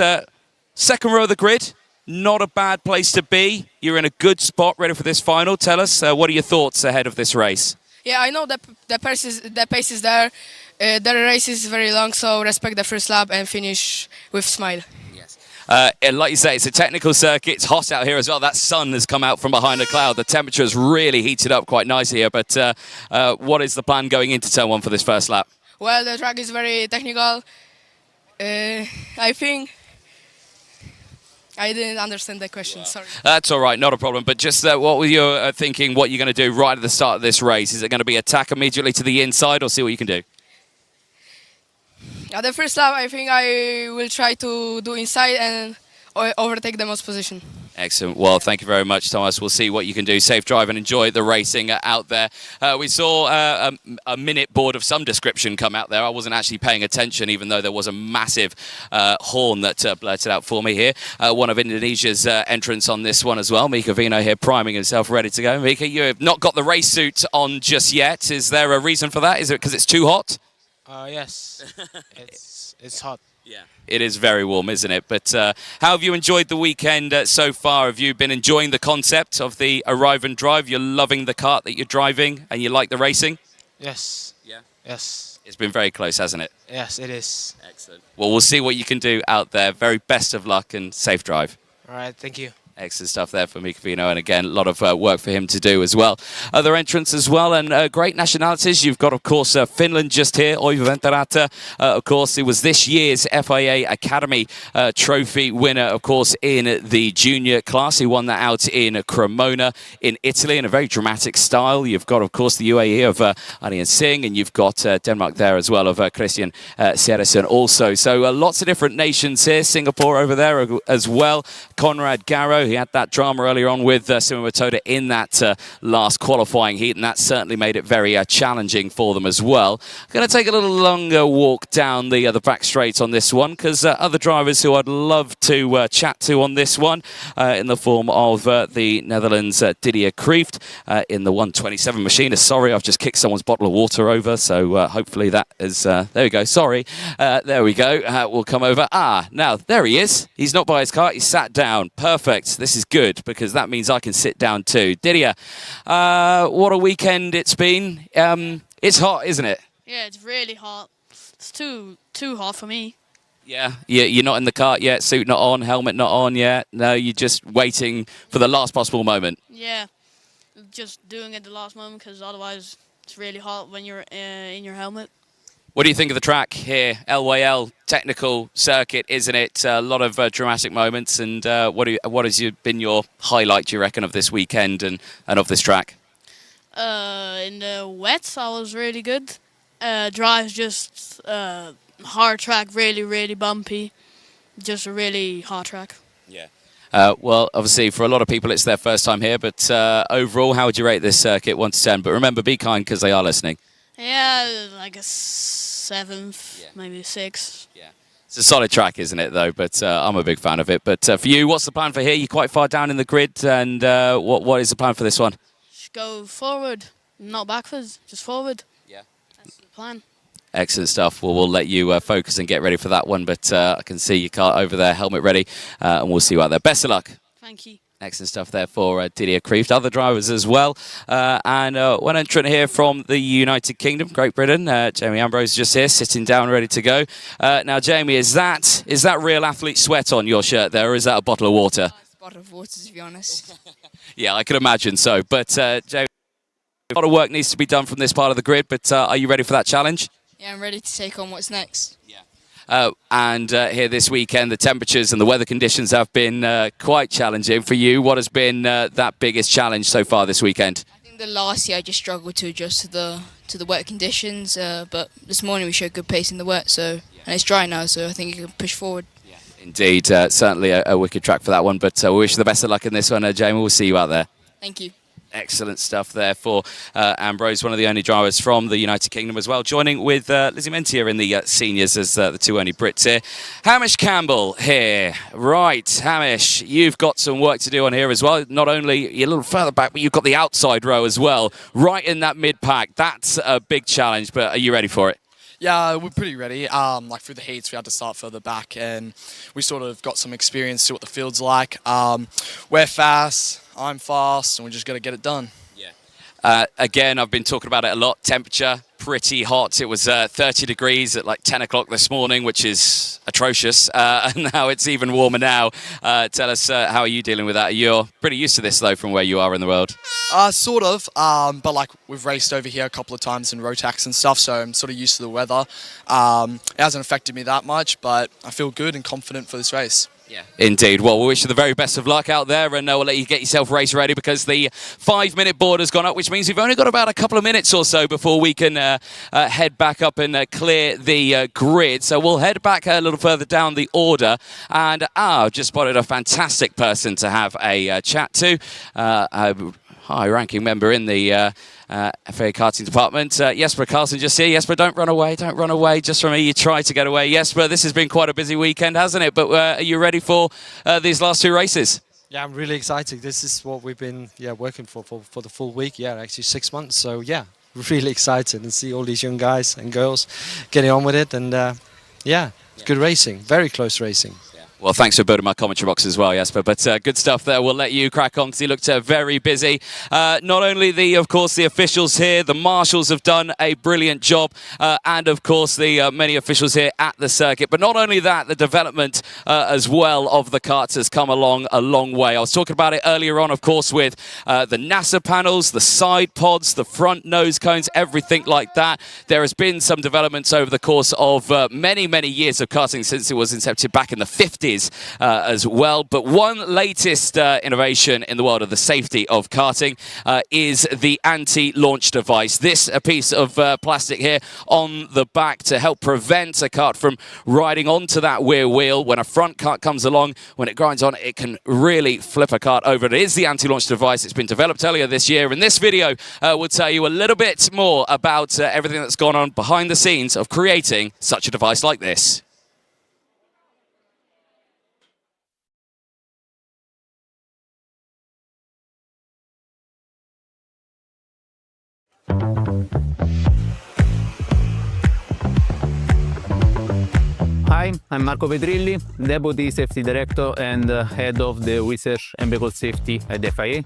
Second row of the grid, not a bad place to be. You're in a good spot, ready for this final. Tell us, what are your thoughts ahead of this race? Yeah, I know that the pace is there. The race is very long, so respect the first lap and finish with smile. Yes. And like you say, it's a technical circuit. It's hot out here as well. That sun has come out from behind a cloud. The temperature has really heated up quite nicely here. But what is the plan going into turn 1 for this first lap? Well, the track is very technical. I think I didn't understand the question, sorry. That's all right, not a problem. But just what were you thinking, what you're going to do right at the start of this race? Is it going to be attack immediately to the inside or see what you can do? At the first lap, I think I will try to do inside and overtake the most position. Excellent. Well, thank you very much, Thomas. We'll see what you can do. Safe drive and enjoy the racing out there. We saw a minute board of some description come out there. I wasn't actually paying attention, even though there was a massive horn that blurted out for me here. One of Indonesia's entrants on this one as well. Mika Vino here priming himself, ready to go. Mika, you have not got the race suit on just yet. Is there a reason for that? Is it because it's too hot? Yes, it's hot. Yeah, it is very warm, isn't it? But how have you enjoyed the weekend so far? Have you been enjoying the concept of the arrive and drive? You're loving the kart that you're driving and you like the racing? Yes. Yeah. Yes. It's been very close, hasn't it? Yes, it is. Excellent. Well, we'll see what you can do out there. Very best of luck and safe drive. All right, thank you. Excellent stuff there for Mika Vino, and again, a lot of work for him to do as well. Other entrants as well, and great nationalities. You've got, of course, Finland just here, Oivo Ventarata. Of course, it was this year's FIA Academy Trophy winner, of course, in the junior class. He won that out in Cremona in Italy in a very dramatic style. You've got, of course, the UAE of Aryan Singh, and you've got Denmark there as well of Christian Seresen also. So lots of different nations here. Singapore over there as well. Conrad Garrow. He had that drama earlier on with Simon Matoda in that last qualifying heat, and that certainly made it very challenging for them as well. I'm going to take a little longer walk down the back straight on this one, because other drivers who I'd love to chat to on this one, in the form of the Netherlands Didier Kreeft in the 127 machine. Sorry, I've just kicked someone's bottle of water over, so hopefully that is... there we go, sorry. There we go, we'll come over. Now, there he is. He's not by his car, he's sat down. Perfect. This is good, because that means I can sit down too. Didier, what a weekend it's been. It's hot, isn't it? Yeah, it's really hot. It's too hot for me. Yeah, you're not in the cart yet, suit not on, helmet not on yet. No, you're just waiting for the last possible moment. Yeah, just doing it at the last moment, because otherwise it's really hot when you're in your helmet. What do you think of the track here? LYL technical circuit, isn't it? A lot of dramatic moments. And what has been your highlight, do you reckon, of this weekend and of this track? In the wet, I was really good. Drive's just hard track, really bumpy. Just a really hard track. Yeah. Well, obviously, for a lot of people, it's their first time here. But overall, how would you rate this circuit, 1 to 10? But remember, be kind, because they are listening. Yeah, like a 7th, maybe 6. Yeah. It's a solid track, isn't it, though? But I'm a big fan of it. But for you, what's the plan for here? You're quite far down in the grid. And what is the plan for this one? Just go forward, not backwards, just forward. Yeah. That's the plan. Excellent stuff. Well, we'll let you focus and get ready for that one. But I can see your car over there, helmet ready. And we'll see you out there. Best of luck. Thank you. Excellent stuff there for Didier Kreeft. Other drivers as well. And one entrant here from the United Kingdom, Great Britain. Jamie Ambrose just here, sitting down, ready to go. Now, Jamie, is that real athlete sweat on your shirt there, or is that a bottle of water? It's a bottle of water, to be honest. Yeah, I can imagine so. But, Jamie, a lot of work needs to be done from this part of the grid, but are you ready for that challenge? Yeah, I'm ready to take on what's next. And here this weekend, the temperatures and the weather conditions have been quite challenging for you. What has been that biggest challenge so far this weekend? I think the last year I just struggled to adjust to the wet conditions, but this morning we showed good pace in the wet, and it's dry now, so I think you can push forward. Indeed, certainly a wicked track for that one, but we wish you the best of luck in this one, Jamie. We'll see you out there. Thank you. Excellent stuff there for Ambrose, one of the only drivers from the United Kingdom as well, joining with Lizzie Mentier in the seniors as the two only Brits here. Hamish Campbell here. Right, Hamish, you've got some work to do on here as well. Not only you're a little further back, but you've got the outside row as well, right in that mid-pack. That's a big challenge, but are you ready for it? Yeah, we're pretty ready. Like through the heats, we had to start further back, and we sort of got some experience, see what the field's like. We're fast, I'm fast, and we just got to get it done. Again, I've been talking about it a lot. Temperature, pretty hot. It was 30 degrees at like 10 o'clock this morning, which is atrocious. And now it's even warmer now. Tell us, how are you dealing with that? You're pretty used to this, though, from where you are in the world. Sort of, but like we've raced over here a couple of times in Rotax and stuff, so I'm sort of used to the weather. It hasn't affected me that much, but I feel good and confident for this race. Yeah, indeed. Well, we wish you the very best of luck out there, and we'll let you get yourself race ready because the 5-minute board has gone up, which means we've only got about a couple of minutes or so before we can head back up and clear the grid. So we'll head back a little further down the order, and I've just spotted a fantastic person to have a chat to. High-ranking member in the FIA Karting department. Jesper Carlson just here. Jesper, don't run away just from me. You try to get away. Jesper, this has been quite a busy weekend, hasn't it? But are you ready for these last 2 races? Yeah, I'm really excited. This is what we've been working for the full week. Yeah, actually 6 months. So yeah, really excited and see all these young guys and girls getting on with it. And Yeah, good racing, very close racing. Well, thanks for building my commentary box as well, Jesper. But good stuff there. We'll let you crack on because he looked very busy. Not only of course, the officials here, the marshals have done a brilliant job, and of course the many officials here at the circuit. But not only that, the development as well of the karts has come along a long way. I was talking about it earlier on, of course, with the NASA panels, the side pods, the front nose cones, everything like that. There has been some developments over the course of many, many years of karting since it was incepted back in the 50s. As well. But one latest innovation in the world of the safety of karting is the anti-launch device. This a piece of plastic here on the back to help prevent a kart from riding onto that rear wheel. When a front kart comes along, when it grinds on, it can really flip a kart over. It is the anti-launch device. It's been developed earlier this year. And this video will tell you a little bit more about everything that's gone on behind the scenes of creating such a device like this. Hi, I'm Marco Pedrilli, Deputy Safety Director and Head of the Research and Vehicle Safety at the FIA.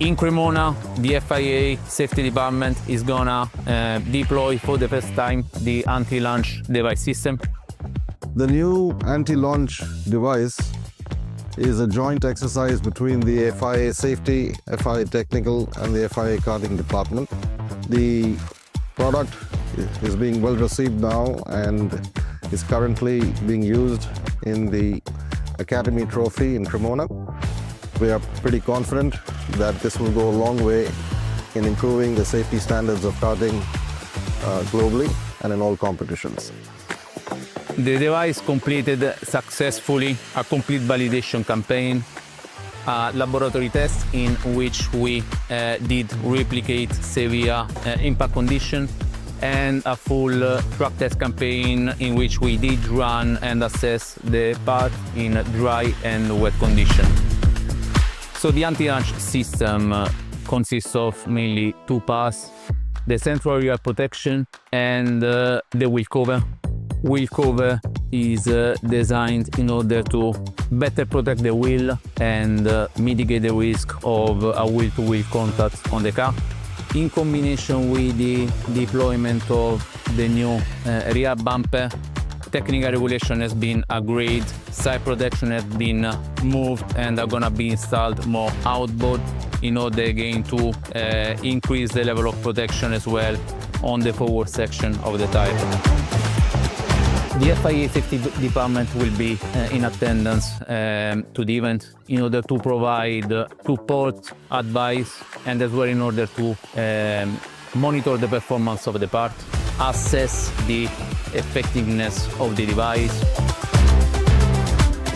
In Cremona, the FIA Safety Department is gonna deploy for the first time the anti-launch device system. The new anti-launch device is a joint exercise between the FIA Safety, FIA Technical and the FIA Karting Department. The product is being well received now and is currently being used in the Academy Trophy in Cremona. We are pretty confident that this will go a long way in improving the safety standards of karting globally and in all competitions. The device completed successfully a complete validation campaign, a laboratory test in which we did replicate severe impact condition, and a full track test campaign in which we did run and assess the part in dry and wet condition. So the anti-launch system consists of mainly two parts: the central rear protection and the wheel cover. Wheel cover is designed in order to better protect the wheel and mitigate the risk of a wheel-to-wheel contact on the car. In combination with the deployment of the new rear bumper, technical regulation has been agreed, side protection has been moved and are going to be installed more outboard in order again to increase the level of protection as well on the forward section of the tire. The FIA Safety Department will be in attendance to the event in order to provide support, advice, and as well in order to monitor the performance of the part, assess the effectiveness of the device.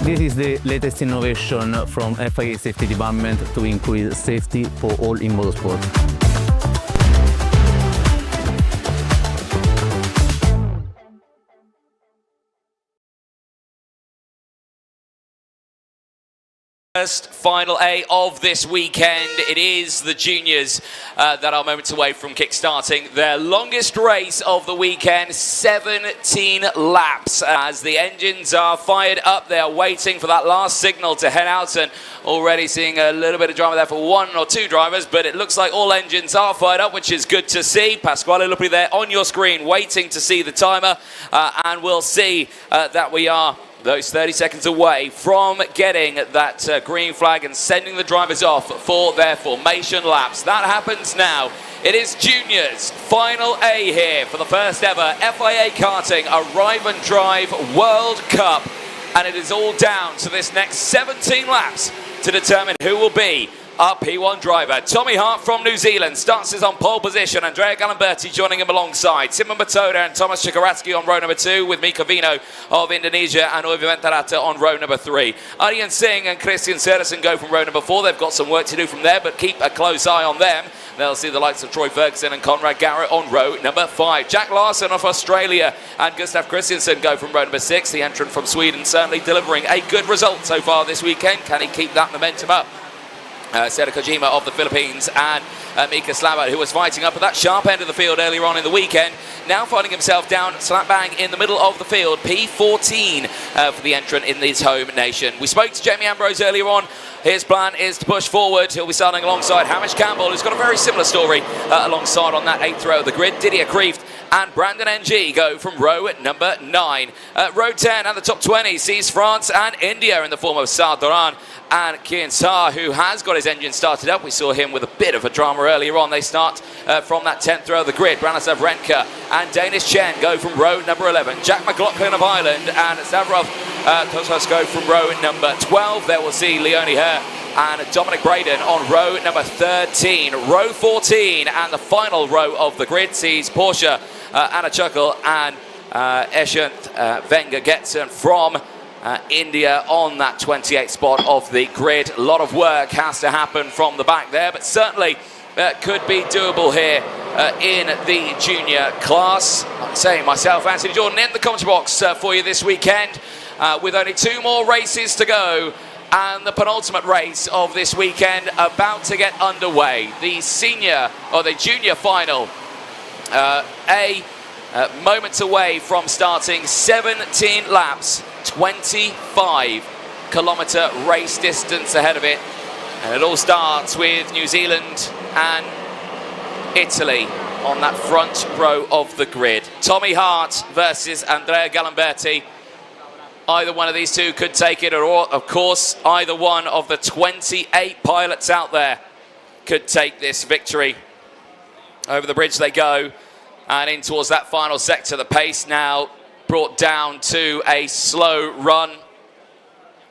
This is the latest innovation from FIA Safety Department to increase safety for all in motorsport. First final A of this weekend. It is the juniors that are moments away from kick-starting their longest race of the weekend, 17 laps. As the engines are fired up, they are waiting for that last signal to head out, and already seeing a little bit of drama there for one or two drivers, but it looks like all engines are fired up, which is good to see. Pasquale Luppi there on your screen waiting to see the timer, and we'll see that we are those 30 seconds away from getting that green flag and sending the drivers off for their formation laps. That happens now. It is juniors final A here for the first ever FIA Karting Arrive and Drive World Cup, and it is all down to this next 17 laps to determine who will be our P1 driver. Tommy Hart from New Zealand starts us on pole position. Andrea Galimberti joining him alongside. Simon Matoda and Thomas Chikaratski on row number 2, with Mika Vino of Indonesia and Oivi Ventarata on row number 3. Aryan Singh and Christian Sederson go from row number 4. They've got some work to do from there, but keep a close eye on them. They'll see the likes of Troy Ferguson and Conrad Garrett on row number 5. Jack Larson of Australia and Gustav Christiansen go from row number 6. The entrant from Sweden certainly delivering a good result so far this weekend. Can he keep that momentum up? Sera Kojima of the Philippines, and Mika Slabat, who was fighting up at that sharp end of the field earlier on in the weekend, now finding himself down slap bang in the middle of the field, P14 for the entrant in his home nation. We spoke to Jamie Ambrose earlier on. His plan is to push forward. He'll be starting alongside Hamish Campbell, who's got a very similar story alongside on that 8th row of the grid. Didier Kreeft and Brandon NG go from row at number 9. Row 10 and the top 20 sees France and India in the form of Saad Doran and Kian Saar, who has got his engine started up. We saw him with a bit of a drama earlier on. They start from that 10th row of the grid. Branislav Renka and Danish Chen go from row number 11. Jack McLaughlin of Ireland and Zavrov Tosos go from row number 12. There we'll see Leonie Herr and Dominic Braden on row number 13. Row 14 and the final row of the grid sees Porsche, Anna Chukul and Eshanth Wenger Getson from India on that 28th spot of the grid. A lot of work has to happen from the back there, but certainly could be doable here in the junior class. I'm saying myself, Anthony Jordan, in the commentary box for you this weekend, with only 2 more races to go. And the penultimate race of this weekend about to get underway. The junior final, moments away from starting. 17 laps, 25-kilometre race distance ahead of it. And it all starts with New Zealand and Italy on that front row of the grid. Tommy Hart versus Andrea Galimberti. Either one of these two could take it, or of course, either one of the 28 pilots out there could take this victory. Over the bridge they go, and in towards that final sector. The pace now brought down to a slow run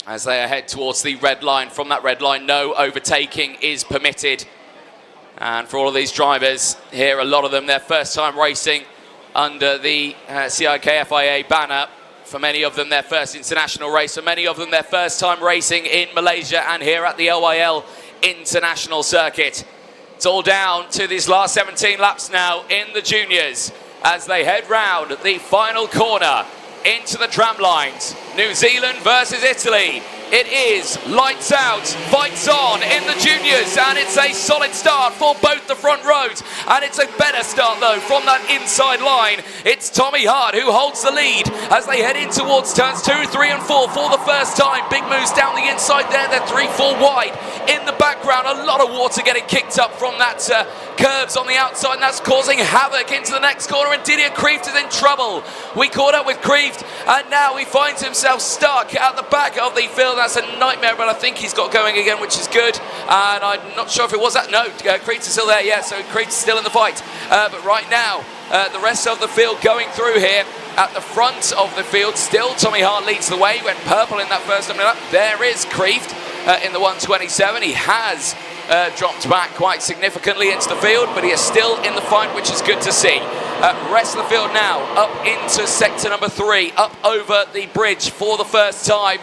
as they head towards the red line. From that red line, no overtaking is permitted. And for all of these drivers here, a lot of them, their first time racing under the CIK FIA banner. For many of them, their first international race. For many of them, their first time racing in Malaysia and here at the LYL International Circuit. It's all down to these last 17 laps now in the juniors as they head round the final corner into the tram lines. New Zealand versus Italy. It is lights out, fights on in the juniors, and it's a solid start for both the front rows. And it's a better start though from that inside line. It's Tommy Hart who holds the lead as they head in towards turns 2, 3 and 4 for the first time. Big moves down the inside there, they're 3-4 wide. In the background, a lot of water getting kicked up from that curves on the outside, and that's causing havoc into the next corner, and Didier Kreeft is in trouble. We caught up with Kreeft, and now he finds himself stuck at the back of the field. That's a nightmare, but I think he's got going again, which is good. And I'm not sure if it was that. No, Kreeft is still there. Yeah, so Kreeft is still in the fight. But right now, the rest of the field going through here. At the front of the field, still Tommy Hart leads the way. He went purple in that first lap. There is Kreeft in the 127. He has dropped back quite significantly into the field, but he is still in the fight, which is good to see. Rest of the field now up into sector number 3, up over the bridge for the first time,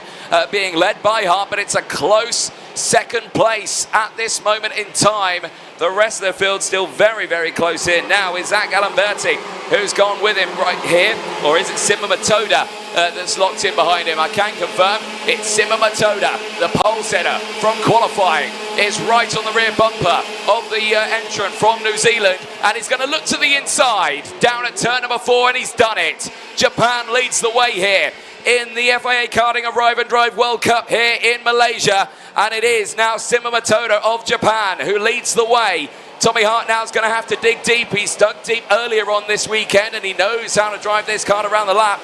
being led by Hart, but it's a close second place at this moment in time. The rest of the field still very, very close in. Now is Zach Galimberti, who's gone with him right here, or is it Simba Matoda that's locked in behind him? I can confirm it's Simba Matoda, the pole setter from qualifying, is right on the rear bumper of the entrant from New Zealand, and he's going to look to the inside, down at turn number 4, and he's done it. Japan leads the way here in the FIA Karting Arrive and Drive World Cup here in Malaysia, and it is now Simba Matoda of Japan who leads the way. Tommy Hart now is going to have to dig deep. He's dug deep earlier on this weekend, and he knows how to drive this car around the lap,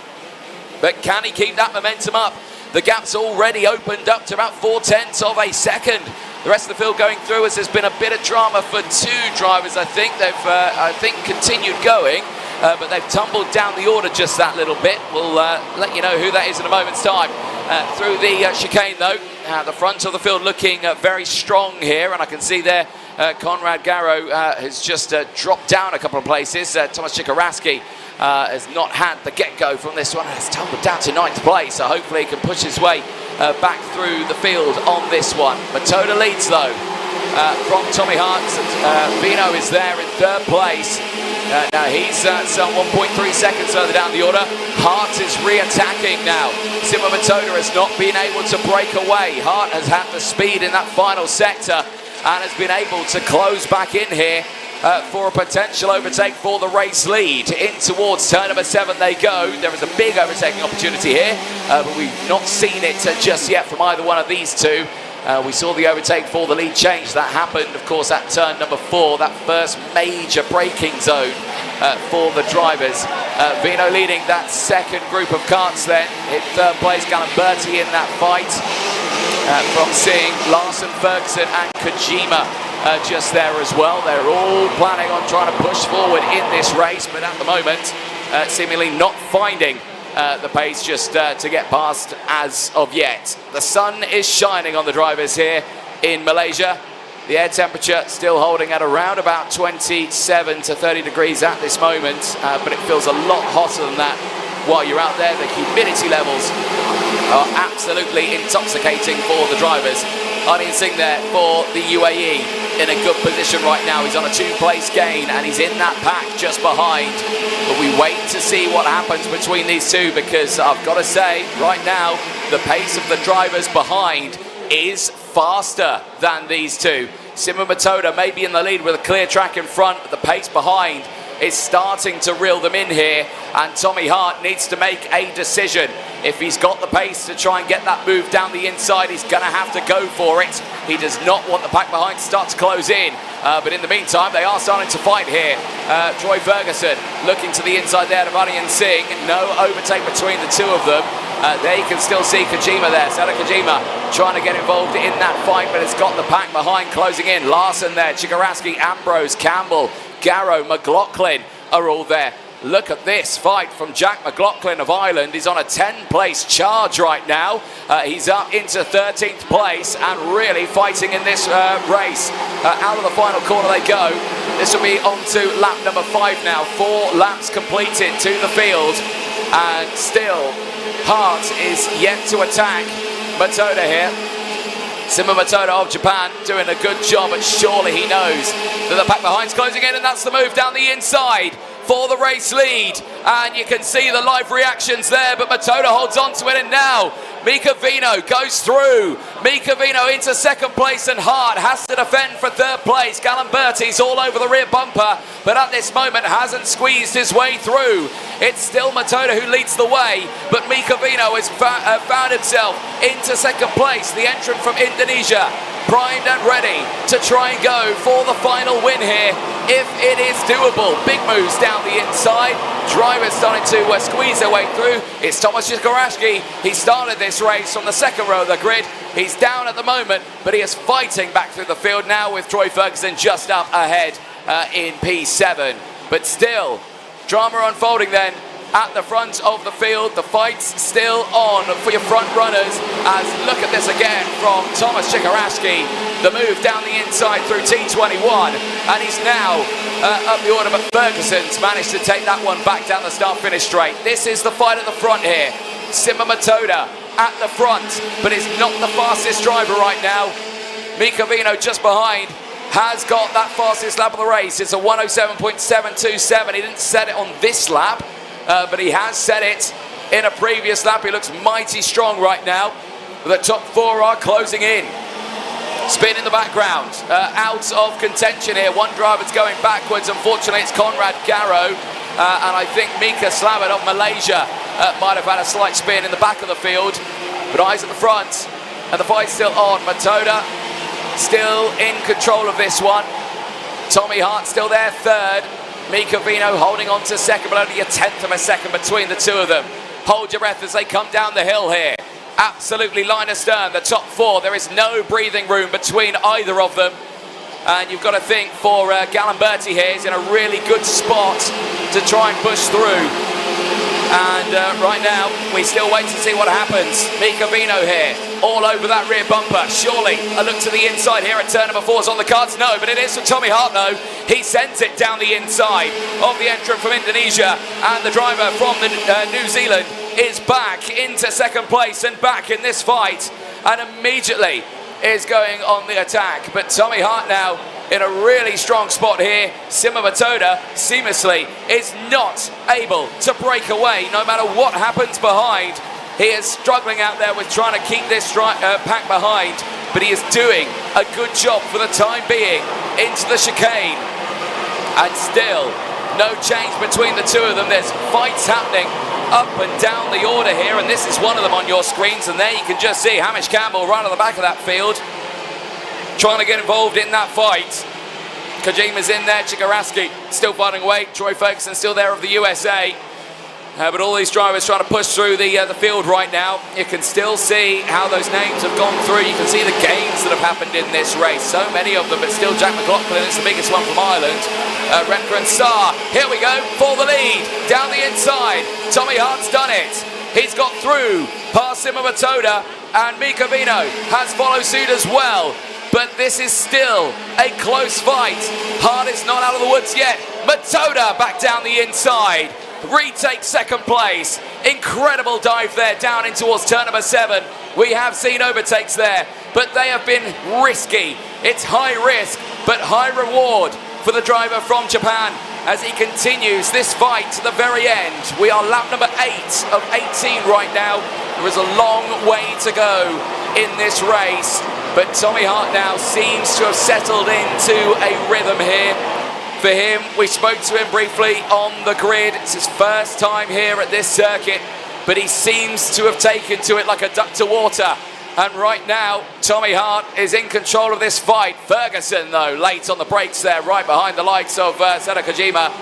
but can he keep that momentum up? The gap's already opened up to about 0.4 of a second. The rest of the field going through as there's been a bit of drama for 2 drivers. I think they've continued going, but they've tumbled down the order just that little bit. We'll let you know who that is in a moment's time. Through the chicane though, the front of the field looking very strong here, and I can see there Conrad Garrow has just dropped down a couple of places. Thomas Chikaraski has not had the get-go from this one, has tumbled down to 9th place, so hopefully he can push his way back through the field on this one. Matoda leads though from Tommy Hart. Vino is there in third place. Now he's some 1.3 seconds further down the order. Hart is re-attacking now. Simo Matoda has not been able to break away. Hart has had the speed in that final sector and has been able to close back in here for a potential overtake for the race lead. In towards turn number 7 they go. There is a big overtaking opportunity here, but we've not seen it just yet from either one of these two. We saw the overtake for the lead change. That happened, of course, at turn number 4, that first major braking zone for the drivers. Vino leading that second group of karts then. In third place, Galimberti in that fight. From seeing Larson, Ferguson and Kojima just there as well. They're all planning on trying to push forward in this race, but at the moment, seemingly not finding the pace just to get past as of yet. The sun is shining on the drivers here in Malaysia. The air temperature still holding at around about 27 to 30 degrees at this moment, but it feels a lot hotter than that while you're out there. The humidity levels are absolutely intoxicating for the drivers. Ardian Singh there for the UAE in a good position right now. He's on a 2-place gain and he's in that pack just behind. But we wait to see what happens between these two, because I've got to say right now the pace of the drivers behind is faster than these two. Simo Matoda may be in the lead with a clear track in front, but the pace behind is starting to reel them in here, and Tommy Hart needs to make a decision. If he's got the pace to try and get that move down the inside, he's going to have to go for it. He does not want the pack behind to start to close in, but in the meantime they are starting to fight here. Troy Ferguson looking to the inside there of Ardian Singh. No overtake between the two of them. There you can still see Kojima there. Sada Kojima trying to get involved in that fight, but it's got the pack behind closing in. Larson there, Chigaraski, Ambrose, Campbell, Garrow, McLaughlin are all there. Look at this fight from Jack McLaughlin of Ireland. He's on a 10-place charge right now. He's up into 13th place and really fighting in this race. Out of the final corner they go. This will be on to lap number 5 now. 4 laps completed to the field, and still Hart is yet to attack Matoda here. Simo Matoda of Japan doing a good job, but surely he knows that the pack behind's closing in, and that's the move down the inside for the race lead. And you can see the live reactions there, but Matoda holds on to it, and now Mika Vino goes through. Mika Vino into second place, and Hart has to defend for third place. Galimberti's all over the rear bumper, but at this moment hasn't squeezed his way through. It's still Matoda who leads the way, but Mika Vino has found himself into second place. The entrant from Indonesia, primed and ready to try and go for the final win here, if it is doable. Big moves down the inside. Drivers starting to squeeze their way through. It's Tomasz Chigaraski. He started this race from the second row of the grid. He's down at the moment, but he is fighting back through the field now with Troy Ferguson just up ahead in P7. But still, drama unfolding then at the front of the field. The fight's still on for your front runners, as look at this again from Tomasz Chigaraski. The move down the inside through T21, and he's now up the order, but Ferguson's managed to take that one back down the start-finish straight. This is the fight at the front here. Simo Matoda at the front, but is not the fastest driver right now. Mika Vino just behind has got that fastest lap of the race. It's a 107.727. He didn't set it on this lap, but he has set it in a previous lap. He looks mighty strong right now. The top 4 are closing in. Spin in the background, out of contention here. One driver's going backwards. Unfortunately, it's Conrad Garrow, and I think Mika Slamet of Malaysia might have had a slight spin in the back of the field. But eyes at the front, and the fight's still on. Matoda still in control of this one. Tommy Hart still there, third. Mika Vino holding on to second, but only a 1/10 of a second between the two of them. Hold your breath as they come down the hill here. Absolutely line astern, the top 4. There is no breathing room between either of them. And you've got to think for Galimberti here, he's in a really good spot to try and push through. And right now, we still wait to see what happens. Mika Vino here, all over that rear bumper. Surely a look to the inside here at turn number 4 is on the cards. No, but it is for Tommy Hart though. He sends it down the inside of the entrant from Indonesia, and the driver from New Zealand is back into second place and back in this fight. And immediately is going on the attack, but Tommy Hart now in a really strong spot here. Sima Matoda seamlessly is not able to break away no matter what happens behind. He is struggling out there with trying to keep this pack behind, but he is doing a good job for the time being into the chicane. And still, no change between the two of them. There's fights happening up and down the order here, and this is one of them on your screens, and there you can just see Hamish Campbell right on the back of that field, trying to get involved in that fight. Kojima's in there, Chikaraski still fighting away, Troy Ferguson still there of the USA. But all these drivers trying to push through the field right now. You can still see how those names have gone through. You can see the gains that have happened in this race. So many of them, but still Jack McLaughlin is the biggest one from Ireland. Renka and Starr, here we go, for the lead. Down the inside, Tommy Hart's done it. He's got through past Sima Matoda, and Mika Vino has followed suit as well. But this is still a close fight. Hart is not out of the woods yet. Matoda back down the inside. Retakes second place. Incredible dive there down in towards turn number 7. We have seen overtakes there, but they have been risky. It's high risk, but high reward for the driver from Japan as he continues this fight to the very end. We are lap number 8 of 18 right now. There is a long way to go in this race, but Tommy Hart now seems to have settled into a rhythm here. For him, we spoke to him briefly on the grid. It's his first time here at this circuit, but he seems to have taken to it like a duck to water. And right now, Tommy Hart is in control of this fight. Ferguson, though, late on the brakes there, right behind the likes of Seda Kojima,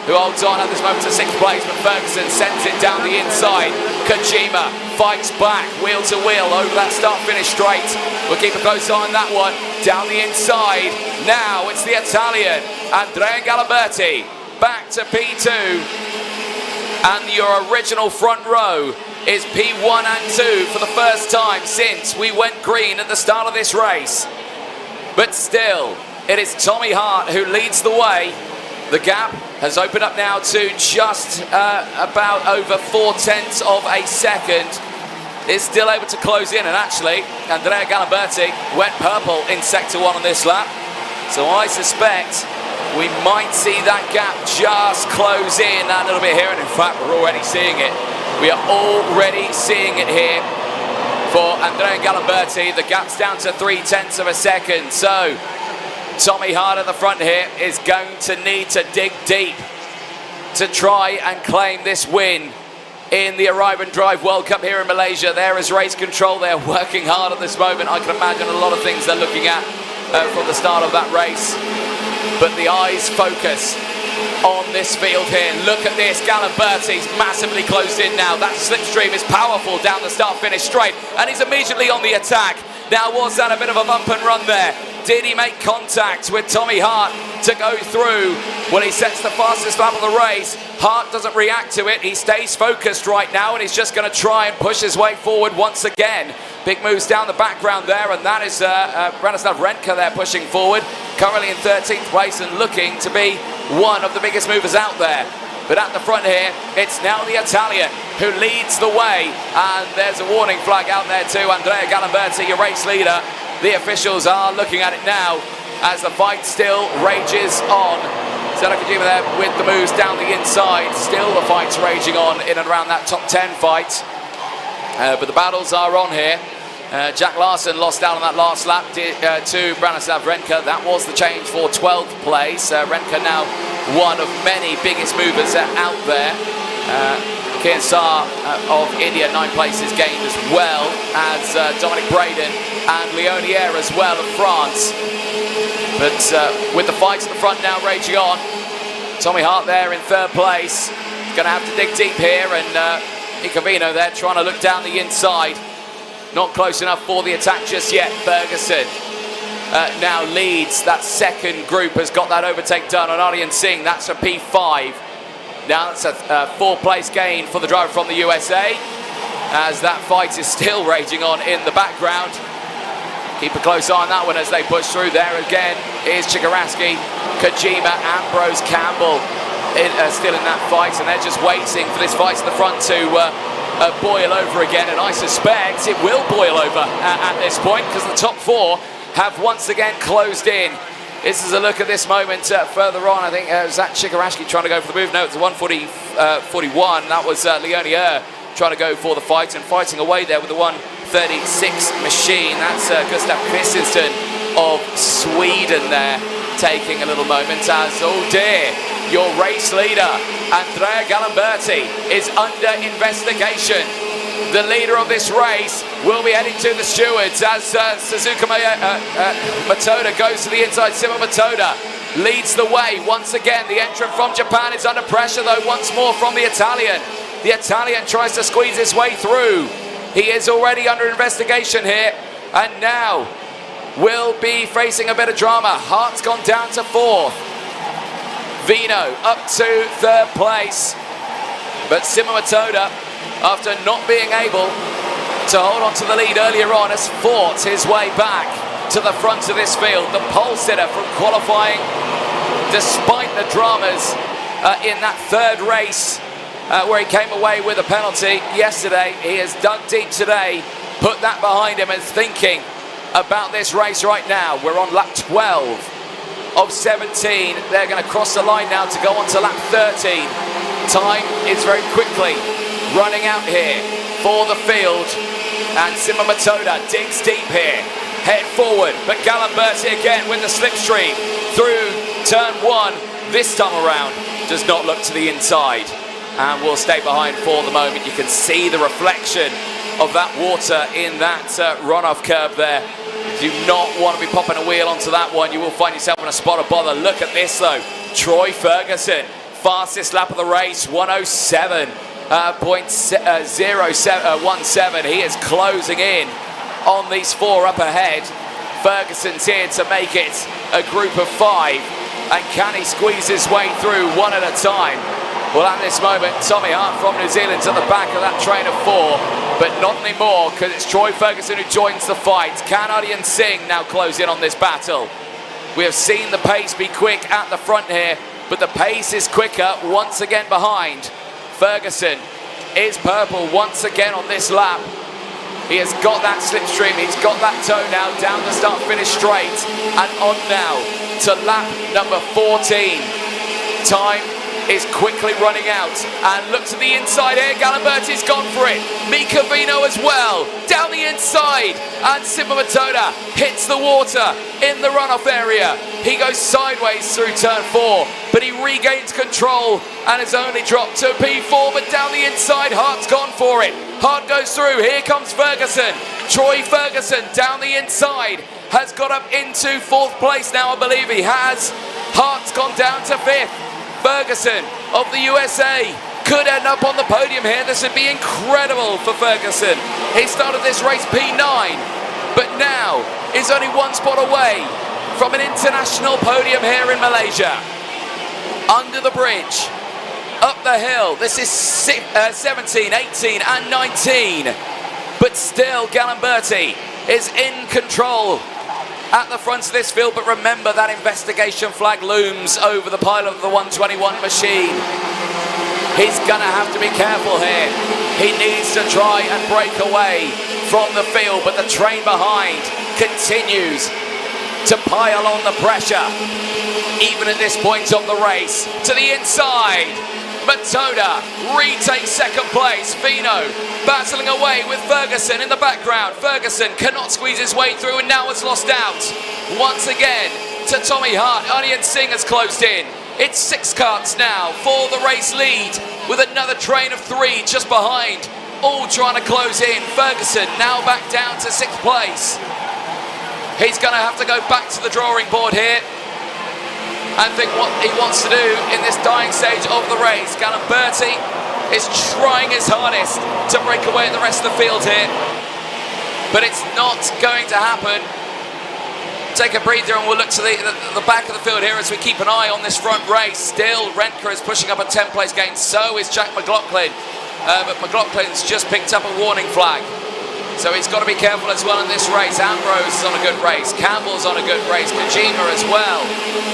who holds on at this moment to 6th place, but Ferguson sends it down the inside. Kojima fights back, wheel to wheel, over that start-finish straight. We'll keep a close eye on that one. Down the inside, now it's the Italian, Andrea Galimberti, back to P2. And your original front row is P1 and 2 for the first time since we went green at the start of this race. But still, it is Tommy Hart who leads the way. The gap has opened up now to just about over 0.4 of a second. Is still able to close in, and actually, Andrea Galimberti went purple in sector 1 on this lap. So I suspect we might see that gap just close in a little bit here, and in fact, we're already seeing it. We are already seeing it here for Andrea Galimberti. The gap's down to 0.3 of a second. So Tommy Hart at the front here is going to need to dig deep to try and claim this win in the Arrive and Drive World Cup here in Malaysia. There is race control. They're working hard at this moment. I can imagine a lot of things they're looking at from the start of that race. But the eyes focus on this field here. Look at this. Galimberti's massively closed in now. That slipstream is powerful down the start-finish straight, and he's immediately on the attack. Now, was that a bit of a bump and run there? Did he make contact with Tommy Hart to go through? Well, he sets the fastest lap of the race. Hart doesn't react to it. He stays focused right now, and he's just going to try and push his way forward once again. Big moves down the background there, and that is Branislav Renka there pushing forward. Currently in 13th place and looking to be one of the biggest movers out there. But at the front here, it's now the Italian who leads the way. And there's a warning flag out there too. Andrea Galimberti, your race leader. The officials are looking at it now as the fight still rages on. Seda Kojima there with the moves down the inside. Still the fight's raging on in and around that top 10 fight. But the battles are on here. Jack Larson lost out on that last lap to Branislav Renka. That was the change for 12th place. Renka now one of many biggest movers out there. Kian Saar of India, 9 places gained, as well as Dominic Braden and Leonier as well of France. But with the fights at the front now raging on, Tommy Hart there in 3rd place. Going to have to dig deep here, and Icavino there trying to look down the inside. Not close enough for the attack just yet. Ferguson now leads. That second group has got that overtake done on Aryan Singh. That's a P5. Now that's a 4th place gain for the driver from the USA, as that fight is still raging on in the background. Keep a close eye on that one as they push through. There again is Chikaraski, Kojima, Ambrose, Campbell still in that fight, and they're just waiting for this fight to the front to boil over again, and I suspect it will boil over at this point, because the top four have once again closed in. This is a look at this moment further on. I think Zach Chikarashki trying to go for the move. No, it's 140-41. That was LYL trying to go for the fight and fighting away there with the 136 machine. That's Gustav Christensen of Sweden there, taking a little moment as, oh dear, your race leader, Andrea Galimberti, is under investigation. The leader of this race will be heading to the stewards as Suzuka Matoda goes to the inside. Simo Matoda leads the way. Once again, the entrant from Japan is under pressure, though, once more from the Italian. The Italian tries to squeeze his way through. He is already under investigation here, and now will be facing a bit of drama. Hart's gone down to fourth. Vino up to third place. But Simo Matoda, after not being able to hold on to the lead earlier on, has fought his way back to the front of this field. The pole sitter from qualifying, despite the dramas in that third race where he came away with a penalty yesterday. He has dug deep today, put that behind him, and is thinking about this race right now. We're on lap 12 of 17. They're going to cross the line now to go on to lap 13. Time is very quickly running out here for the field, and Simo Matoda digs deep here, head forward, but Galimberti again with the slipstream through turn one. This time around does not look to the inside and will stay behind for the moment. You can see the reflection of that water in that runoff curve there. Do not want to be popping a wheel onto that one. You will find yourself in a spot of bother. Look at this though. Troy Ferguson, fastest lap of the race, 107.0717. He is closing in on these four up ahead. Ferguson's here to make it a group of five. And can he squeeze his way through one at a time? Well, at this moment, Tommy Hart from New Zealand's at the back of that train of four, but not anymore, because it's Troy Ferguson who joins the fight. Can Aryan Singh now close in on this battle? We have seen the pace be quick at the front here, but the pace is quicker once again behind. Ferguson is purple once again on this lap. He has got that slipstream, he's got that toe now, down the start-finish straight, and on now to lap number 14. Time is quickly running out, and look to the inside here. Galimberti's gone for it. Mika Vino as well, down the inside, and Simo Matoda hits the water in the runoff area. He goes sideways through turn four, but he regains control and has only dropped to P4, but down the inside, Hart's gone for it. Hart goes through, here comes Ferguson. Troy Ferguson down the inside has got up into fourth place now, I believe he has. Hart's gone down to fifth. Ferguson of the USA could end up on the podium here. This would be incredible for Ferguson. He started this race P9, but now is only one spot away from an international podium here in Malaysia. Under the bridge, up the hill. This is 17, 18 and 19. But still Galimberti is in control at the front of this field, but remember that investigation flag looms over the pilot of the 121 machine. He's gonna have to be careful here. He needs to try and break away from the field, but the train behind continues to pile on the pressure. Even at this point of the race, to the inside, Matoda retakes second place. Vino battling away with Ferguson in the background. Ferguson cannot squeeze his way through and now has lost out. Once again to Tommy Hart. Aryan Singh has closed in. It's 6 carts now for the race lead, with another train of 3 just behind, all trying to close in. Ferguson now back down to 6th place. He's going to have to go back to the drawing board here and think what he wants to do in this dying stage of the race. Galimberti is trying his hardest to break away the rest of the field here, but it's not going to happen. Take a breather and we'll look to the back of the field here as we keep an eye on this front race. Still, Renker is pushing up a 10th place gain, so is Jack McLaughlin, but McLaughlin's just picked up a warning flag. So he's got to be careful as well in this race. Ambrose is on a good race. Campbell's on a good race. Kojima as well.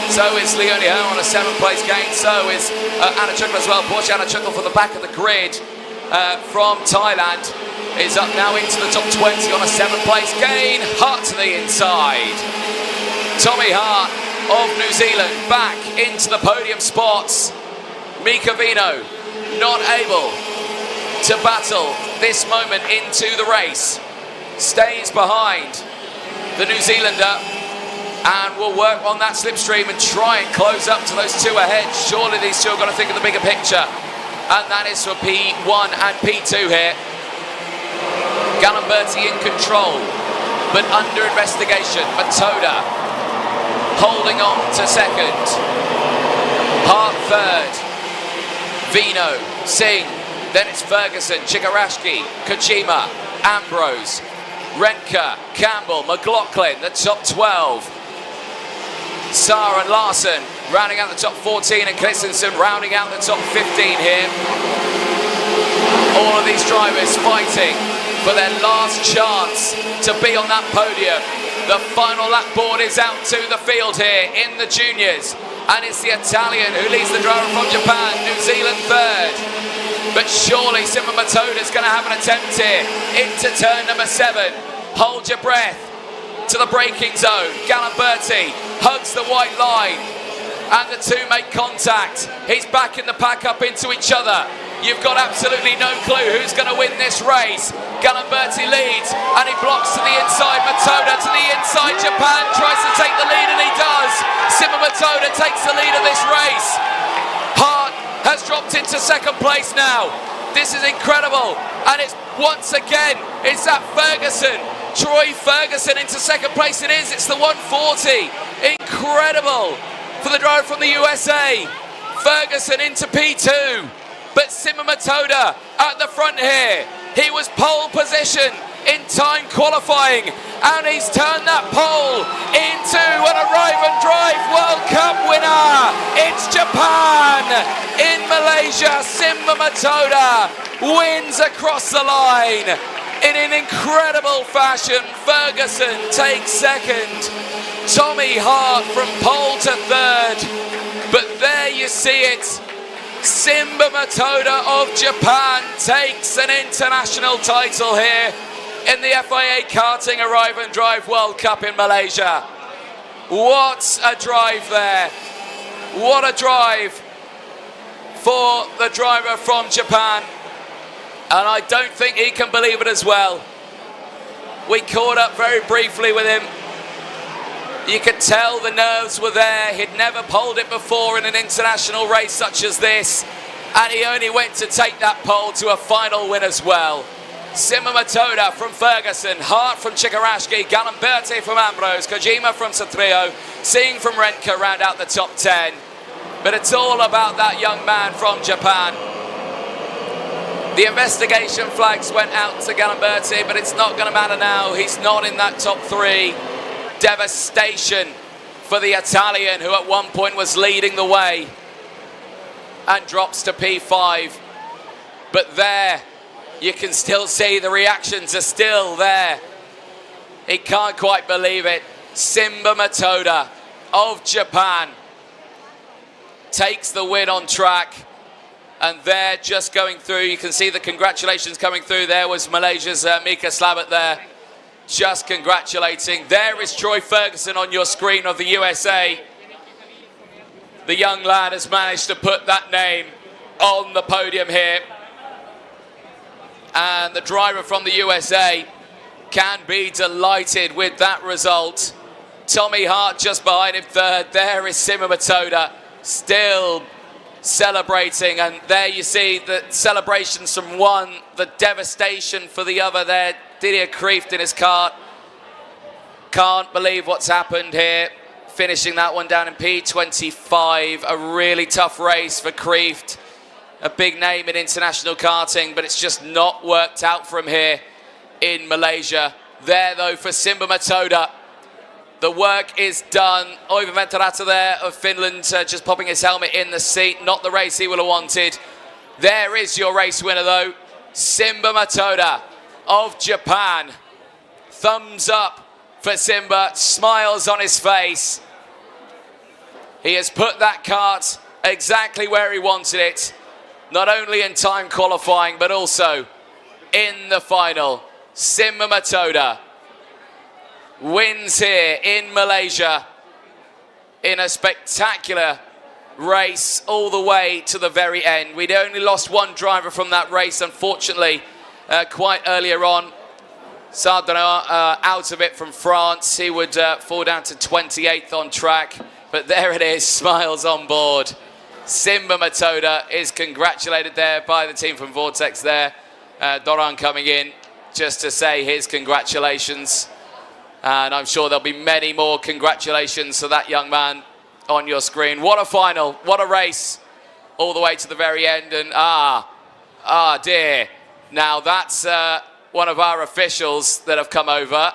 So is Leonie Ho on a 7th place gain. So is Anna Chuckle as well. Porsche Anna Chuckle for the back of the grid. from Thailand is up now into the top 20 on a 7th place gain. Hart to the inside. Tommy Hart of New Zealand back into the podium spots. Mika Vino not able to battle this moment into the race. Stays behind the New Zealander and will work on that slipstream and try and close up to those two ahead. Surely these two are going to think of the bigger picture. And that is for P1 and P2 here. Galimberti in control, but under investigation. Matoda holding on to second. Hart third. Vino, Singh, then it's Ferguson, Chigarashki, Kojima, Ambrose, Renka, Campbell, McLaughlin, the top 12. Saar and Larson rounding out the top 14, and Christensen rounding out the top 15 here. All of these drivers fighting for their last chance to be on that podium. The final lap board is out to the field here in the juniors, and it's the Italian who leads the driver from Japan, New Zealand third. But surely Simon Matoda is going to have an attempt here into turn number 7. Hold your breath to the braking zone. Galimberti hugs the white line and the two make contact. He's back in the pack up into each other. You've got absolutely no clue who's going to win this race. Galimberti leads and he blocks to the inside. Matoda to the inside. Japan tries to take the lead and he does. Simon Matoda takes the lead of this race. Hart has dropped into second place now. This is incredible, and it's once again, it's that Ferguson, Troy Ferguson into second place. It is, it's the 140. Incredible for the driver from the USA. Ferguson into P2, but Simon Matoda at the front here. He was pole position in time qualifying, and he's turned that pole into an arrive and drive World Cup winner. It's Japan in Malaysia. Simba Matoda wins across the line in an incredible fashion. Ferguson takes second. Tommy Hart from pole to third. But there you see it. Simba Matoda of Japan takes an international title here in the FIA Karting Arrive and Drive World Cup in Malaysia. What a drive there. What a drive for the driver from Japan. And I don't think he can believe it as well. We caught up very briefly with him. You could tell the nerves were there. He'd never poled it before in an international race such as this. And he only went to take that pole to a final win as well. Simon Matoda from Ferguson, Hart from Chigarashki, Galimberti from Ambrose, Kojima from Satrio, Singh from Renka round out the top 10. But it's all about that young man from Japan. The investigation flags went out to Galimberti, but it's not going to matter now. He's not in that top 3. Devastation for the Italian, who at one point was leading the way, and drops to P5. But there, you can still see the reactions are still there. He can't quite believe it. Simba Matoda of Japan takes the win on track. And there, just going through, you can see the congratulations coming through. There was Malaysia's Mika Slabat there, just congratulating. There is Troy Ferguson on your screen of the USA. The young lad has managed to put that name on the podium here. And the driver from the USA can be delighted with that result. Tommy Hart just behind him third. There is Simon Matoda still celebrating, and there you see the celebrations from one, the devastation for the other there. Didier Kreeft in his cart. Can't believe what's happened here. Finishing that one down in P25. A really tough race for Kreeft. A big name in international karting, but it's just not worked out for him here in Malaysia. There though for Simba Matoda. The work is done. Oivo Venturata there of Finland just popping his helmet in the seat. Not the race he would have wanted. There is your race winner though. Simba Matoda of Japan. Thumbs up for Simba. Smiles on his face. He has put that kart exactly where he wanted it. not only in time qualifying, but also in the final. Simba Matoda wins here in Malaysia in a spectacular race all the way to the very end. We'd only lost one driver from that race, unfortunately, quite earlier on. Sardana out of it from France. He would fall down to 28th on track, but there it is, smiles on board. Simba Matoda is congratulated there by the team from Vortex there. Doran coming in just to say his congratulations. And I'm sure there'll be many more congratulations to that young man on your screen. What a final, what a race, all the way to the very end. And dear. Now that's one of our officials that have come over.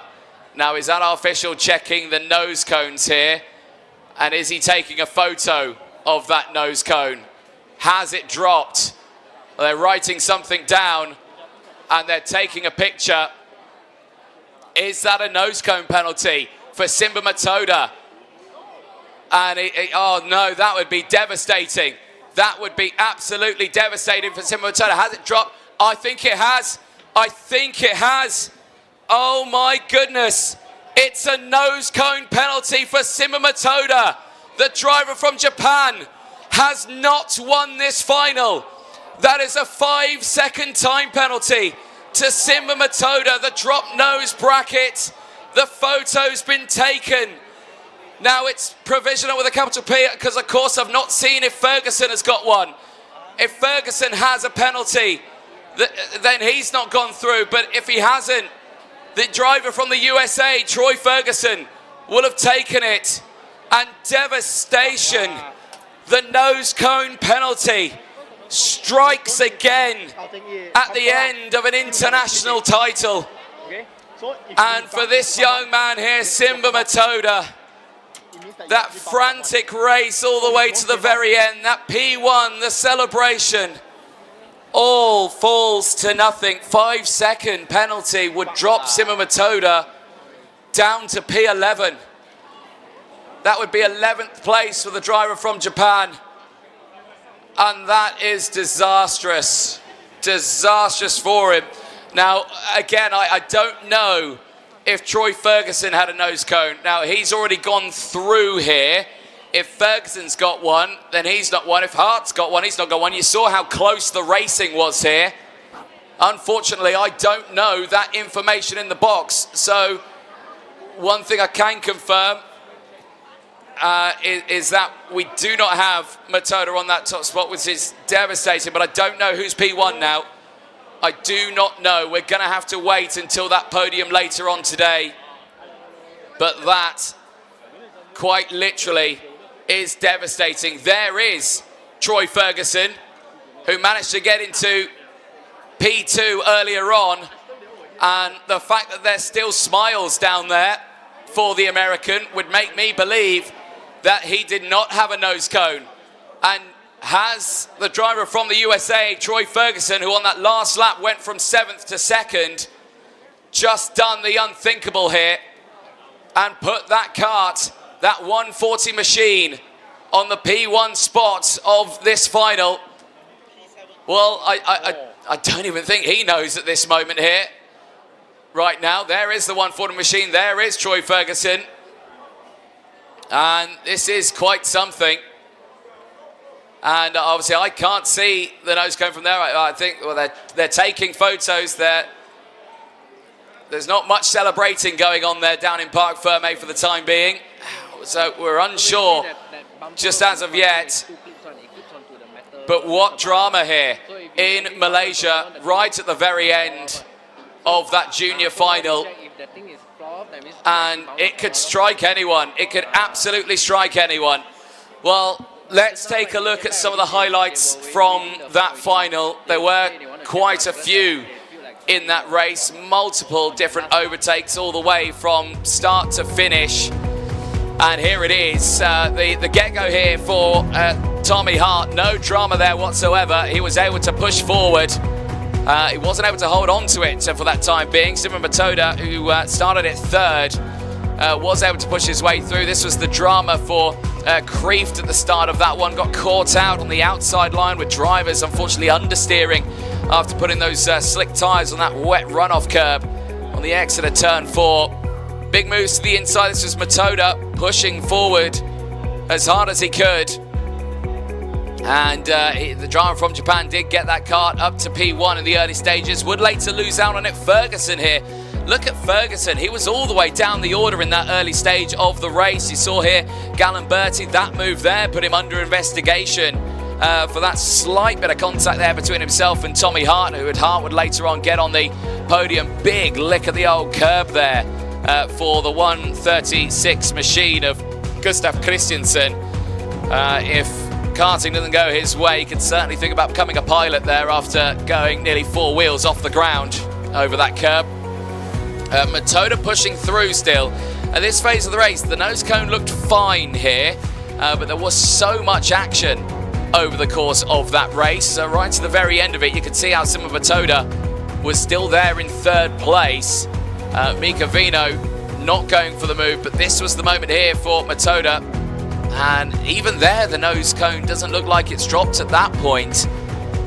Now is that our official checking the nose cones here? And is he taking a photo of that nose cone? Has it dropped? They're writing something down and they're taking a picture. Is that a nose cone penalty for Simba Matoda? And oh no, that would be devastating. That would be absolutely devastating for Simba Matoda. Has it dropped? I think it has. I think it has. Oh my goodness. It's a nose cone penalty for Simba Matoda. The driver from Japan has not won this final. That is a 5-second time penalty to Simba Matoda. The drop nose bracket. The photo's been taken. Now it's provisional with a capital P because of course I've not seen if Ferguson has got one. If Ferguson has a penalty, then he's not gone through. But if he hasn't, the driver from the USA, Troy Ferguson, will have taken it. And devastation. The nose cone penalty strikes again at the end of an international title. And for this young man here, Simba Matoda, that frantic race all the way to the very end, that P1, the celebration, all falls to nothing. 5-second penalty would drop Simba Matoda down to P11. That would be 11th place for the driver from Japan. And that is disastrous. Disastrous for him. Now, again, I don't know if Troy Ferguson had a nose cone. Now, he's already gone through here. If Ferguson's got one, then he's not one. If Hart's got one, he's not got one. You saw how close the racing was here. Unfortunately, I don't know that information in the box. So, one thing I can confirm is that we do not have Matoda on that top spot, which is devastating. But I don't know who's P1 now. I do not know. We're going to have to wait until that podium later on today. But that, quite literally, is devastating. There is Troy Ferguson, who managed to get into P2 earlier on. And the fact that there's still smiles down there for the American would make me believe that he did not have a nose cone. And has the driver from the USA, Troy Ferguson, who on that last lap went from 7th to 2nd, just done the unthinkable here and put that kart, that 140 machine, on the P1 spot of this final. Well, I don't even think he knows at this moment here. Right now, there is the 140 machine. There is Troy Ferguson. And this is quite something. And obviously, I can't see the nose cone from there. I think they're taking photos there. There's not much celebrating going on there down in Parc Fermé for the time being. So we're unsure just as of yet. But what drama here in Malaysia, right at the very end of that junior final. And it could strike anyone. It could absolutely strike anyone. Well, let's take a look at some of the highlights from that final. There were quite a few in that race. Multiple different overtakes all the way from start to finish. And here it is, the get-go here for Tommy Hart. No drama there whatsoever. He was able to push forward. He wasn't able to hold on to it for that time being. Simba Matoda, who started at 3rd, was able to push his way through. This was the drama for creefed at the start of that one, got caught out on the outside line with drivers unfortunately understeering after putting those slick tyres on that wet runoff curb on the exit of turn 4. Big moves to the inside. This was Matoda pushing forward as hard as he could. And the driver from Japan did get that kart up to P1 in the early stages. Would later lose out on it. Ferguson here. Look at Ferguson. He was all the way down the order in that early stage of the race. You saw here Gallimberti, that move there put him under investigation for that slight bit of contact there between himself and Tommy Hart, who Hart would later on get on the podium. Big lick of the old curb there for the 136 machine of Gustav Christensen. If karting doesn't go his way, he can certainly think about becoming a pilot there after going nearly 4 wheels off the ground over that curb. Matoda pushing through still. At this phase of the race, the nose cone looked fine here, but there was so much action over the course of that race. So right to the very end of it, you could see how Simon Matoda was still there in 3rd place. Mika Vino not going for the move, but this was the moment here for Matoda. And even there, the nose cone doesn't look like it's dropped at that point.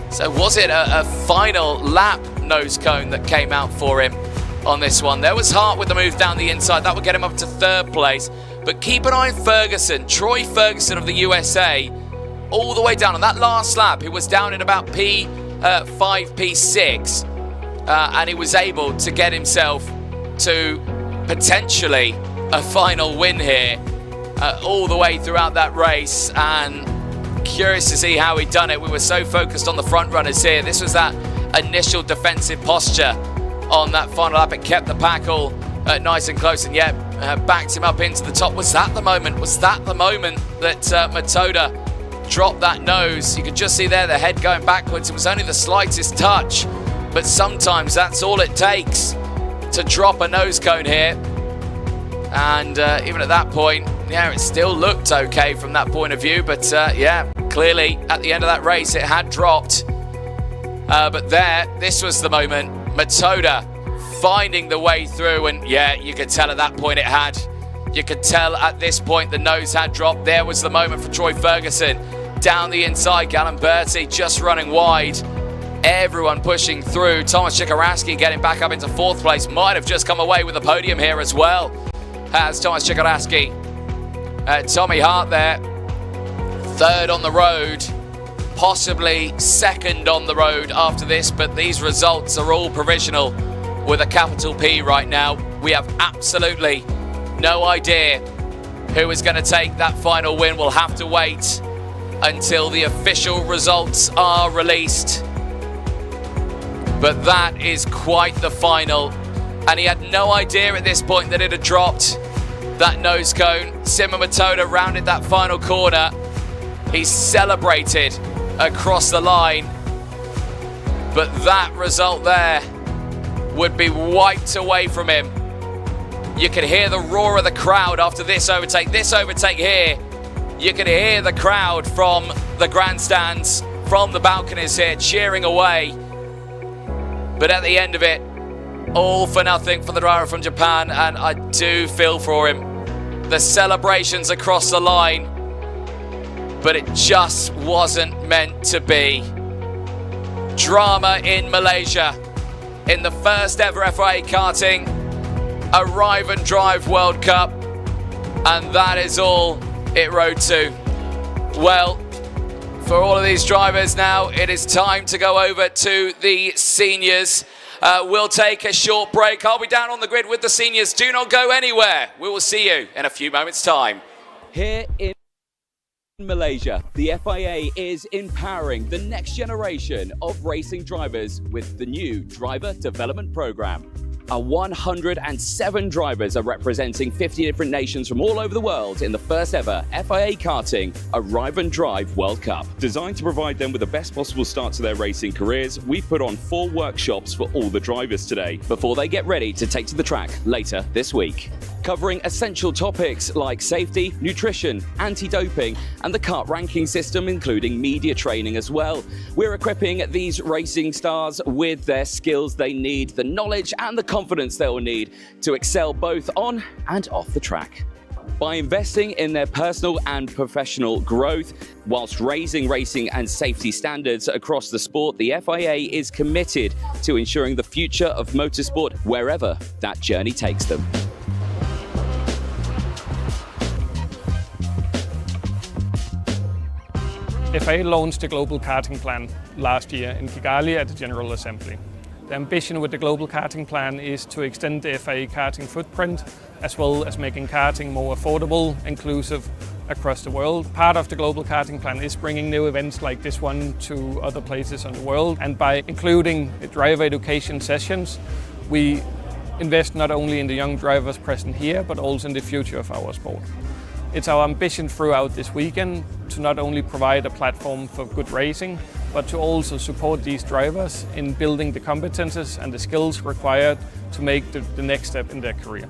So was it a final lap nose cone that came out for him on this one? There was Hart with the move down the inside. That would get him up to 3rd place. But keep an eye on Ferguson. Troy Ferguson of the USA, all the way down. On that last lap, he was down in about P5, P6. And he was able to get himself to potentially a final win here all the way throughout that race. And curious to see how he'd done it. We were so focused on the front runners here. This was that initial defensive posture on that final lap. It kept the pack all nice and close, and yet backed him up into the top. Was that the moment? Was that the moment that Matoda dropped that nose? You could just see there the head going backwards. It was only the slightest touch, but sometimes that's all it takes to drop a nose cone here. And even at that point, yeah, it still looked okay from that point of view, but yeah, clearly at the end of that race it had dropped. But this was the moment. Matoda finding the way through, and yeah, you could tell at that point it had. You could tell at this point the nose had dropped. There was the moment for Troy Ferguson. Down the inside, Gallimberti just running wide. Everyone pushing through. Thomas Chikaraski getting back up into 4th place. Might have just come away with a podium here as well, has Thomas Chikaraski. Tommy Hart there, 3rd on the road. Possibly 2nd on the road after this, but these results are all provisional with a capital P right now. We have absolutely no idea who is going to take that final win. We'll have to wait until the official results are released. But that is quite the final, and he had no idea at this point that it had dropped that nose cone. Simon Matoda rounded that final corner. He celebrated across the line, but that result there would be wiped away from him. You could hear the roar of the crowd after this overtake here. You could hear the crowd from the grandstands, from the balconies here, cheering away. But at the end of it, all for nothing for the driver from Japan, and I do feel for him. The celebrations across the line, but it just wasn't meant to be. Drama in Malaysia in the first ever FIA Karting Arrive and Drive World Cup, and that is all it rode to. Well, for all of these drivers now, it is time to go over to the seniors. We'll take a short break. I'll be down on the grid with the seniors. Do not go anywhere. We will see you in a few moments' time. Here in Malaysia, the FIA is empowering the next generation of racing drivers with the new Driver Development Program. 107 drivers are representing 50 different nations from all over the world in the first ever FIA Karting Arrive and Drive World Cup. Designed to provide them with the best possible start to their racing careers, we've put on 4 workshops for all the drivers today, before they get ready to take to the track later this week. Covering essential topics like safety, nutrition, anti-doping, and the kart ranking system, including media training as well. We're equipping these racing stars with their skills they need, the knowledge and the confidence they'll need to excel both on and off the track. By investing in their personal and professional growth, whilst raising racing and safety standards across the sport, the FIA is committed to ensuring the future of motorsport wherever that journey takes them. FIA launched the Global Karting Plan last year in Kigali at the General Assembly. The ambition with the Global Karting Plan is to extend the FIA karting footprint, as well as making karting more affordable, inclusive across the world. Part of the Global Karting Plan is bringing new events like this one to other places in the world, and by including driver education sessions, we invest not only in the young drivers present here, but also in the future of our sport. It's our ambition throughout this weekend to not only provide a platform for good racing, but to also support these drivers in building the competences and the skills required to make the next step in their career.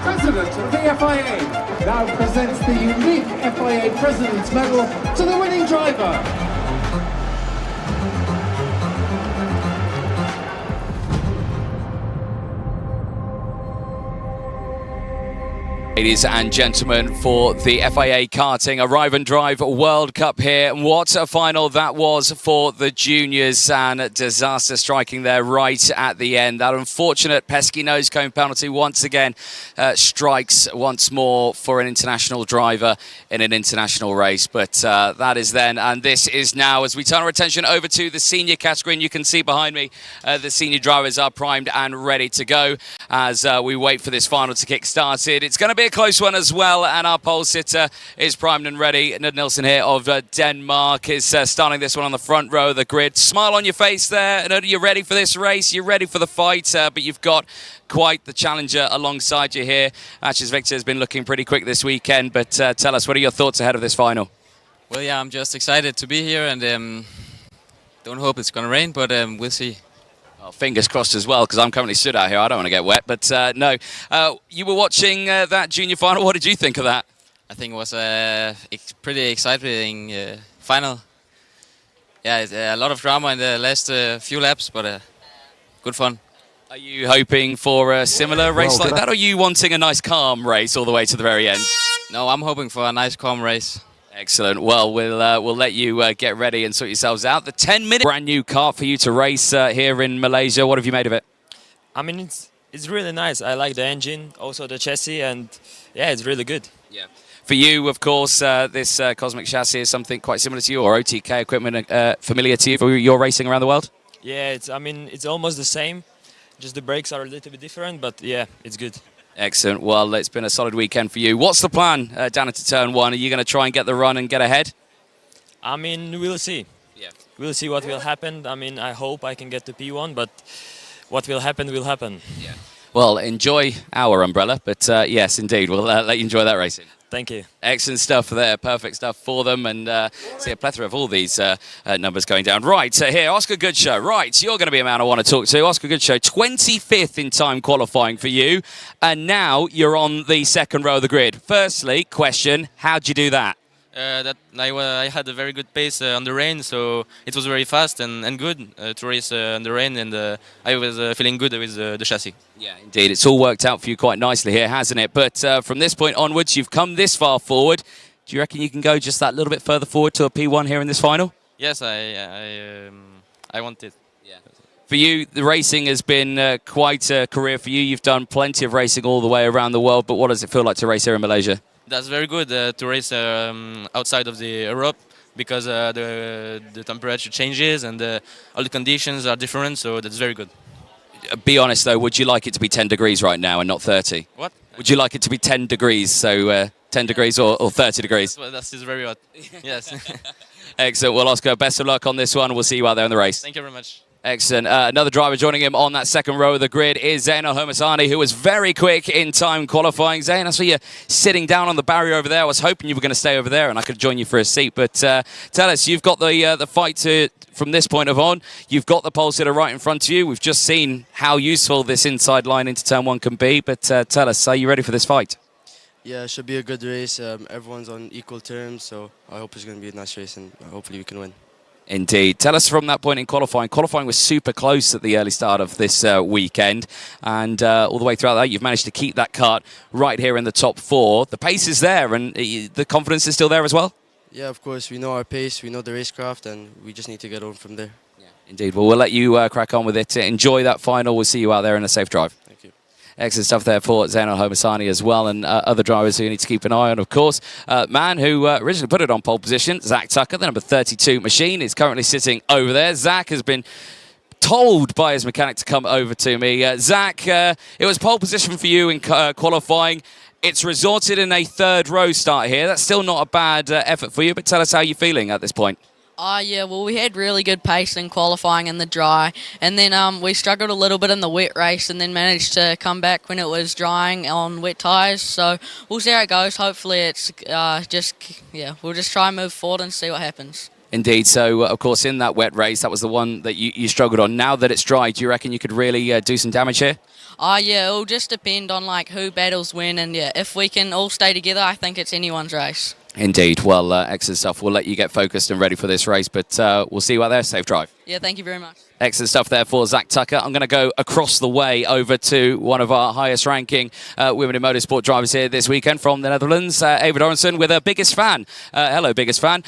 President of the FIA now presents the unique FIA President's Medal to the winning driver. Ladies and gentlemen, for the FIA Karting Arrive and Drive World Cup here. And what a final that was for the juniors, and disaster striking there right at the end. That unfortunate pesky nose cone penalty once again strikes once more for an international driver in an international race. But that is then, and this is now, as we turn our attention over to the senior category. And you can see behind me, the senior drivers are primed and ready to go as we wait for this final to kick started. It's going to be a close one as well, and our pole sitter is primed and ready. Nud Nielsen here of Denmark is starting this one on the front row of the grid. Smile on your face there. Nud, you're ready for this race, you're ready for the fight, but you've got quite the challenger alongside you here. Matches Victor has been looking pretty quick this weekend, but tell us, what are your thoughts ahead of this final? Well, yeah, I'm just excited to be here, and don't hope it's going to rain, but we'll see. Well, fingers crossed as well, because I'm currently stood out here. I don't want to get wet, but no. You were watching that junior final. What did you think of that? I think it was a pretty exciting final. Yeah, it's a lot of drama in the last few laps, but good fun. Are you hoping for a similar race like that, or are you wanting a nice calm race all the way to the very end? No, I'm hoping for a nice calm race. Excellent. Well, we'll let you get ready and sort yourselves out. The 10-minute brand new kart for you to race here in Malaysia. What have you made of it? I mean, It's really nice. I like the engine, also the chassis, and yeah, it's really good. Yeah. For you, of course, this Cosmic chassis is something quite similar to you, or OTK equipment familiar to you for your racing around the world? Yeah, I mean, it's almost the same. Just the brakes are a little bit different, but yeah, it's good. Excellent. Well, it's been a solid weekend for you. What's the plan down into turn one? Are you going to try and get the run and get ahead? I mean, we'll see. Yeah. We'll see what will happen. I mean, I hope I can get to P1, but what will happen will happen. Yeah. Well, enjoy our umbrella, but yes, indeed, we'll let you enjoy that racing. Thank you. Excellent stuff there, perfect stuff for them, and see a plethora of all these numbers going down. Right, here, Oscar Goodshow. Right, you're going to be a man I want to talk to. Oscar Goodshow, 25th in time qualifying for you, and now you're on the second row of the grid. Firstly, question, how'd you do that? I had a very good pace on the rain, so it was very fast and good to race on the rain, and I was feeling good with the chassis. Yeah, indeed. It's all worked out for you quite nicely here, hasn't it? But from this point onwards, you've come this far forward. Do you reckon you can go just that little bit further forward to a P1 here in this final? Yes, I want it. Yeah. For you, the racing has been quite a career for you. You've done plenty of racing all the way around the world, but what does it feel like to race here in Malaysia? That's very good to race outside of the Europe, because the temperature changes and all the conditions are different, so that's very good. Be honest though, would you like it to be 10 degrees right now and not 30? What? Would you like it to be 10 degrees, so 10 degrees or 30 degrees? Well, that is very hot. Yes. Excellent. Well, Oscar, best of luck on this one. We'll see you out there in the race. Thank you very much. Excellent. Another driver joining him on that second row of the grid is Zain Al-Homasani, who was very quick in time qualifying. Zain, I saw you sitting down on the barrier over there. I was hoping you were going to stay over there and I could join you for a seat. But tell us, you've got the fight from this point on. You've got the pole sitter right in front of you. We've just seen how useful this inside line into turn one can be. But tell us, are you ready for this fight? Yeah, it should be a good race. Everyone's on equal terms, so I hope it's going to be a nice race and hopefully we can win. Indeed. Tell us from that point in qualifying. Qualifying was super close at the early start of this weekend, and all the way throughout that, you've managed to keep that kart right here in the top four. The pace is there, and the confidence is still there as well? Yeah, of course. We know our pace, we know the racecraft, and we just need to get on from there. Yeah. Indeed. Well, we'll let you crack on with it. Enjoy that final. We'll see you out there in a safe drive. Thank you. Excellent stuff there for Zain Al-Homasani as well, and other drivers who you need to keep an eye on, of course. Man who originally put it on pole position, Zach Tucker, the number 32 machine, is currently sitting over there. Zach has been told by his mechanic to come over to me. Zach, it was pole position for you in qualifying. It's resulted in a third row start here. That's still not a bad effort for you, but tell us how you're feeling at this point. Yeah, well, we had really good pace in qualifying in the dry, and then we struggled a little bit in the wet race and then managed to come back when it was drying on wet tyres. So we'll see how it goes. Hopefully it's we'll just try and move forward and see what happens. Indeed. So, of course, in that wet race, that was the one that you struggled on. Now that it's dry, do you reckon you could really do some damage here? Yeah, it'll just depend on who battles when, and if we can all stay together, I think it's anyone's race. Indeed. Well, excellent stuff. We'll let you get focused and ready for this race, but we'll see you out there. Safe drive. Yeah, thank you very much. Excellent stuff there for Zach Tucker. I'm going to go across the way over to one of our highest ranking women in motorsport drivers here this weekend from the Netherlands, Ava Dorensen, with her biggest fan. Hello, biggest fan.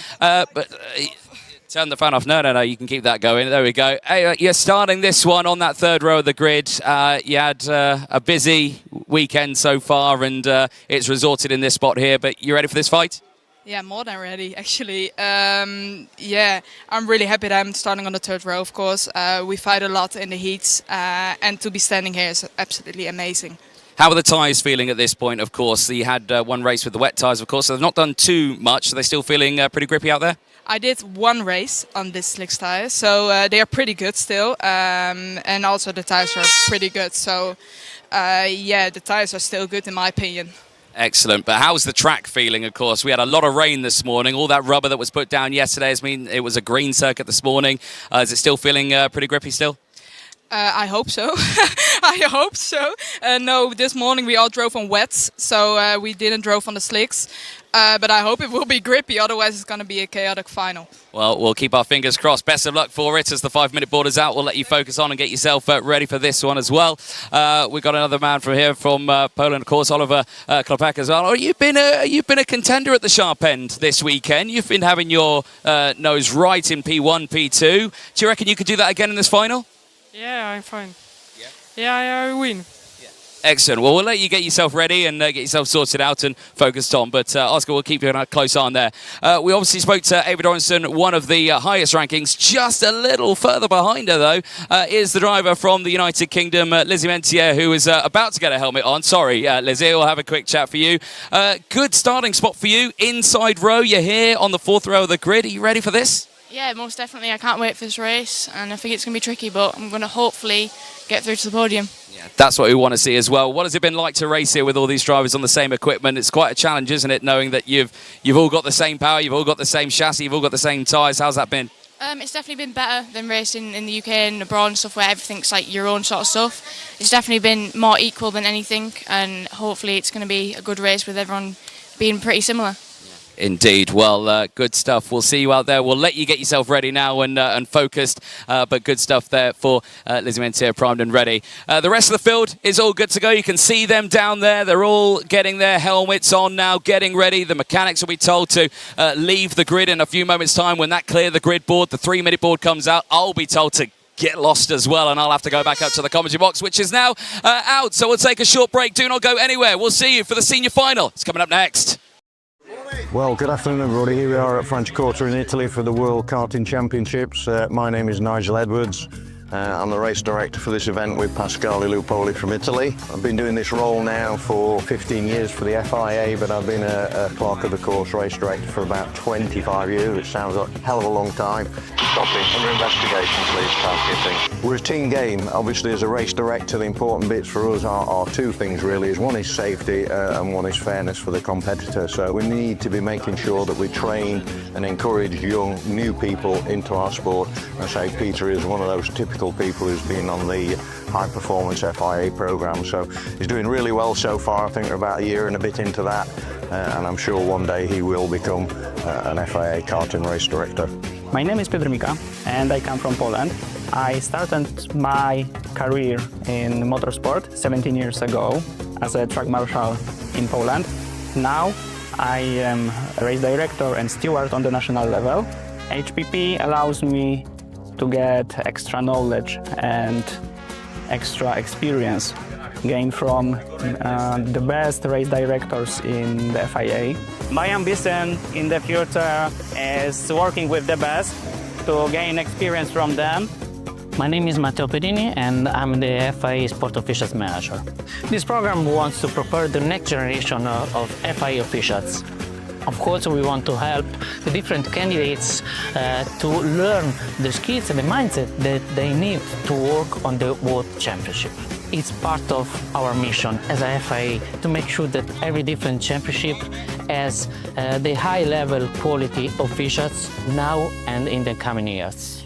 Turn the fan off. No, you can keep that going. There we go. Hey, you're starting this one on that third row of the grid. You had a busy weekend so far, and it's resulted in this spot here, but you ready for this fight? Yeah, more than ready, actually. Yeah, I'm really happy that I'm starting on the third row, of course. We fight a lot in the heats, and to be standing here is absolutely amazing. How are the tyres feeling at this point, of course? You had one race with the wet tyres, of course, so they've not done too much. Are they still feeling pretty grippy out there? I did one race on this slick tyres, so they are pretty good still. And also the tyres are pretty good. So, yeah, the tyres are still good in my opinion. Excellent. But how's the track feeling, of course? We had a lot of rain this morning. All that rubber that was put down yesterday, it was a green circuit this morning. Is it still feeling pretty grippy still? I hope so. I hope so. No, this morning we all drove on wets, so we didn't drove on the slicks. But I hope it will be grippy, otherwise it's going to be a chaotic final. Well, we'll keep our fingers crossed. Best of luck for it as the 5-minute border's out. We'll let you focus on and get yourself ready for this one as well. We've got another man from here from Poland, of course, Oliver Klopek as well. Oh, you've been a contender at the sharp end this weekend. You've been having your nose right in P1, P2. Do you reckon you could do that again in this final? Yeah, I'm fine. Yeah, I win. Yeah. Excellent. Well, we'll let you get yourself ready and get yourself sorted out and focused on. But Oscar, we'll keep you a close eye on there. We obviously spoke to Ava Dorenson, one of the highest rankings. Just a little further behind her, though, is the driver from the United Kingdom, Lizzie Mentier, who is about to get a helmet on. Sorry, Lizzie, we'll have a quick chat for you. Good starting spot for you. Inside row, you're here on the 4th row of the grid. Are you ready for this? Yeah, most definitely. I can't wait for this race, and I think it's going to be tricky, but I'm going to hopefully get through to the podium. Yeah, that's what we want to see as well. What has it been like to race here with all these drivers on the same equipment? It's quite a challenge, isn't it, knowing that you've all got the same power, you've all got the same chassis, you've all got the same tyres. How's that been? It's definitely been better than racing in the UK and abroad and stuff where everything's like your own sort of stuff. It's definitely been more equal than anything, and hopefully it's going to be a good race with everyone being pretty similar. Indeed. Well, good stuff. We'll see you out there. We'll let you get yourself ready now and focused, but good stuff there for Lizzie Mentier, primed and ready. The rest of the field is all good to go. You can see them down there. They're all getting their helmets on now, getting ready. The mechanics will be told to leave the grid in a few moments' time. When that clear the grid board, the 3-minute board comes out, I'll be told to get lost as well, and I'll have to go back up to the commentary box, which is now out. So we'll take a short break. Do not go anywhere. We'll see you for the senior final. It's coming up next. Well, good afternoon everybody. Here we are at Franciacorta in Italy for the World Karting Championships. My name is Nigel Edwards. I'm the race director for this event with Pasquale Lupoli from Italy. I've been doing this role now for 15 years for the FIA, but I've been a clerk of the course race director for about 25 years, which sounds a hell of a long time. Stop it. Under investigation, please, Pasquale. We're a team game. Obviously, as a race director, the important bits for us are two things really. One is safety and one is fairness for the competitor. So we need to be making sure that we train and encourage young, new people into our sport. I say Peter is one of those typical people who's been on the high performance FIA program, so he's doing really well so far. I think we're about a year and a bit into that, and I'm sure one day he will become an FIA karting race director. My name is Piotr Mika and I come from Poland. I started my career in motorsport 17 years ago as a track marshal in Poland. Now I am a race director and steward on the national level. HPP allows me to get extra knowledge and extra experience gained from the best race directors in the FIA. My ambition in the future is working with the best to gain experience from them. My name is Matteo Pedini and I'm the FIA Sport Officials Manager. This program wants to prepare the next generation of FIA officials. Of course, we want to help the different candidates to learn the skills and the mindset that they need to work on the World Championship. It's part of our mission as a FIA to make sure that every different championship has the high-level quality officials now and in the coming years.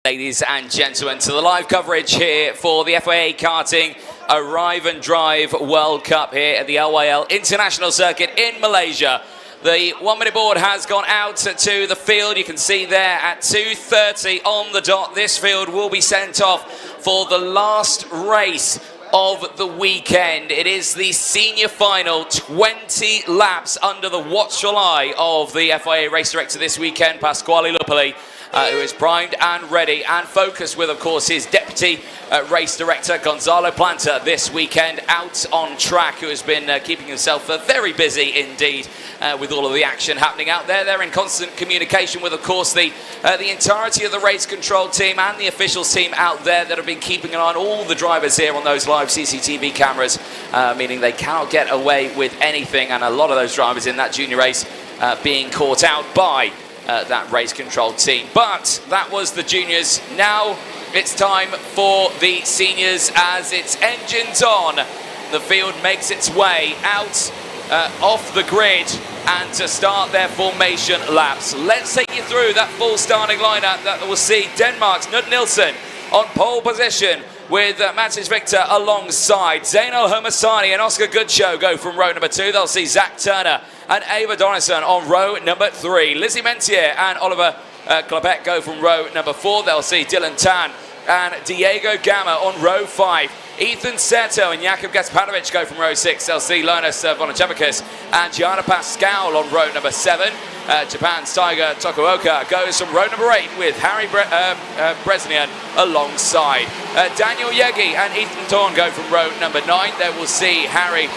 Ladies and gentlemen, to the live coverage here for the FIA Karting Arrive and Drive World Cup here at the LYL International Circuit in Malaysia. The 1-minute board has gone out to the field. You can see there at 2:30 on the dot, this field will be sent off for the last race of the weekend. It is the senior final, 20 laps under the watchful eye of the FIA race director this weekend, Pasquale Lupoli, who is primed and ready and focused with, of course, his deputy race director, Gonzalo Planta, this weekend out on track, who has been keeping himself very busy indeed with all of the action happening out there. They're in constant communication with, of course, the entirety of the race control team and the officials team out there that have been keeping an eye on all the drivers here on those live CCTV cameras, meaning they cannot get away with anything, and a lot of those drivers in that junior race being caught out by that race control team. But that was the juniors. Now it's time for the seniors as it's engines on. The field makes its way out off the grid and to start their formation laps. Let's take you through that full starting lineup that will see Denmark's Knud Nielsen on pole position with Matis Victor alongside. Zainal Hermasani and Oscar Goodshow go from row number 2. They'll see Zach Turner and Ava Dorenson on row number 3. Lizzie Mentier and Oliver Clapet go from row number 4. They'll see Dylan Tan and Diego Gama on row 5. Ethan Seto and Jakub Gaspanovic go from row 6. They'll see Linus Vonacevicus and Gianna Pascal on row number 7. Japan's Tiger Tokuoka goes from row number 8 with Harry Bresnian alongside. Daniel Yegi and Ethan Thorne go from row number 9. There we'll see Harry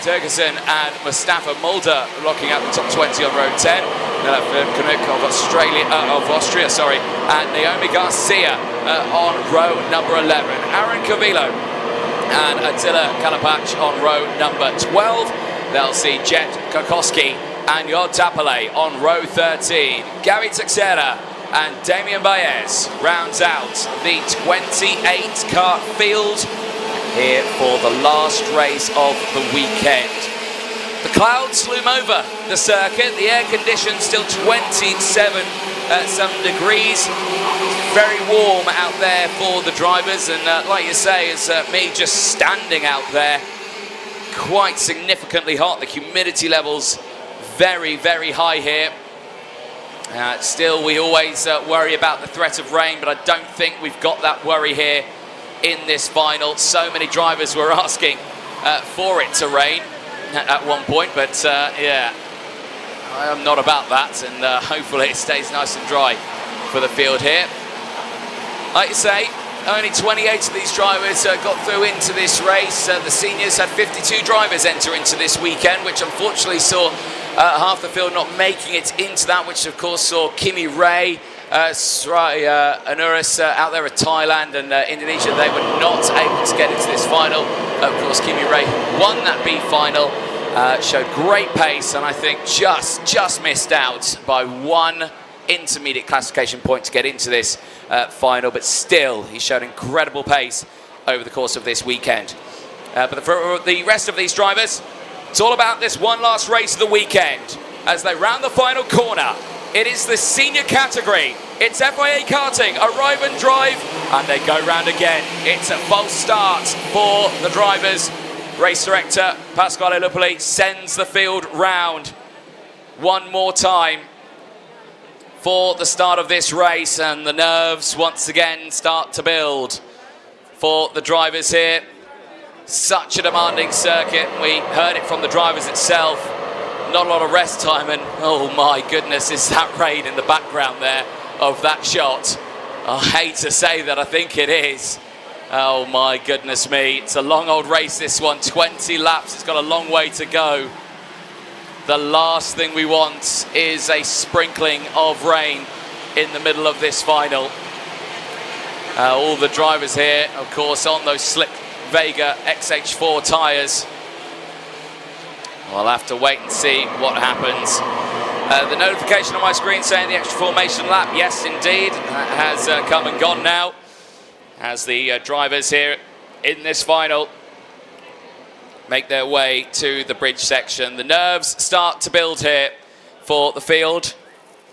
Turgeson and Mustafa Mulder locking out the top 20 on row 10. Philip Knuk of Austria, and Naomi Garcia on row number 11. Aaron Cavillo and Attila Kalapach on row number 12. They'll see Jet Kokoski and Yod Tapale on row 13. Gary Teixeira and Damian Baez rounds out the 28 kart field here for the last race of the weekend. The clouds loom over the circuit. The air conditions still 27 some degrees. Very warm out there for the drivers, and like you say, it's me just standing out there. Quite significantly hot. The humidity levels very, very high here. Still, we always worry about the threat of rain, but I don't think we've got that worry here in this final. So many drivers were asking for it to rain at one point, but yeah, I am not about that, and hopefully it stays nice and dry for the field here. Like you say, only 28 of these drivers got through into this race. The seniors had 52 drivers enter into this weekend, which unfortunately saw half the field not making it into that, which of course saw Kimi Ray, Sri Anuris out there at Thailand and Indonesia. They were not able to get into this final. Of course, Kimi Ray won that B final, showed great pace, and I think just missed out by one intermediate classification point to get into this final, but still he showed incredible pace over the course of this weekend. But for the rest of these drivers, it's all about this one last race of the weekend as they round the final corner. It is the senior category. It's FIA Karting, arrive and drive, and they go round again. It's a false start for the drivers. Race director Pasquale Lupoli sends the field round one more time for the start of this race, and the nerves once again start to build for the drivers here. Such a demanding circuit. We heard it from the drivers itself. Not a lot of rest time, and oh my goodness, is that rain in the background there of that shot. I hate to say that, I think it is. Oh my goodness me, it's a long old race this one, 20 laps, it's got a long way to go. The last thing we want is a sprinkling of rain in the middle of this final. All the drivers here, of course, on those slick Vega XH4 tyres. We'll have to wait and see what happens. The notification on my screen saying the extra formation lap, yes indeed, has come and gone now, as the drivers here in this final make their way to the bridge section. The nerves start to build here for the field,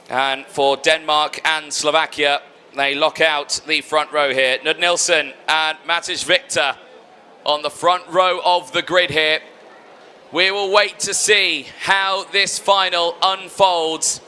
and for Denmark and Slovakia, they lock out the front row here. Nud Nilsson and Matej Victor on the front row of the grid here. We will wait to see how this final unfolds.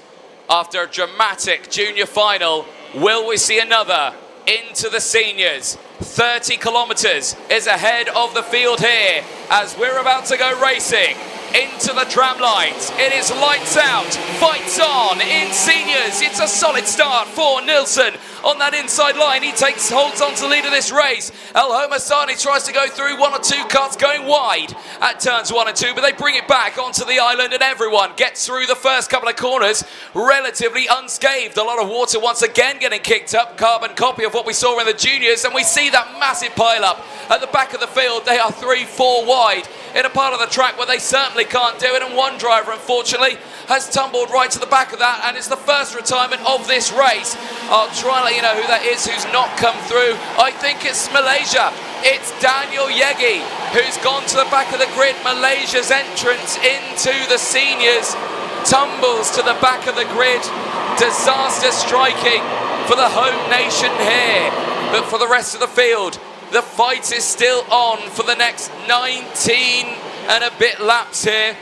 After a dramatic junior final, will we see another into the seniors? 30 kilometers is ahead of the field here as we're about to go racing into the tram lines. It is lights out, fights on in seniors. It's a solid start for Nilsson on that inside line. He holds on to the lead of this race. El Homasani tries to go through one or two carts going wide at turns 1 and 2, but they bring it back onto the island, and everyone gets through the first couple of corners relatively unscathed. A lot of water once again getting kicked up, carbon copy of what we saw in the juniors, and we see that massive pile up at the back of the field. They are 3-4 wide in a part of the track where they certainly can't do it, and one driver unfortunately has tumbled right to the back of that, and it's the first retirement of this race. I'll try and let you know who that is who's not come through. I think it's Malaysia. It's Daniel Yegi who's gone to the back of the grid. Malaysia's entrance into the seniors tumbles to the back of the grid. Disaster striking for the home nation here, but for the rest of the field, the fight is still on for the next 19 and a bit laps here.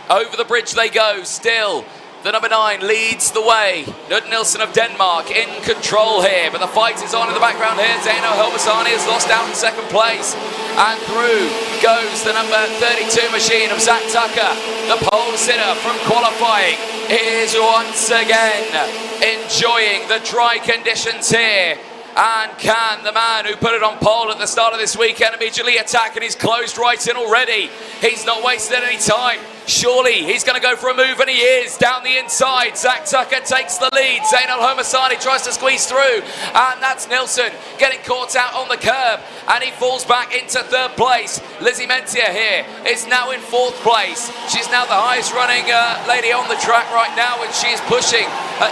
Over the bridge they go, still The number 9 leads the way. Knud Nielsen of Denmark in control here, but the fight is on in the background here. Zeno Helmazani has lost out in second place. And through goes the number 32 machine of Zach Tucker, the pole sitter from qualifying, is once again enjoying the dry conditions here. And can the man who put it on pole at the start of this weekend immediately attack, and he's closed right in already. He's not wasted any time. Surely he's going to go for a move, and he is down the inside. Zach Tucker takes the lead. Zainal Homasani tries to squeeze through, and that's Nielsen getting caught out on the curb, and he falls back into third place. Lizzie Mentier here is now in fourth place. She's now the highest running lady on the track right now, and she is pushing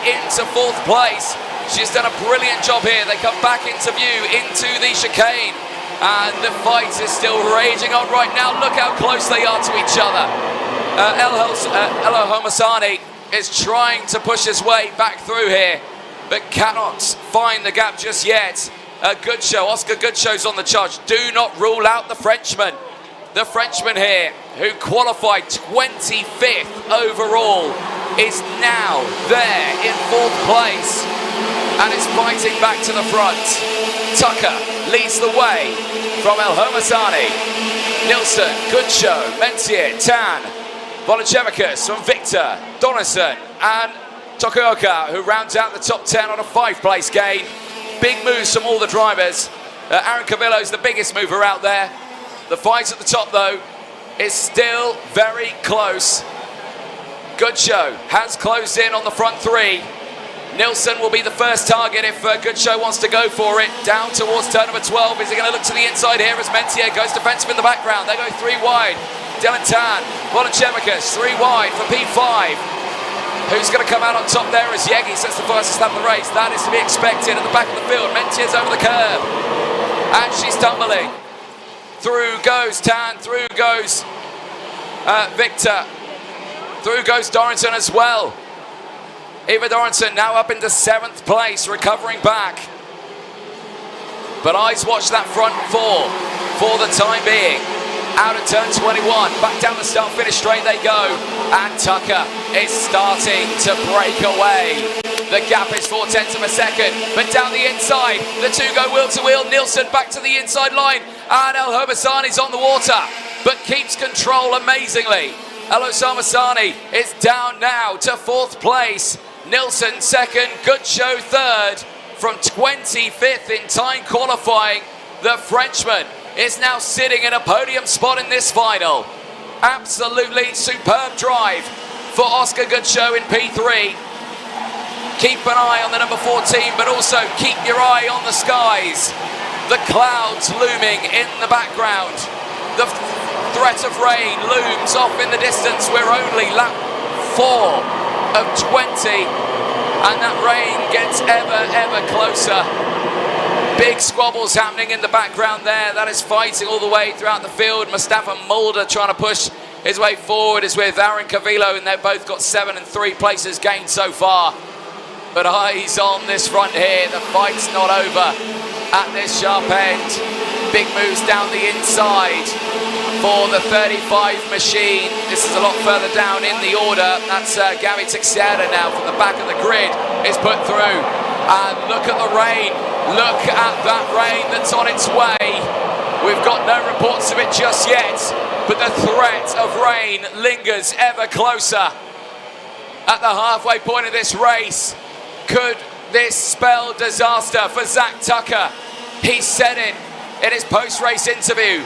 into fourth place. She's done a brilliant job here. They come back into view into the chicane, and the fight is still raging on right now. Look how close they are to each other. Elo Homasani is trying to push his way back through here, but cannot find the gap just yet. Goodchow, Oscar Goodshow's on the charge. Do not rule out the Frenchman. The Frenchman here, who qualified 25th overall, is now there in fourth place and is fighting back to the front. Tucker leads the way from El Homasani. Nielsen, Goodchow, Mentier, Tan, Volochevicus from Victor, Donison and Tokuoka, who rounds out the top 10 on a 5th-place gain. Big moves from all the drivers. Aaron Cavillo's the biggest mover out there. The fight at the top, though, is still very close. Goodchow has closed in on the front 3. Nielsen will be the first target if Goodchow wants to go for it. Down towards turn number 12. Is he going to look to the inside here as Mentier goes defensive in the background? They go 3 wide. Dylan Tan, Volochevicus, 3 wide for P5. Who's going to come out on top there as Yegi sets the first stop of the race. That is to be expected at the back of the field. Mentier's over the curb, and she's tumbling. Through goes Tan, through goes Victor, through goes Dorrington as well. Eva Dorrington now up into 7th place, recovering back. But eyes watch that front 4 for the time being. Out of turn 21, back down the start-finish straight they go, and Tucker is starting to break away. The gap is 0.4 of a second, but down the inside, the 2 go wheel to wheel. Nielsen back to the inside line, and El Homasani's on the water, but keeps control amazingly. El Homasani is down now to 4th place. Nielsen 2nd, Goodchow 3rd. From 25th in time qualifying, the Frenchman is now sitting in a podium spot in this final. Absolutely superb drive for Oscar Goodchow in P3. Keep an eye on the number 14, but also keep your eye on the skies. The clouds looming in the background. The threat of rain looms off in the distance. We're only lap 4 of 20, and that rain gets ever closer. Big squabbles happening in the background there. That is fighting all the way throughout the field. Mustafa Mulder trying to push his way forward is with Aaron Cavillo, and they've both got 7 and 3 places gained so far. But eyes on this front here. The fight's not over at this sharp end. Big moves down the inside for the 35 machine. This is a lot further down in the order. That's Gary Teixeira now from the back of the grid is put through. And look at the rain. Look at that rain that's on its way. We've got no reports of it just yet, but the threat of rain lingers ever closer. At the halfway point of this race, could this spell disaster for Zach Tucker? He said it in his post-race interview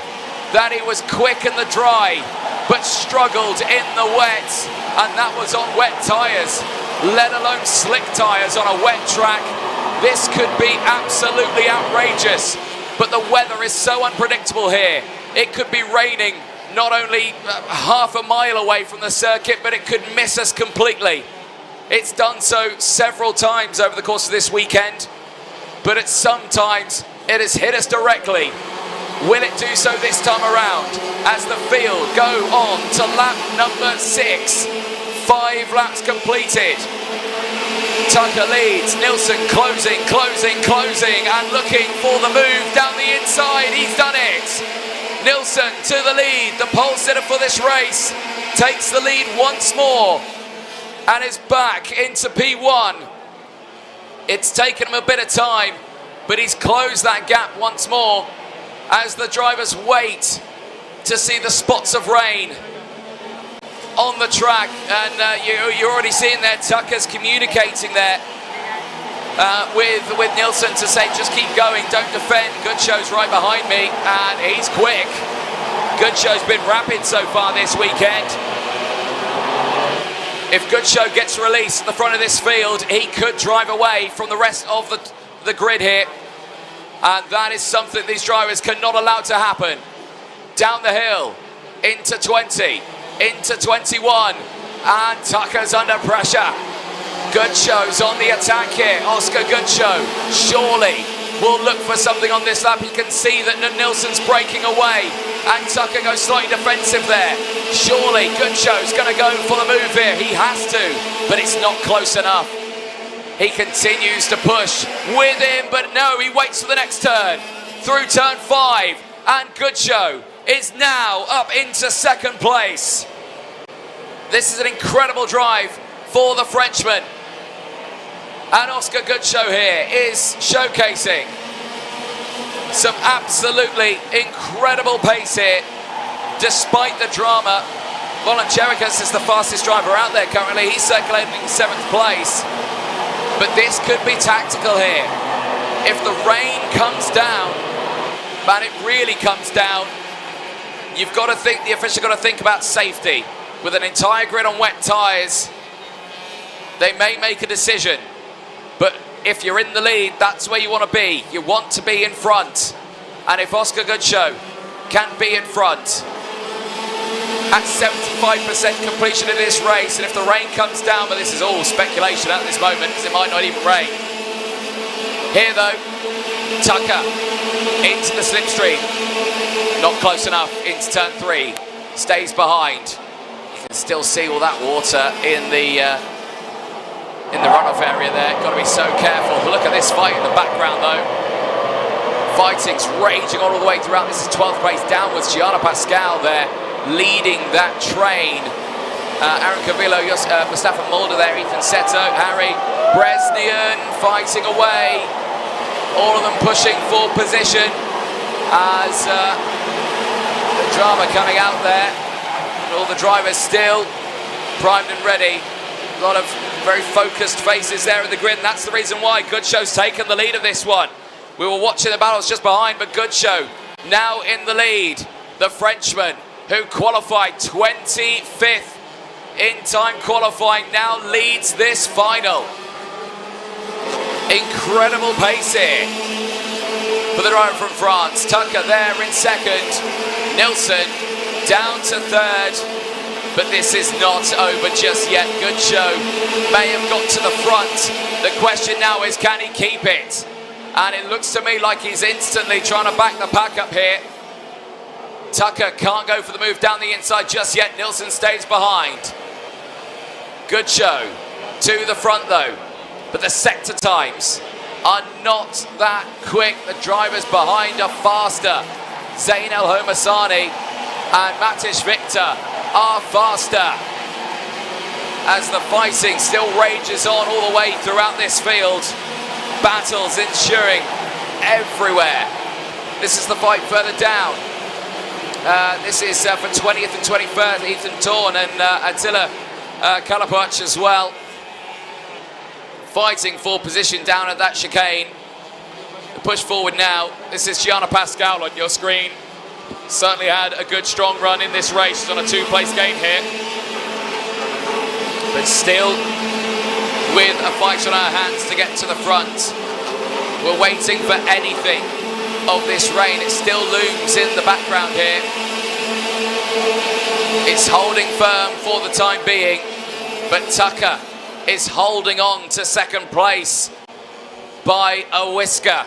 that he was quick in the dry, but struggled in the wet, and that was on wet tyres, let alone slick tyres on a wet track. This could be absolutely outrageous, but the weather is so unpredictable here. It could be raining not only half a mile away from the circuit, but it could miss us completely. It's done so several times over the course of this weekend, but at sometimes it has hit us directly. Will it do so this time around as the field go on to lap number 6? 5 laps completed. Tucker leads, Nielsen closing, and looking for the move down the inside. He's done it. Nielsen to the lead, the pole sitter for this race, takes the lead once more. and is back into P1. It's taken him a bit of time, but he's closed that gap once more as the drivers wait to see the spots of rain on the track. And you're already seeing there, Tucker's communicating there with Nilsson to say, just keep going, don't defend. Goodshow's right behind me, and he's quick. Goodshow's been rapid so far this weekend. If Goodshow gets released at the front of this field, he could drive away from the rest of the grid here. And that is something these drivers cannot allow to happen. Down the hill, into 20, into 21, and Tucker's under pressure. Goodshow's on the attack here. Oscar Goodshow surely will look for something on this lap. You can see that Nilsson's breaking away, and Tucker goes slightly defensive there. Surely Goodshow's going to go for the move here. He has to, but it's not close enough. He continues to push with him, but no, he waits for the next turn. Through turn 5, and Goodshow is now up into second place. This is an incredible drive for the Frenchman. And Oscar Goodshow here is showcasing some absolutely incredible pace here, despite the drama. Volonchericus is the fastest driver out there currently. He's circulating in 7th place. But this could be tactical here. If the rain comes down, and it really comes down, you've got to think, the officials got to think about safety. With an entire grid on wet tyres, they may make a decision. But if you're in the lead, that's where you want to be. You want to be in front. And if Oscar Goodshow can be in front at 75% completion of this race, and if the rain comes down, but this is all speculation at this moment because it might not even rain. Here though, Tucker into the slipstream. Not close enough into turn 3. Stays behind. You can still see all that water in the runoff area there. Got to be so careful. Look at this fight in the background though. Fighting's raging all the way throughout. This is 12th place downwards. Gianna Pascal there leading that train. Aaron Cavillo, Mustafa Mulder there, Ethan Seto, Harry Bresnian fighting away. All of them pushing for position as the drama coming out there. All the drivers still primed and ready. A lot of very focused faces there in the grid, and that's the reason why Goodshow's taken the lead of this one. We were watching the battles just behind, but Goodshow now in the lead. The Frenchman who qualified 25th in time qualifying now leads this final. Incredible pace here for the driver from France. Tucker there in second. Nilsson down to third. But this is not over just yet. Goodshow may have got to the front. The question now is, can he keep it? And it looks to me like he's instantly trying to back the pack up here. Tucker can't go for the move down the inside just yet. Nilsson stays behind. Goodshow to the front though. But the sector times are not that quick. The drivers behind are faster. Zain El Homassani and Matish Victor are faster as the fighting still rages on all the way throughout this field. Battles ensuing everywhere. This is the fight further down. This is for 20th and 21st, Ethan Torn and Attila Kalapac as well. Fighting for position down at that chicane. The push forward now. This is Gianna Pascal on your screen. Certainly had a good strong run in this race. She's on a 2-place game here. But still with a fight on our hands to get to the front. We're waiting for anything of this rain. It still looms in the background here. It's holding firm for the time being, but Tucker is holding on to second place by a whisker.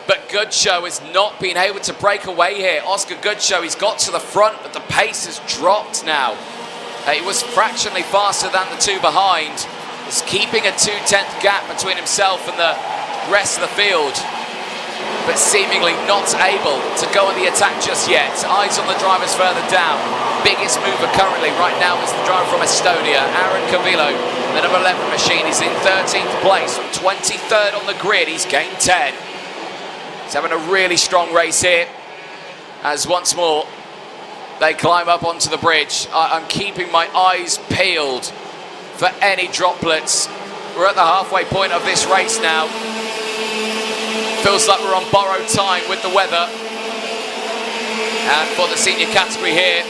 But Goodshow has not been able to break away here. Oscar Goodshow, he's got to the front, but the pace has dropped now. He was fractionally faster than the two behind. He's keeping a 2/10 gap between himself and the rest of the field. but seemingly not able to go on the attack just yet. Eyes on the drivers further down. Biggest mover currently right now is the driver from Estonia, Aaron Cavilo, the number 11 machine. He's in 13th place from 23rd on the grid. He's gained 10. He's having a really strong race here, as once more they climb up onto the bridge. I'm keeping my eyes peeled for any droplets. We're at the halfway point of this race now. Feels like we're on borrowed time with the weather. And for the senior category here,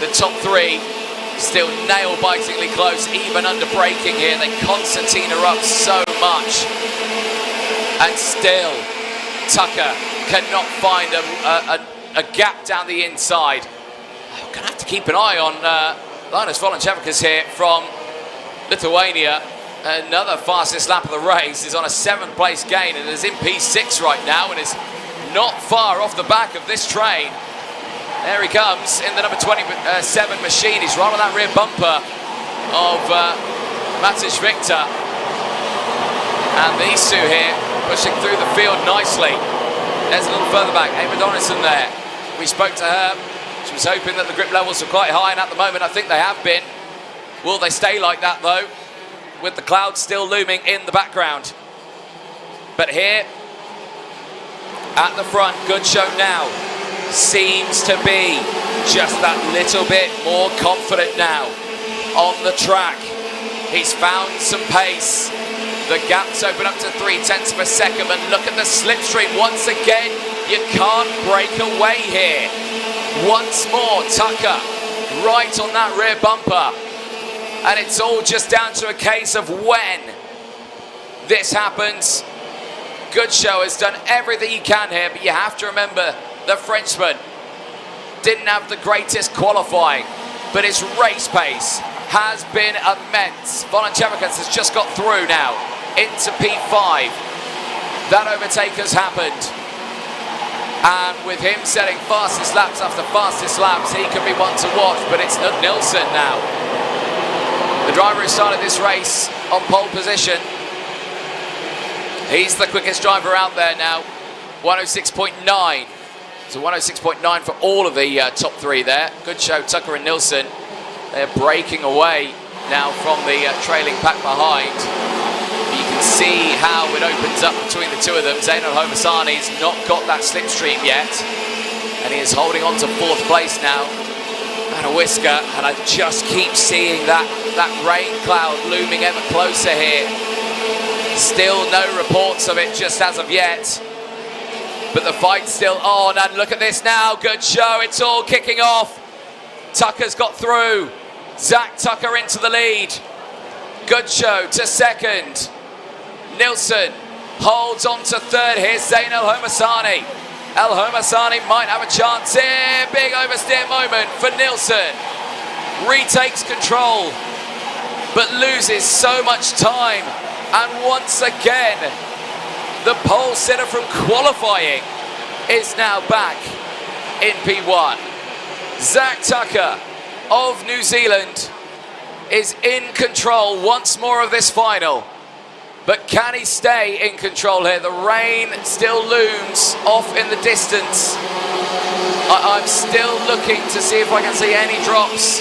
the top three still nail-bitingly close, even under braking here. They concertina up so much. And still, Tucker cannot find a gap down the inside. I'm going to have to keep an eye on Linus Volenčevikas here from Lithuania. Another fastest lap of the race. Is on a 7th place gain and is in P6 right now and is not far off the back of this train. There he comes in the number 27 machine. He's right on that rear bumper of Matić Victor. And these two here pushing through the field nicely. There's a little further back, Ava Donaldson there. We spoke to her. She was hoping that the grip levels were quite high, and at the moment I think they have been. Will they stay like that though, with the clouds still looming in the background? But here at the front, good show now. Seems to be just that little bit more confident now on the track. He's found some pace. The gaps open up to 0.3 of a second, but look at the slipstream once again. You can't break away here. Once more, Tucker right on that rear bumper. And it's all just down to a case of when this happens. Good show has done everything he can here, but you have to remember the Frenchman didn't have the greatest qualifying, but his race pace has been immense. Volenčevikas has just got through now into P5. That overtake has happened. And with him setting fastest laps after fastest laps, he could be one to watch, but it's Nilsson now. The driver who started this race on pole position. He's the quickest driver out there now. 106.9. So 106.9 for all of the top three there. Good show, Tucker and Nilsson. They're breaking away now from the trailing pack behind. You can see how it opens up between the two of them. Zainal Homasani's not got that slipstream yet. And he is holding on to 4th place now. And a whisker, and I just keep seeing that rain cloud looming ever closer here. Still no reports of it just as of yet. But the fight's still on, and look at this now. Good show, it's all kicking off. Tucker's got through. Zach Tucker into the lead. Good show to second. Nilsson holds on to 3rd. Here's Zainal Homasani. El Homasani might have a chance here. Big oversteer moment for Nilsson. Retakes control, but loses so much time. And once again, the pole sitter from qualifying is now back in P1. Zach Tucker of New Zealand is in control once more of this final. But can he stay in control here? The rain still looms off in the distance. I'm still looking to see if I can see any drops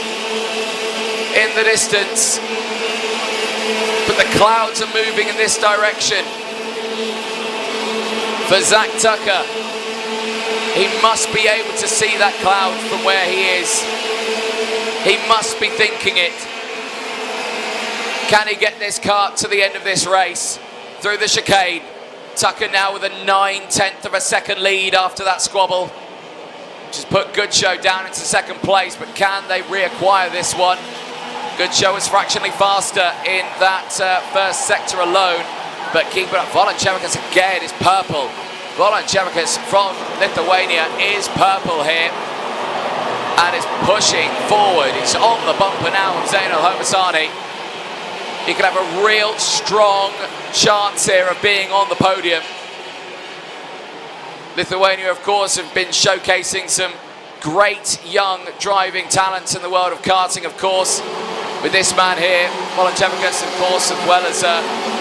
in the distance. But the clouds are moving in this direction. For Zach Tucker, he must be able to see that cloud from where he is. He must be thinking it. Can he get this kart to the end of this race? Through the chicane. Tucker now with a 9/10 of a second lead after that squabble. Which has put Good Show down into 2nd place, but can they reacquire this one? Good Show was fractionally faster in that first sector alone, but keep it up. Volenčevikas again is purple. Volenčevikas from Lithuania is purple here and is pushing forward. He's on the bumper now on Zainal Homasani. He could have a real strong chance here of being on the podium. Lithuania, of course, have been showcasing some great young driving talents in the world of karting, of course, with this man here, Volenčevikas, of course, as well as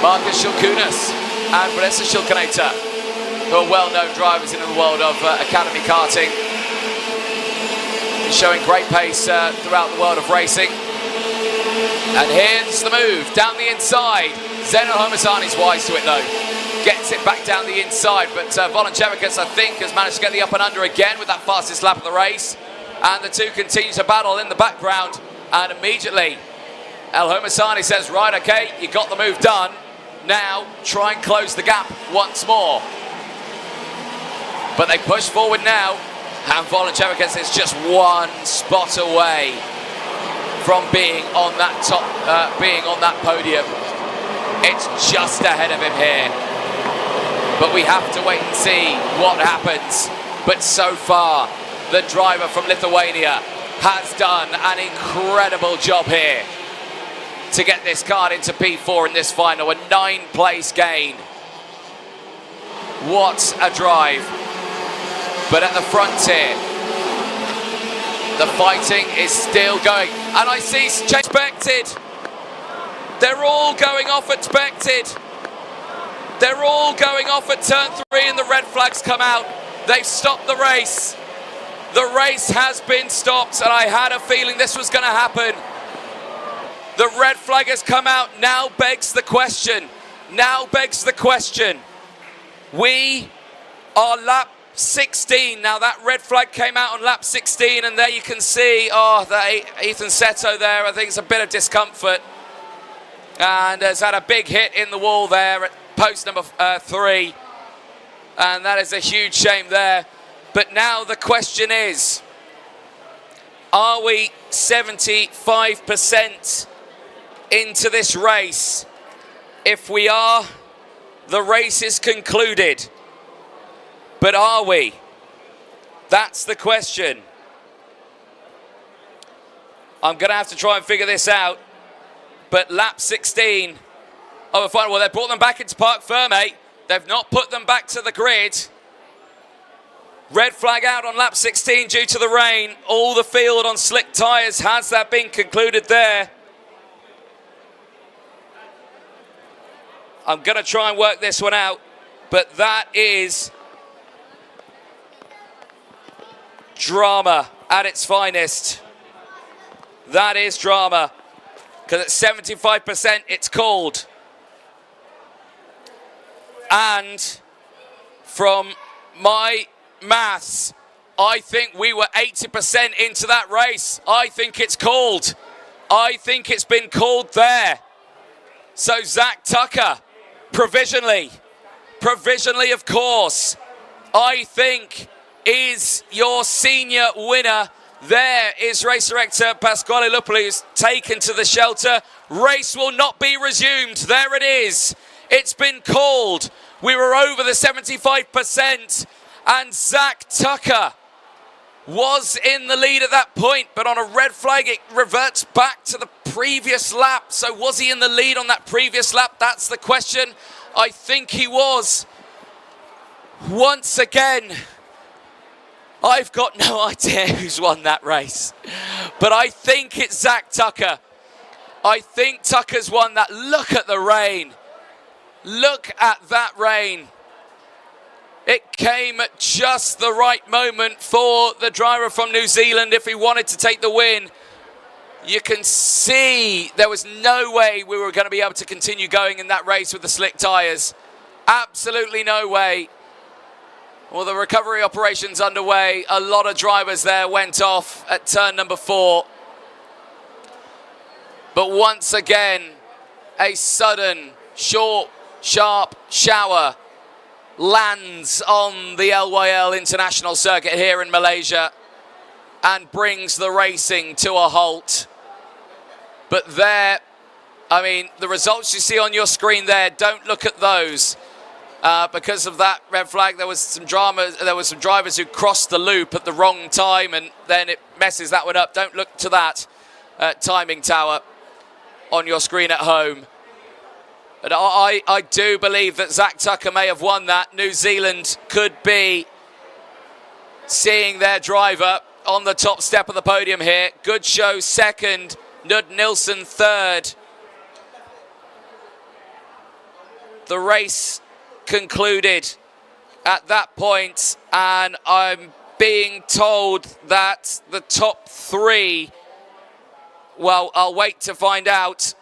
Markus Šilkunas and Vanessa Šilkanator. who are well-known drivers in the world of academy karting. He's showing great pace throughout the world of racing. And here's the move down the inside. Zeno Homasani's wise to it though. Gets it back down the inside, but Volonchevicus, I think, has managed to get the up and under again with that fastest lap of the race. And the two continue to battle in the background. And immediately, El Homasani says, right, okay, you got the move done. Now, try and close the gap once more. But they push forward now. And Volonchevicus is just one spot away from being on that top, being on that podium. It's just ahead of him here. But we have to wait and see what happens. But so far, the driver from Lithuania has done an incredible job here to get this card into P4 in this final, a 9-place gain. What a drive. But at the front here, the fighting is still going. And I see expected. They're all going off expected. They're all going off at turn 3 and the red flags come out. They've stopped the race. The race has been stopped, and I had a feeling this was going to happen. The red flag has come out. Now begs the question. Now begs the question. We are lap 16. Now that red flag came out on lap 16, and there you can see, Ethan Seto there, I think it's a bit of discomfort. And has had a big hit in the wall there at post number 3. And that is a huge shame there. But now the question is, are we 75% into this race? If we are, the race is concluded. But are we? That's the question. I'm going to have to try and figure this out. But lap 16 of the final, well, they brought them back into Parc Ferme. They've not put them back to the grid. Red flag out on lap 16 due to the rain. All the field on slick tyres. Has that been concluded there? I'm going to try and work this one out. But that is drama at its finest. That is drama. Because at 75%, it's called. And from my maths, I think we were 80% into that race. I think it's called. I think it's been called there. So Zach Tucker, provisionally of course, I think is your senior winner. There is race director Pasquale Lupoli, who's taken to the shelter. Race will not be resumed. There it is. It's been called. We were over the 75%, and Zach Tucker was in the lead at that point, but on a red flag, it reverts back to the previous lap. So was he in the lead on that previous lap? That's the question. I think he was. Once again, I've got no idea who's won that race, but I think it's Zach Tucker. I think Tucker's won that. Look at the rain. Look at that rain. It came at just the right moment for the driver from New Zealand if he wanted to take the win. You can see there was no way we were going to be able to continue going in that race with the slick tyres. Absolutely no way. Well, the recovery operations underway. A lot of drivers there went off at turn number 4. But once again, a sudden, short, sharp shower lands on the LYL International Circuit here in Malaysia and brings the racing to a halt. But there, I mean, the results you see on your screen there, don't look at those. Because of that red flag, there was some drama. There were some drivers who crossed the loop at the wrong time, and then it messes that one up. Don't look to that timing tower on your screen at home. But I do believe that Zach Tucker may have won that. New Zealand could be seeing their driver on the top step of the podium here. Good show second, Nud Nilsson third. The race concluded at that point, and I'm being told that the top three, well, I'll wait to find out,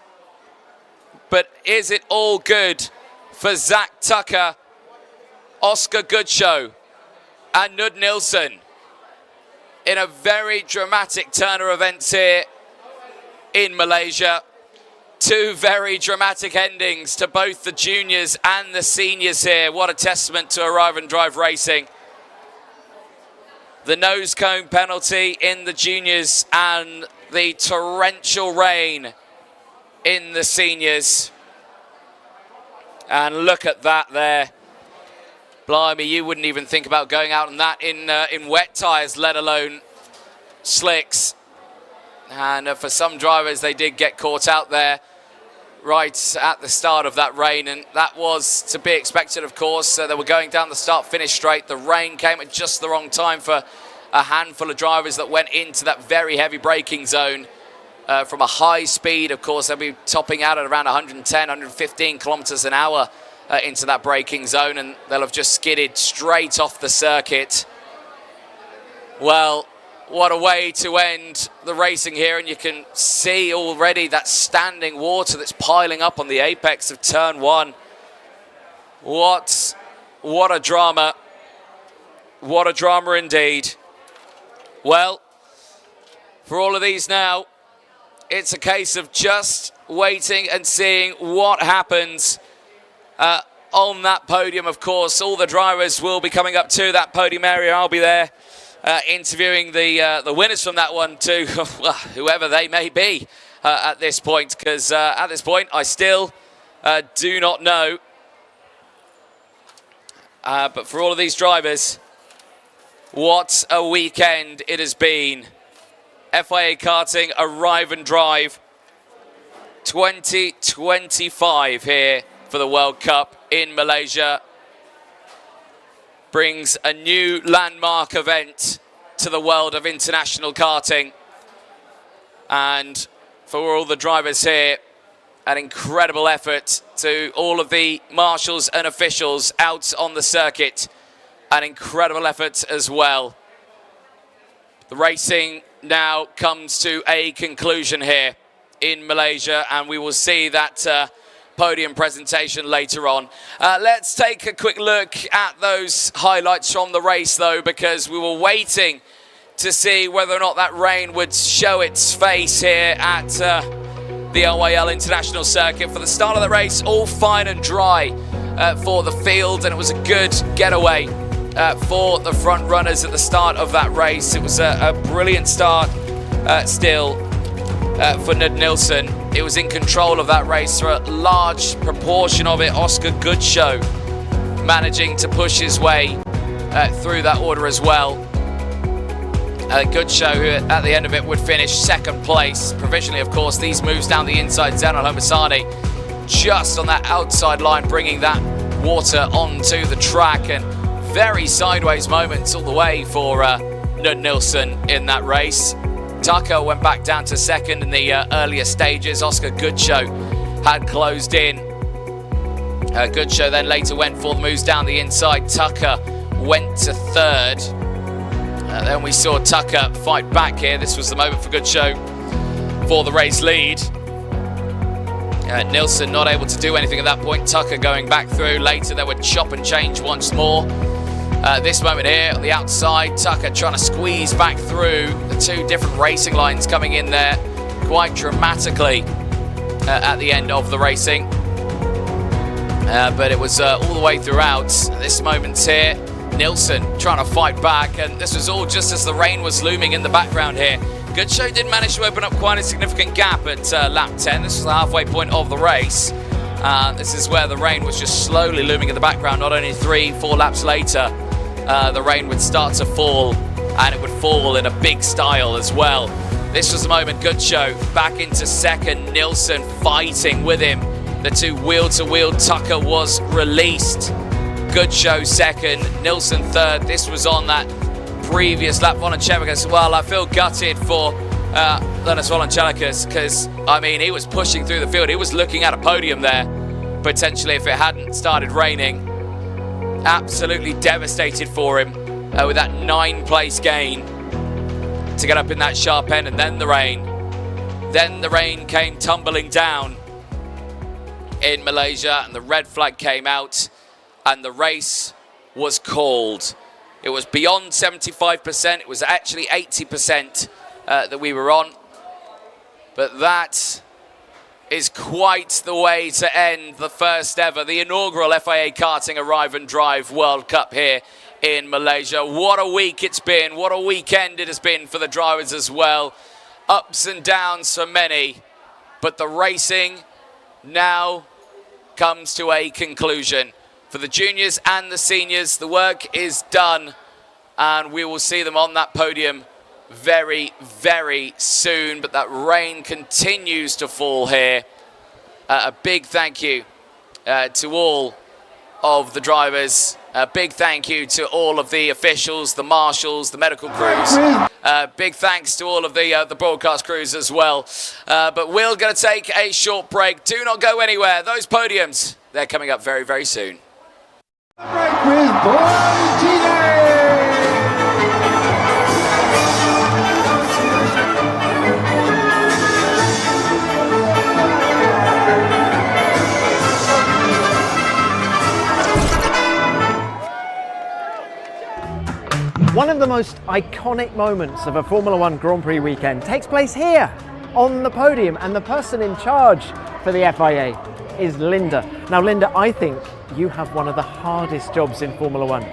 but is it all good for Zach Tucker, Oscar Goodshow and Nud Nilsson in a very dramatic turn of events here in Malaysia? Two very dramatic endings to both the juniors and the seniors here. What a testament to arrive and drive racing. The nose cone penalty in the juniors and the torrential rain in the seniors. And look at that there. Blimey, you wouldn't even think about going out on that in wet tyres, let alone slicks. And for some drivers, they did get caught out there right at the start of that rain, and that was to be expected, of course. They were going down the start-finish straight. The rain came at just the wrong time for a handful of drivers that went into that very heavy braking zone. From a high speed, of course, they'll be topping out at around 110, 115 kilometers an hour into that braking zone, and they'll have just skidded straight off the circuit. Well, what a way to end the racing here, and you can see already that standing water that's piling up on the apex of turn one. What a drama. What a drama indeed. Well, for all of these now, it's a case of just waiting and seeing what happens on that podium. Of course, all the drivers will be coming up to that podium area. I'll be there interviewing the winners from that one too, whoever they may be at this point, because at this point I still do not know. But for all of these drivers, what a weekend it has been. FIA Karting Arrive and Drive 2025 here for the World Cup in Malaysia brings a new landmark event to the world of international karting. And for all the drivers here, an incredible effort to all of the marshals and officials out on the circuit. An incredible effort as well. The racing now comes to a conclusion here in Malaysia, and we will see that podium presentation later on. Let's take a quick look at those highlights from the race though, because we were waiting to see whether or not that rain would show its face here at the LYL International Circuit. For the start of the race, all fine and dry for the field, and it was a good getaway for the front runners at the start of that race. It was a brilliant start still for Nud Nilsson. It was in control of that race for a large proportion of it. Oscar Goodshow managing to push his way through that order as well. Goodshow, who at the end of it would finish second place. Provisionally, of course, these moves down the inside. Zainal Homasani just on that outside line, bringing that water onto the track, and very sideways moments all the way for Nud Nilsson in that race. Tucker went back down to second in the earlier stages. Oscar Goodshow had closed in. Goodshow then later went for the moves down the inside. Tucker went to third. Then we saw Tucker fight back here. This was the moment for Goodshow for the race lead. Nilsson not able to do anything at that point. Tucker going back through. Later they would chop and change once more. This moment here on the outside, Tucker trying to squeeze back through the two different racing lines coming in there quite dramatically at the end of the racing. But it was all the way throughout. This moment's here, Nilsson trying to fight back, and this was all just as the rain was looming in the background here. Goodshow did manage to open up quite a significant gap at lap 10. This was the halfway point of the race. This is where the rain was just slowly looming in the background. Not only 3-4 laps later, the rain would start to fall, and it would fall in a big style as well. This was the moment. Goodshow back into second, Nilsson fighting with him. The two wheel-to-wheel. Tucker was released. Goodshow second, Nilsson third. This was on that previous lap. Volonchevicus, well, I feel gutted for Linus Volonchevicus, because, I mean, he was pushing through the field. He was looking at a podium there, potentially, if it hadn't started raining. absolutely devastated for him with that 9th-place gain to get up in that sharp end, and then the rain. Then the rain came tumbling down in Malaysia, and the red flag came out, and the race was called. It was beyond 75%. It was actually 80% that we were on. But that is quite the way to end the first ever, the inaugural FIA Karting Arrive and Drive World Cup here in Malaysia. What a week it's been. What a weekend it has been for the drivers as well. Ups and downs for many. But the racing now comes to a conclusion. For the juniors and the seniors, the work is done, and we will see them on that podium very, very soon. But that rain continues to fall here. A big thank you to all of the drivers. A big thank you to all of the officials, the marshals, the medical crews. Big thanks to all of the broadcast crews as well. But we're going to take a short break. Do not go anywhere. Those podiums, they're coming up very, very soon. One of the most iconic moments of a Formula One Grand Prix weekend takes place here on the podium, and the person in charge for the FIA is Linda. Now Linda, I think you have one of the hardest jobs in Formula One.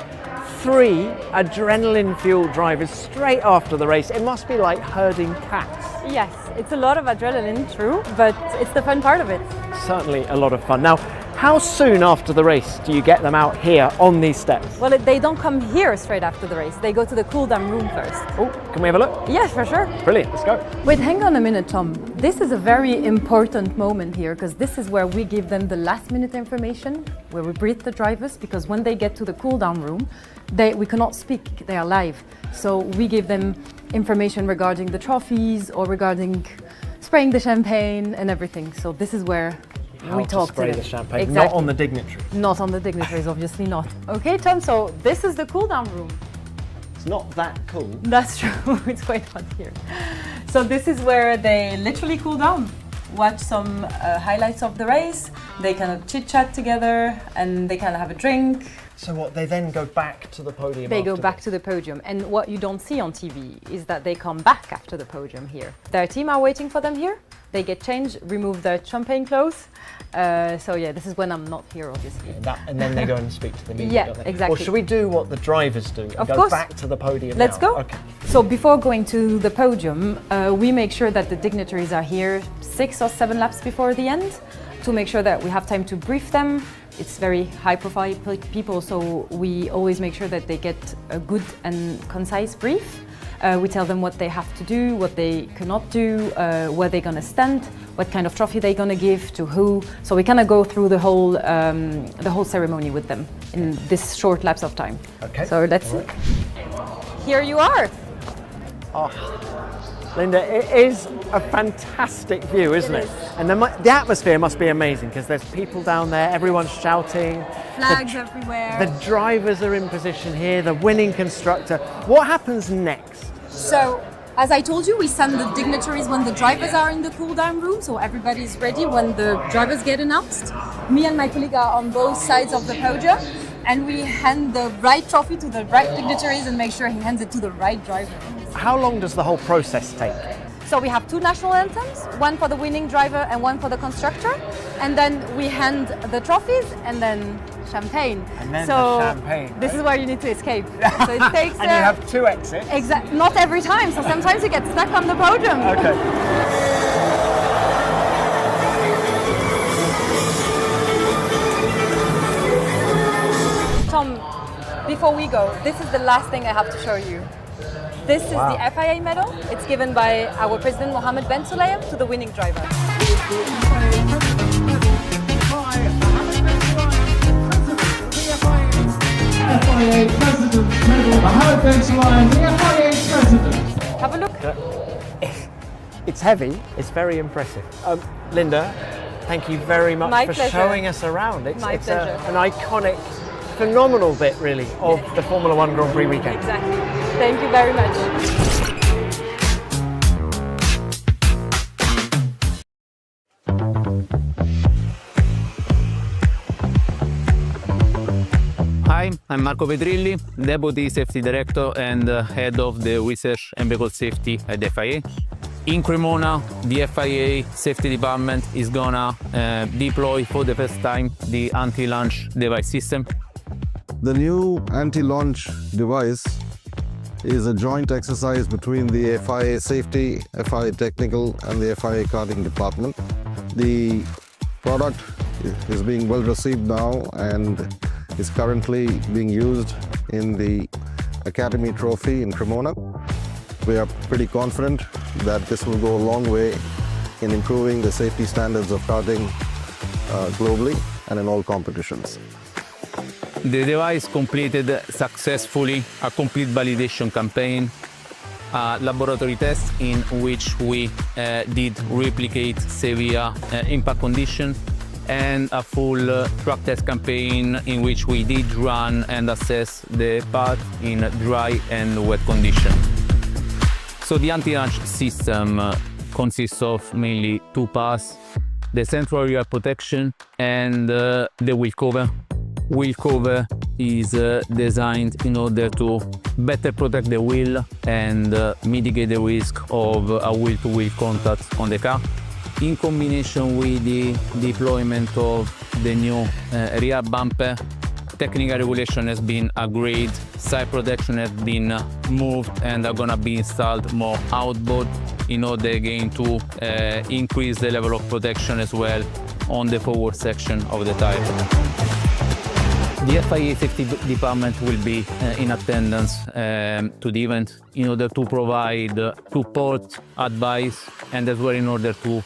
3 adrenaline-fueled drivers straight after the race. It must be like herding cats. Yes, it's a lot of adrenaline, true, but it's the fun part of it. Certainly a lot of fun. Now, how soon after the race do you get them out here on these steps? Well, they don't come here straight after the race. They go to the cool-down room first. Oh, can we have a look? Yes, for sure. Brilliant, let's go. Wait, hang on a minute, Tom. This is a very important moment here, because this is where we give them the last-minute information, where we brief the drivers, because when they get to the cool-down room, we cannot speak, they are live. So we give them information regarding the trophies or regarding spraying the champagne and everything. So this is where we talk to spray them. the champagne, exactly. Not on the dignitaries. Not on the dignitaries, obviously not. Okay, Tom, so this is the cool-down room. It's not that cool. That's true, it's quite hot here. So this is where they literally cool down, watch some highlights of the race, they kind of chit-chat together, and they kind of have a drink. So what, they then go back to the podium? They go back to the podium, and what you don't see on TV is that they come back after the podium here. Their team are waiting for them here. They get changed, remove their champagne clothes. So yeah, this is when I'm not here, obviously. And then they go and speak to the media, yeah, don't they? exactly. Or should we do what the drivers do and of go course. back to the podium Let's now? go. Okay. So before going to the podium, we make sure that the dignitaries are here 6 or 7 laps before the end to make sure that we have time to brief them. It's very high-profile people, so we always make sure that they get a good and concise brief. We tell them what they have to do, what they cannot do, where they're going to stand, what kind of trophy they're going to give to who. So we kind of go through the whole ceremony with them in this short lapse of time. Okay. So let's see. Here you are. Oh, Linda, it is a fantastic view, isn't it? And the atmosphere must be amazing because there's people down there, everyone's shouting. Flags everywhere. The drivers are in position here, the winning constructor. What happens next? So, as I told you, we send the dignitaries when the drivers are in the cool-down room, so everybody's ready when the drivers get announced. Me and my colleague are on both sides of the podium, and we hand the right trophy to the right dignitaries and make sure he hands it to the right driver. How long does the whole process take? So we have 2 national anthems, one for the winning driver and one for the constructor, and then we hand the trophies and then champagne. And then so the champagne. This is where you need to escape. So it takes. And you have 2 exits. Exactly. Not every time. So sometimes you get stuck on the podium. Okay. Tom, before we go, this is the last thing I have to show you. This is the FIA medal. It's given by our President Mohammed bin Sulayem to the winning driver. FIA President Medal, Mohammed bin Sulayem, the FIA President. Have a look. It's heavy, it's very impressive. Linda, thank you very much My for pleasure. showing us around. It's My pleasure. an iconic phenomenal bit, really, of the Formula One Grand Prix weekend. Exactly. Thank you very much. Hi, I'm Marco Petrilli, Deputy Safety Director and Head of the Research and Vehicle Safety at the FIA. In Cremona, the FIA Safety Department is gonna deploy for the first time the anti-launch device system. The new anti-launch device is a joint exercise between the FIA Safety, FIA Technical and the FIA Karting department. The product is being well received now and is currently being used in the Academy Trophy in Cremona. We are pretty confident that this will go a long way in improving the safety standards of karting globally and in all competitions. The device completed successfully a complete validation campaign, a laboratory test in which we did replicate severe impact condition, and a full track test campaign in which we did run and assess the part in dry and wet condition. So the anti-launch system consists of mainly two parts: the central rear protection and the wheel cover. Wheel cover is designed in order to better protect the wheel and mitigate the risk of a wheel-to-wheel contact on the car. In combination with the deployment of the new rear bumper, technical regulation has been agreed, side protection has been moved and are gonna be installed more outboard in order again to increase the level of protection as well on the forward section of the tire. The FIA Safety Department will be in attendance to the event in order to provide support, advice, and as well in order to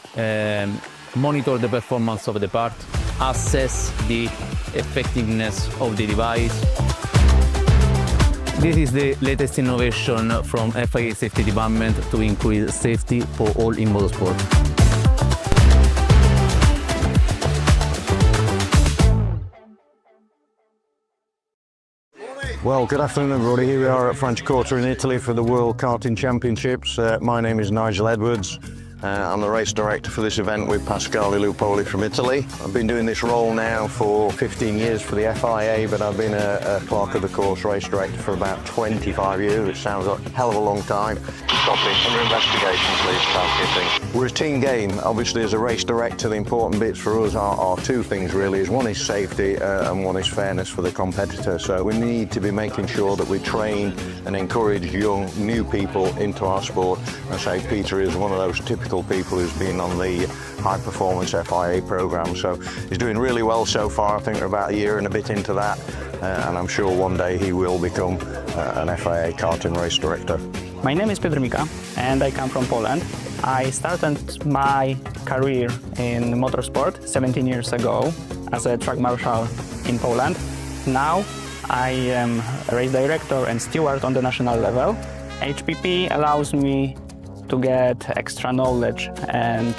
monitor the performance of the part, assess the effectiveness of the device. This is the latest innovation from FIA Safety Department to increase safety for all in motorsport. Well, good afternoon everybody. Here we are at Franciacorta in Italy for the World Karting Championships. My name is Nigel Edwards. I'm the race director for this event with Pasquale Lupoli from Italy. I've been doing this role now for 15 years for the FIA, but I've been a clerk of the course race director for about 25 years, which sounds like a hell of a long time. Stop it, under investigation please, start. We're a team game. Obviously as a race director, the important bits for us are two things really. One is safety and one is fairness for the competitor. So we need to be making sure that we train and encourage young, new people into our sport. I say Peter is one of those typical people who's been on the high performance FIA program, so he's doing really well so far. I think we're about a year and a bit into that, and I'm sure one day he will become an FIA karting race director. My name is Piotr Mika and I come from Poland. I started my career in motorsport 17 years ago as a track marshal in Poland. Now I am a race director and steward on the national level. HPP allows me to get extra knowledge and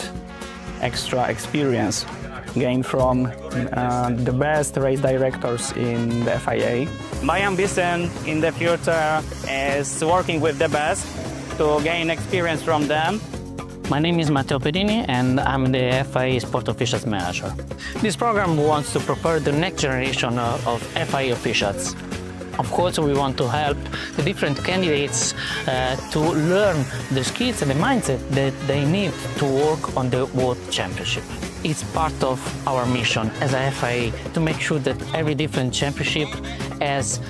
extra experience gained from the best race directors in the FIA. My ambition in the future is working with the best to gain experience from them. My name is Matteo Pedini and I'm the FIA Sport Officials Manager. This program wants to prepare the next generation of FIA officials. Of course, we want to help the different candidates to learn the skills and the mindset that they need to work on the World Championship. It's part of our mission as a FIA to make sure that every different championship has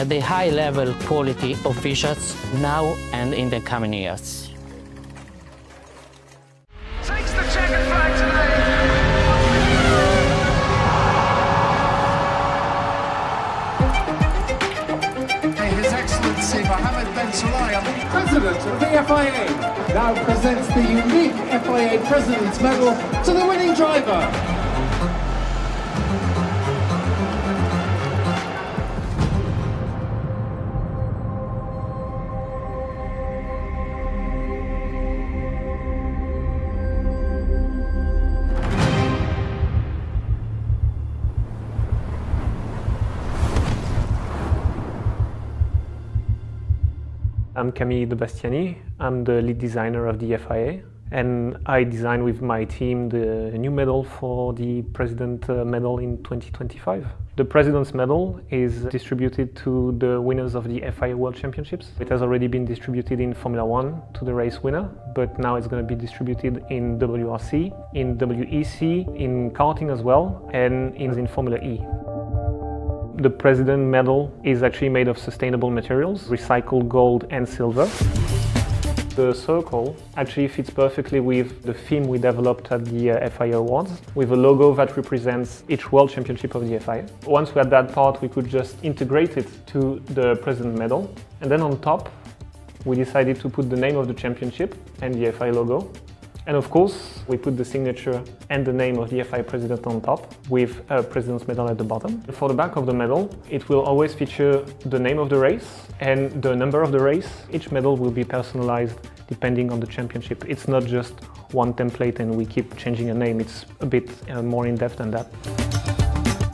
the high-level quality officials now and in the coming years. Takes the checkered flag today. His Excellency Mohammed Ben Sulayem, President of the FIA, now presents the unique FIA President's Medal to the winning driver. I'm Camille De Bastiani. I'm the lead designer of the FIA, and I designed with my team the new medal for the President Medal in 2025. The President's Medal is distributed to the winners of the FIA World Championships. It has already been distributed in Formula One to the race winner, but now it's going to be distributed in WRC, in WEC, in karting as well, and in Formula E. The President Medal is actually made of sustainable materials, recycled gold and silver. The circle actually fits perfectly with the theme we developed at the FIA Awards, with a logo that represents each World Championship of the FIA. Once we had that part, we could just integrate it to the President Medal, and then on top, we decided to put the name of the championship and the FIA logo. And of course, we put the signature and the name of the FIA President on top, with a President's Medal at the bottom. For the back of the medal, it will always feature the name of the race and the number of the race. Each medal will be personalized depending on the championship. It's not just one template and we keep changing a name. It's a bit more in-depth than that.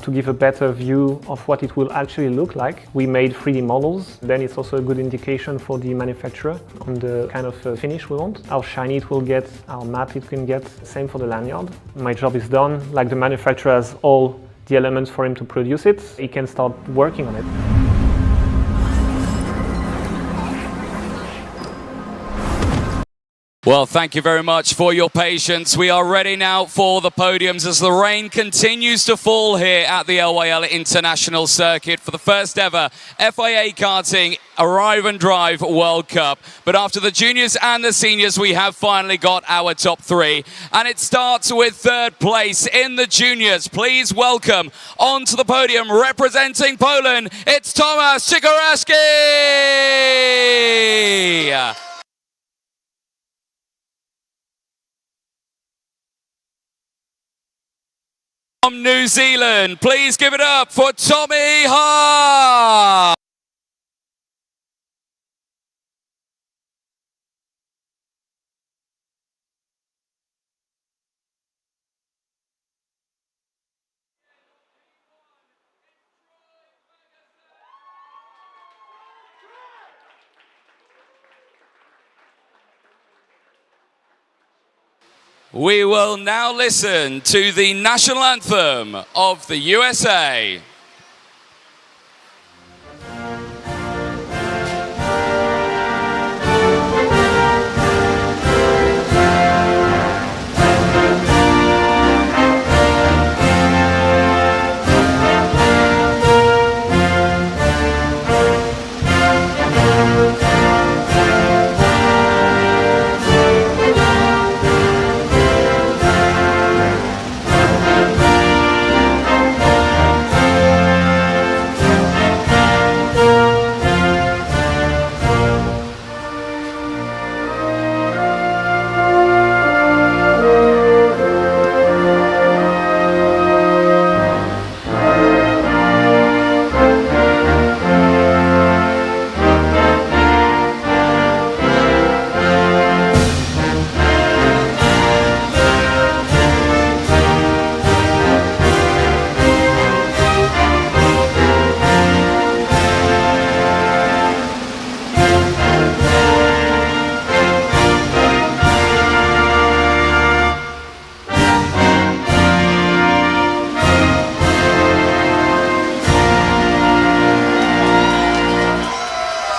To give a better view of what it will actually look like, we made 3D models. Then it's also a good indication for the manufacturer on the kind of finish we want, how shiny it will get, how matte it can get. Same for the lanyard. My job is done. Like the manufacturer has all the elements for him to produce it, he can start working on it. Well, thank you very much for your patience. We are ready now for the podiums as the rain continues to fall here at the LYL International Circuit for the first ever FIA Karting Arrive and Drive World Cup. But after the juniors and the seniors, we have finally got our top three. And it starts with third place in the juniors. Please welcome onto the podium representing Poland, it's Tomasz Cikoraski! From New Zealand, please give it up for Tommy Hart. We will now listen to the national anthem of the USA.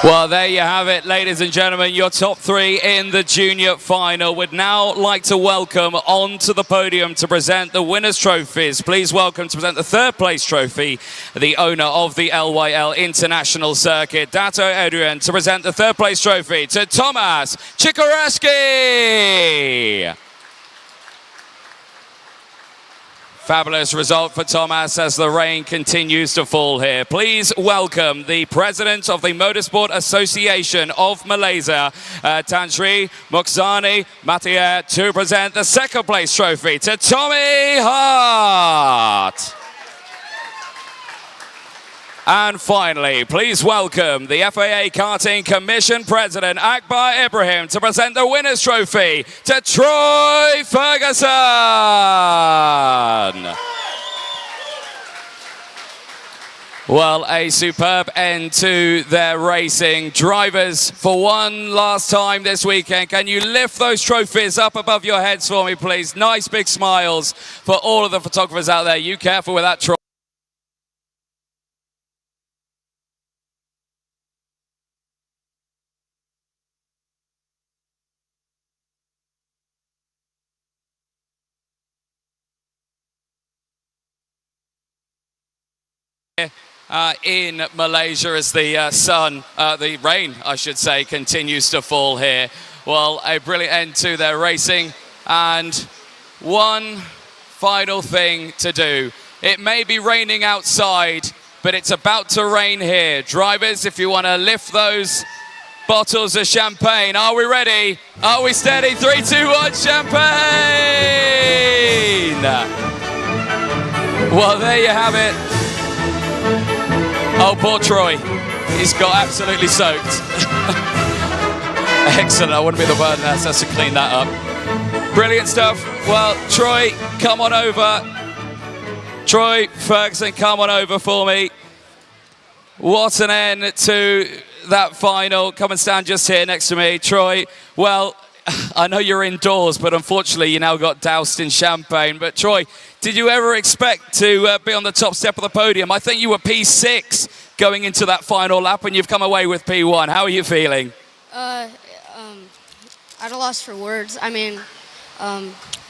Well, there you have it, ladies and gentlemen, your top three in the junior final. Would now like to welcome onto the podium to present the winners' trophies. Please welcome to present the third place trophy, the owner of the LYL International Circuit, Dato Adrian, to present the third place trophy to Tomasz Cikoraski. Fabulous result for Tomasz as the rain continues to fall here. Please welcome the President of the Motorsport Association of Malaysia, Tan Sri Mukhzani Matia, to present the second place trophy to Tommy Hart. And finally, please welcome the FIA Karting Commission President Akbar Ibrahim to present the winner's trophy to Troy Ferguson. Well, a superb end to their racing. Drivers, for one last time this weekend, can you lift those trophies up above your heads for me, please? Nice big smiles for all of the photographers out there. You careful with that trophy. In Malaysia as the rain, I should say, continues to fall here. Well, a brilliant end to their racing, and one final thing to do. It may be raining outside, but it's about to rain here. Drivers, if you want to lift those bottles of champagne, are we ready? Are we steady? 3, 2, 1, champagne! Well, there you have it. Oh, poor Troy. He's got absolutely soaked. Excellent. I wouldn't be the word that's to clean that up. Brilliant stuff. Well, Troy, come on over. Troy Ferguson, come on over for me. What an end to that final. Come and stand just here next to me. Troy, well, I know you're indoors, but unfortunately you now got doused in champagne. But Troy, did you ever expect to be on the top step of the podium? I think you were P6 going into that final lap, and you've come away with P1. How are you feeling? At a loss for words. I mean,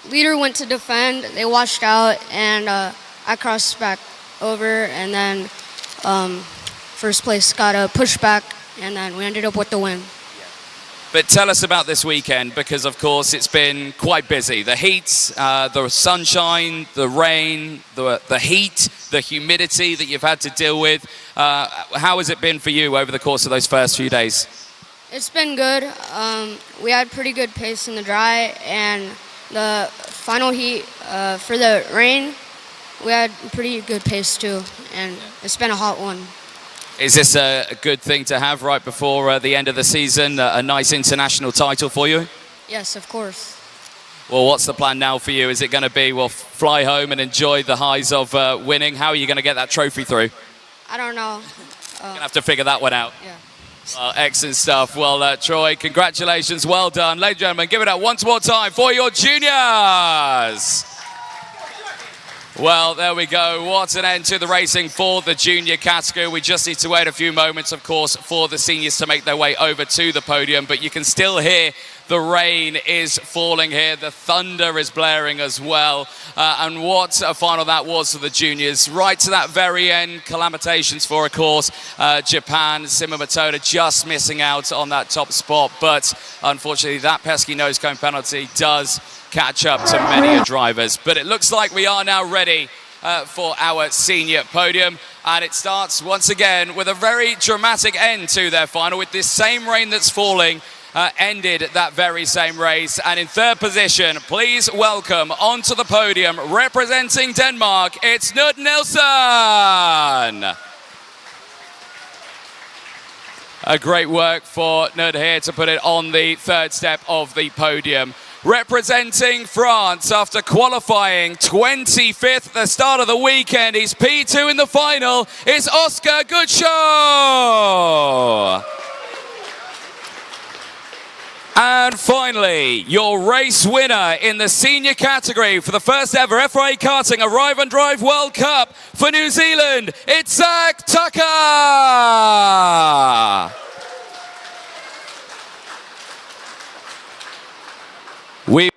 leader went to defend, they washed out, and I crossed back over, and then first place got a pushback, and then we ended up with the win. But tell us about this weekend, because of course it's been quite busy. The heat, the sunshine, the rain, the heat, the humidity that you've had to deal with. How has it been for you over the course of those first few days? It's been good. We had pretty good pace in the dry, and the final heat for the rain, we had pretty good pace too, and it's been a hot one. Is this a good thing to have right before the end of the season, a nice international title for you? Yes, of course. Well, what's the plan now for you? Is it going to be, well, fly home and enjoy the highs of winning? How are you going to get that trophy through? I don't know. You're going to have to figure that one out. Yeah. Excellent stuff. Well, Troy, congratulations. Well done. Ladies and gentlemen, give it up once more time for your juniors. Well, there we go. What an end to the racing for the junior category. We just need to wait a few moments, of course, for the seniors to make their way over to the podium. But you can still hear the rain is falling here. The thunder is blaring as well. And what a final that was for the juniors. Right to that very end, calamitations for, of course, Japan. Sima Matoda just missing out on that top spot. But unfortunately, that pesky nose cone penalty does catch up to many drivers. But it looks like we are now ready for our senior podium, and it starts once again with a very dramatic end to their final, with this same rain that's falling ended that very same race. And in third position, please welcome onto the podium, representing Denmark, it's Knud Nielsen. A great work for Knud here to put it on the third step of the podium. Representing France after qualifying 25th at the start of the weekend, he's P2 in the final, it's Oscar Gudshaw. And finally, your race winner in the senior category for the first ever FIA Karting Arrive and Drive World Cup for New Zealand, it's Zach Tucker. We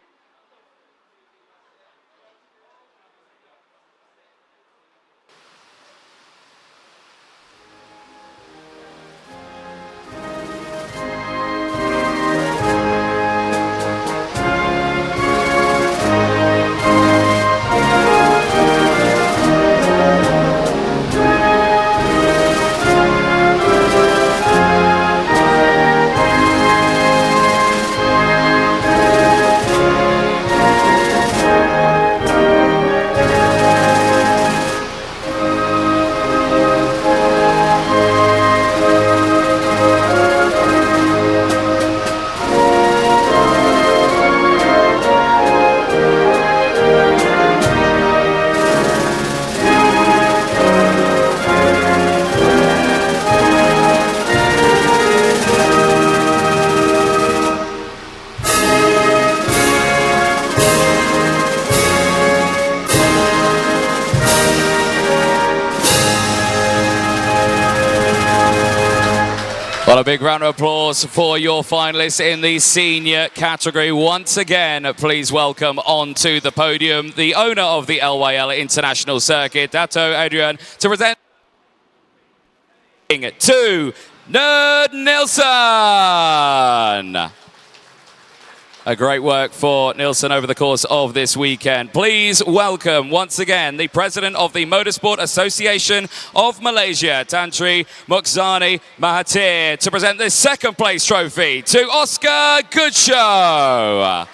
Well, a big round of applause for your finalists in the senior category. Once again, please welcome onto the podium the owner of the LYL International Circuit, Dato Adrian, to present to Nerd Nilsson. A great work for Nilsson over the course of this weekend. Please welcome once again the President of the Motorsport Association of Malaysia, Tantri Mukhzani Mahathir, to present the second place trophy to Oscar Goodshow.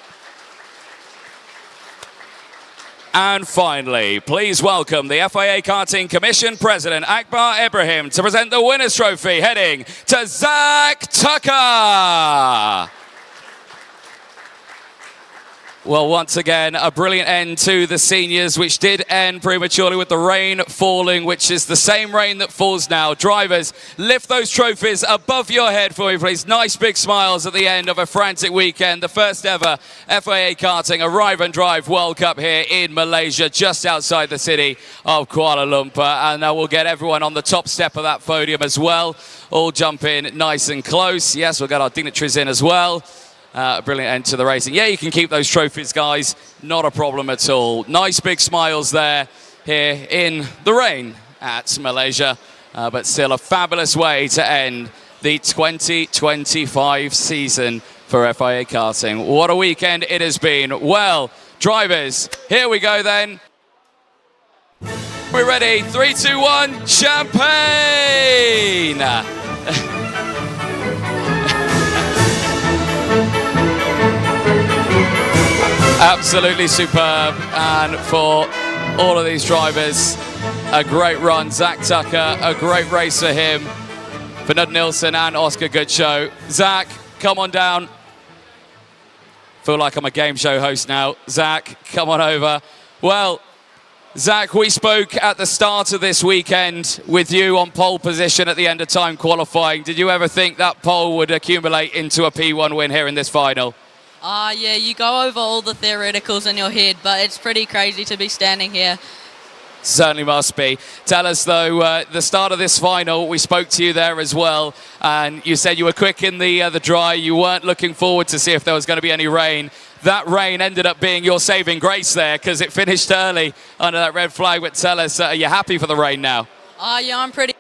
And finally, please welcome the FIA Karting Commission President Akbar Ibrahim to present the winner's trophy heading to Zach Tucker. Well, once again, a brilliant end to the seniors, which did end prematurely with the rain falling, which is the same rain that falls now. Drivers, lift those trophies above your head for me, please. Nice big smiles at the end of a frantic weekend. The first ever FIA Karting Arrive and Drive World Cup here in Malaysia, just outside the city of Kuala Lumpur. And we'll get everyone on the top step of that podium as well. All jump in nice and close. Yes, we'll get our dignitaries in as well. Brilliant end to the racing. Yeah, you can keep those trophies, guys. Not a problem at all. Nice big smiles there here in the rain at Malaysia. But still a fabulous way to end the 2025 season for FIA Karting. What a weekend it has been. Well, drivers, here we go then. We're ready. 3, 2, 1, champagne! Absolutely superb, and for all of these drivers, a great run. Zach Tucker, a great race for him, for Nerd Nilsson and Oscar Goodshow. Zach, come on down. Feel like I'm a game show host now. Zach, come on over. Well, Zach, we spoke at the start of this weekend with you on pole position at the end of time qualifying. Did you ever think that pole would accumulate into a P1 win here in this final? Yeah, you go over all the theoreticals in your head, but it's pretty crazy to be standing here. Certainly must be. Tell us, though, the start of this final, we spoke to you there as well, and you said you were quick in the dry. You weren't looking forward to see if there was going to be any rain. That rain ended up being your saving grace there, because it finished early under that red flag. But tell us, are you happy for the rain now? Yeah, I'm pretty...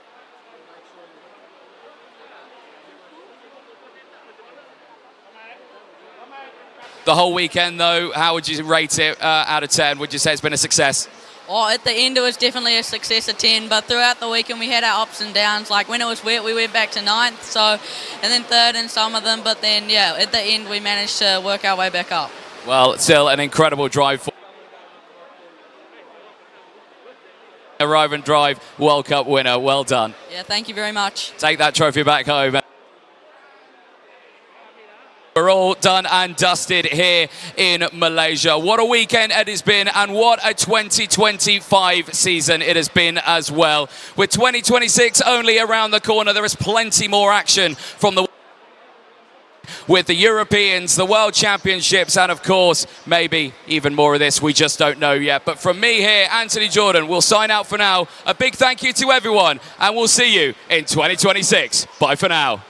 The whole weekend, though, how would you rate it out of 10? Would you say it's been a success? At the end, it was definitely a success of 10, but throughout the weekend, we had our ups and downs. Like, when it was wet, we went back to 9th, and then 3rd in some of them, but then, yeah, at the end, we managed to work our way back up. Well, still an incredible drive for Arrive and Drive World Cup winner. Well done. Yeah, thank you very much. Take that trophy back home. We're all done and dusted here in Malaysia. What a weekend it has been, and what a 2025 season it has been as well. With 2026 only around the corner, there is plenty more action from the with the Europeans, the World Championships, and of course, maybe even more of this. We just don't know yet. But from me here, Anthony Jordan, we'll sign out for now. A big thank you to everyone, and we'll see you in 2026. Bye for now.